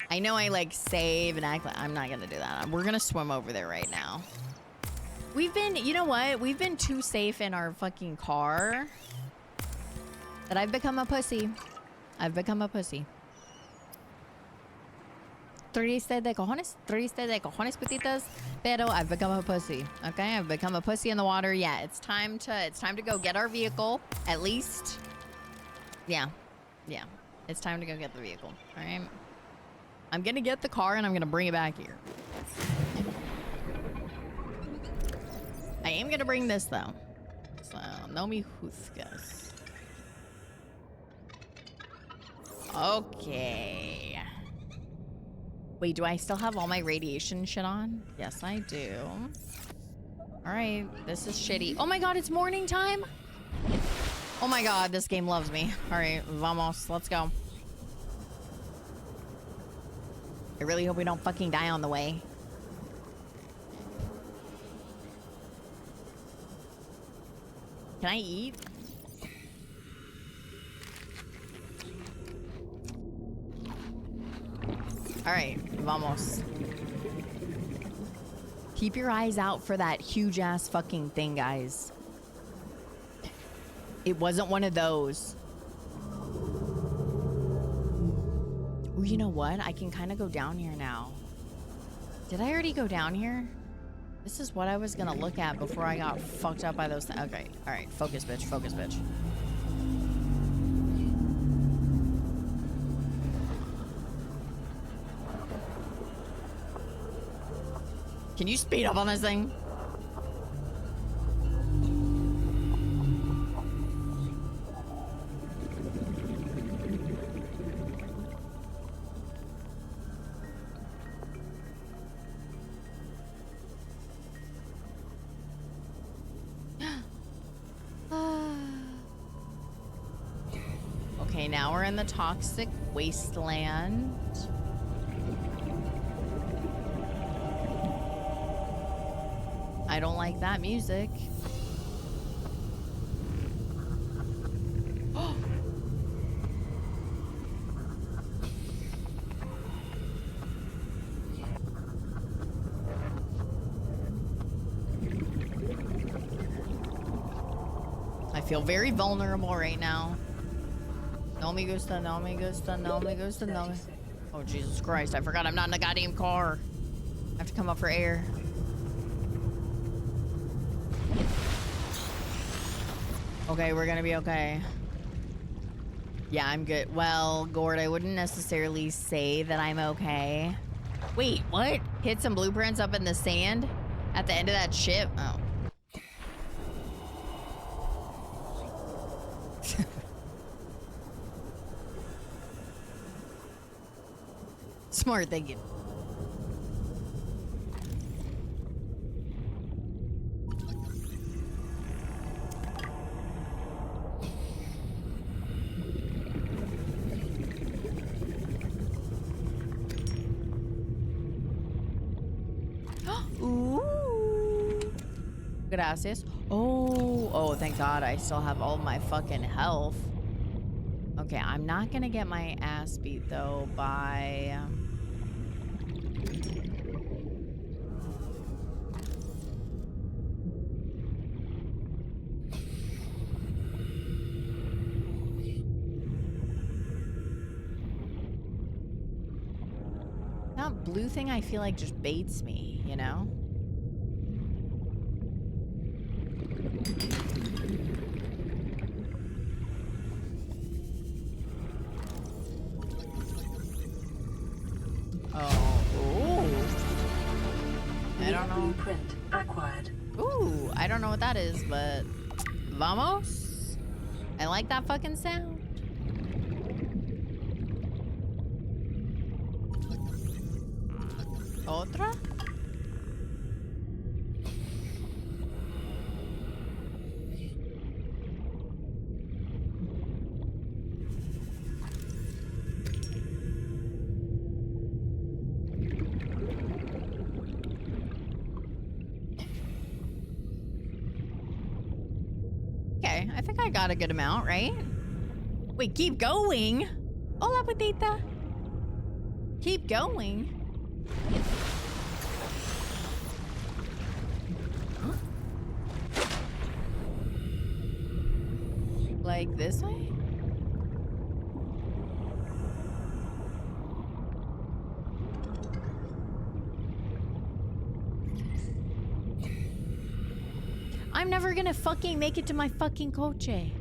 I know I, like, save and act like... I'm not gonna do that. We're gonna swim over there right now. We've been... You know what? We've been too safe in our fucking car that I've become a pussy. I've become a pussy. Triste de cojones, putitas, pero I've become a pussy. Okay, I've become a pussy in the water. Yeah, it's time to go get our vehicle. At least, yeah, it's time to go get the vehicle. All right, I'm gonna get the car and I'm gonna bring it back here. I am gonna bring this though. So no me juzgas. Okay. Wait, do I still have all my radiation shit on? Yes, I do. All right, this is shitty. Oh my god, it's morning time? Oh my god, this game loves me. All right, vamos, let's go. I really hope we don't fucking die on the way. Can I eat? All right, vamos. Keep your eyes out for that huge ass fucking thing, guys. It wasn't one of those. Ooh, you know what? I can kind of go down here now. Did I already go down here? This is what I was gonna look at before I got fucked up by those things. Okay, all right, focus, bitch, focus, bitch. Can you speed up on this thing? Okay, now we're in the toxic wasteland. I don't like that music. I feel very vulnerable right now. No me gusta, no me gusta, no me gusta, no me... Oh, Jesus Christ. I forgot I'm not in a goddamn car. I have to come up for air. Okay, we're gonna be okay. Yeah, I'm good. Well, Gord, I wouldn't necessarily say that I'm okay. Wait, what? Hit some blueprints up in the sand at the end of that ship? Oh. Smart thinking. Ooh. Gracias. Oh, thank God I still have all my fucking health. Okay, I'm not gonna get my ass beat though by... That blue thing I feel like just baits me, you know? Oh, ooh. I don't know. Blueprint acquired. Ooh, I don't know what that is, but vamos. I like that fucking sound. Otra? think I got a good amount, right? Wait, keep going. Hola, putita. Keep going. Huh? Like this way? I'm never gonna fucking make it to my fucking coche.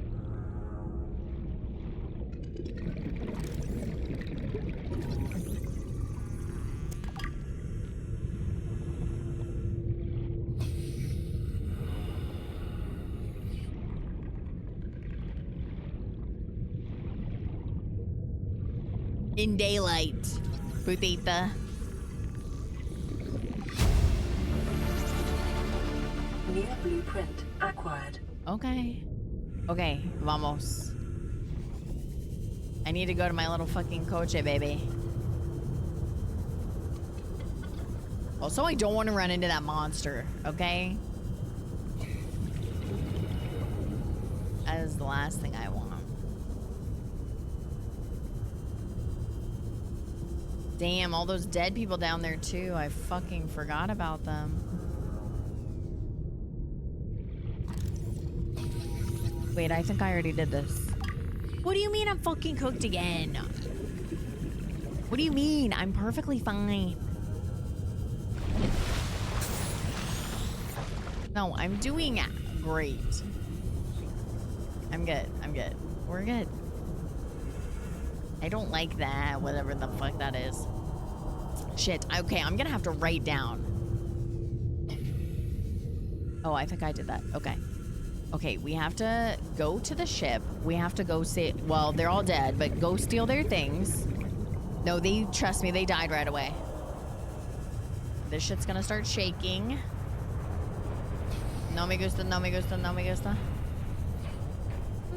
In daylight, putita. New blueprint acquired. Okay. Okay, vamos. I need to go to my little fucking coche, baby. Also, I don't want to run into that monster, okay? That is the last thing I want. Damn, all those dead people down there too. I fucking forgot about them. Wait, I think I already did this. What do you mean I'm fucking cooked again? What do you mean? I'm perfectly fine. No, I'm doing great. I'm good. I'm good. We're good. I don't like that, whatever the fuck that is. Shit. Okay, I'm gonna have to write down. Oh, I think I did that. Okay. Okay, we have to go to the ship. We have to go see. Well, they're all dead, but go steal their things. No, they, trust me, they died right away. This shit's gonna start shaking. No me gusta, no me gusta, no me gusta.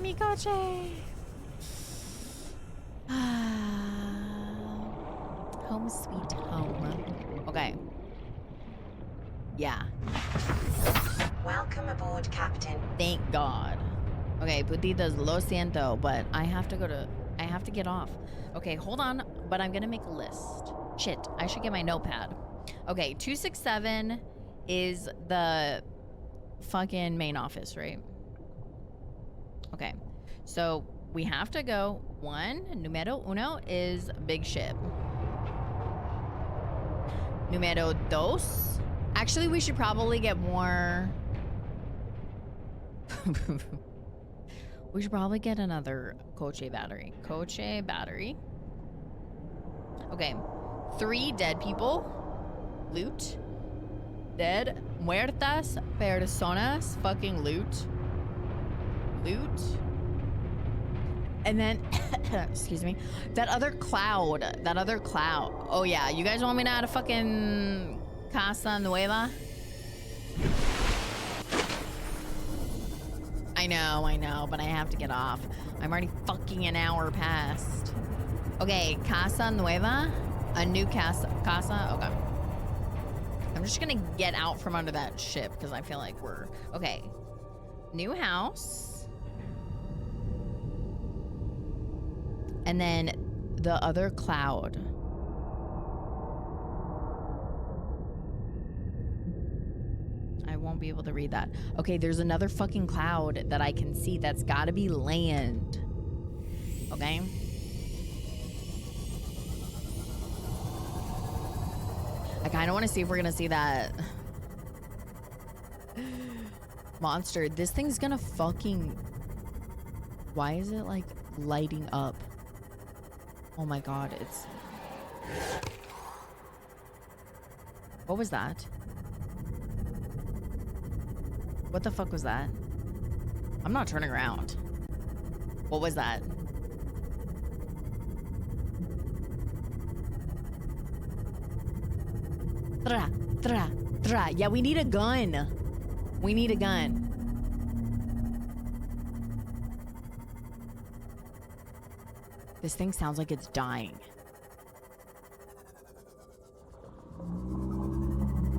Mi coche. Home sweet home. Okay. Yeah. Welcome aboard, Captain. Thank God. Okay, putitas, lo siento, but I have to get off. Okay, hold on, but I'm gonna make a list. Shit, I should get my notepad. Okay, 267 is the fucking main office, right? Okay, so we have to go. Numero uno is big ship. Numero dos. Actually, we should probably get more. We should probably get another coche battery. Coche battery. Okay. 3 dead people. Loot. Dead. Muertas personas. Fucking loot. Loot. And then, excuse me, that other cloud. Oh yeah, you guys want me to add a fucking Casa Nueva? I know, but I have to get off. I'm already fucking an hour past. Okay, Casa Nueva? A new casa? Okay. I'm just gonna get out from under that ship because I feel like we're... Okay. New house. And then the other cloud. I won't be able to read that. Okay, there's another fucking cloud that I can see. That's gotta be land. Okay? I kinda wanna see if we're gonna see that monster. This thing's gonna fucking... Why is it like lighting up? Oh my God, it's... What was that? What the fuck was that? I'm not turning around. What was that? Yeah, we need a gun. We need a gun. This thing sounds like it's dying.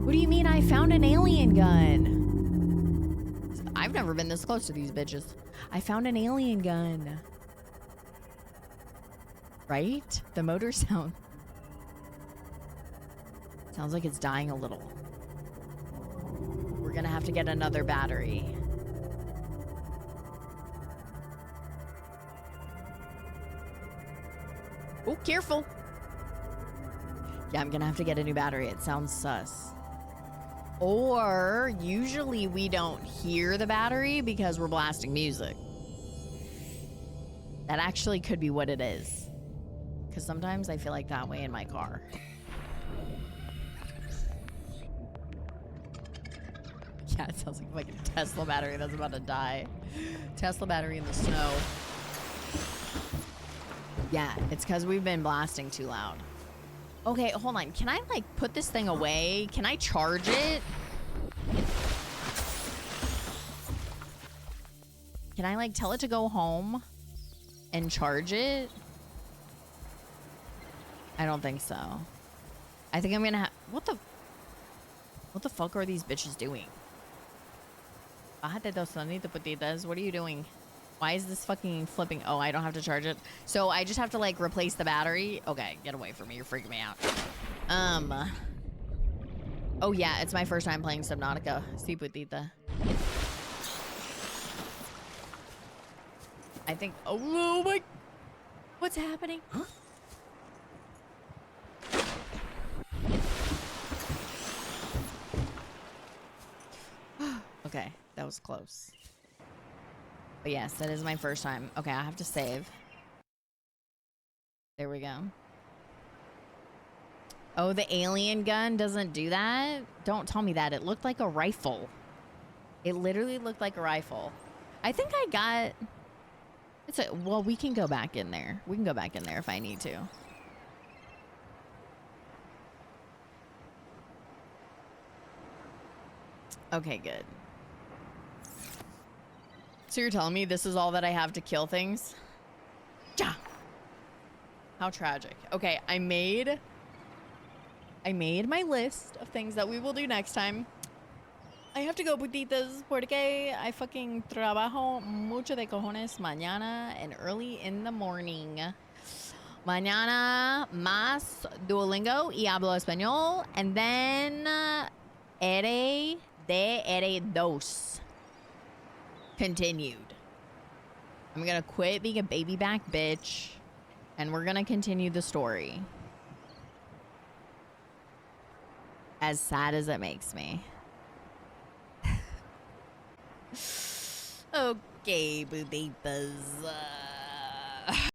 What do you mean I found an alien gun? I've never been this close to these bitches. I found an alien gun. Right? The motor sound. Sounds like it's dying a little. We're gonna have to get another battery. Oh, careful. Yeah, I'm gonna have to get a new battery. It sounds sus. Or usually we don't hear the battery because we're blasting music. That actually could be what it is. Because sometimes I feel like that way in my car. Yeah, it sounds like a Tesla battery that's about to die. Tesla battery in the snow. Yeah, it's because we've been blasting too loud. Okay, hold on. Can I, like, put this thing away? Can I charge it? Can I, like, tell it to go home and charge it? I don't think so. I think I'm gonna have... What the fuck are these bitches doing? Bájate dos sonitas, putitas. What are you doing? Why is this fucking flipping? Oh, I don't have to charge it. So I just have to, like, replace the battery. Okay, get away from me. You're freaking me out. Oh, yeah. It's my first time playing Subnautica. Si, putita. I think... Oh, my... What's happening? Huh? Okay, that was close. But yes, that is my first time. Okay, I have to save. There we go. Oh, the alien gun doesn't do that? Don't tell me that. It looked like a rifle. It literally looked like a rifle. I think I got... It's a... Well, we can go back in there. We can go back in there if I need to. Okay, good. So you're telling me this is all that I have to kill things? Ja! How tragic. Okay, I made my list of things that we will do next time. I have to go, putitas, porque I fucking trabajo mucho de cojones mañana and early in the morning. Mañana más Duolingo y hablo español, and then R2 continued. I'm gonna quit being a baby back bitch, and we're gonna continue the story. As sad as it makes me. Okay, boobies.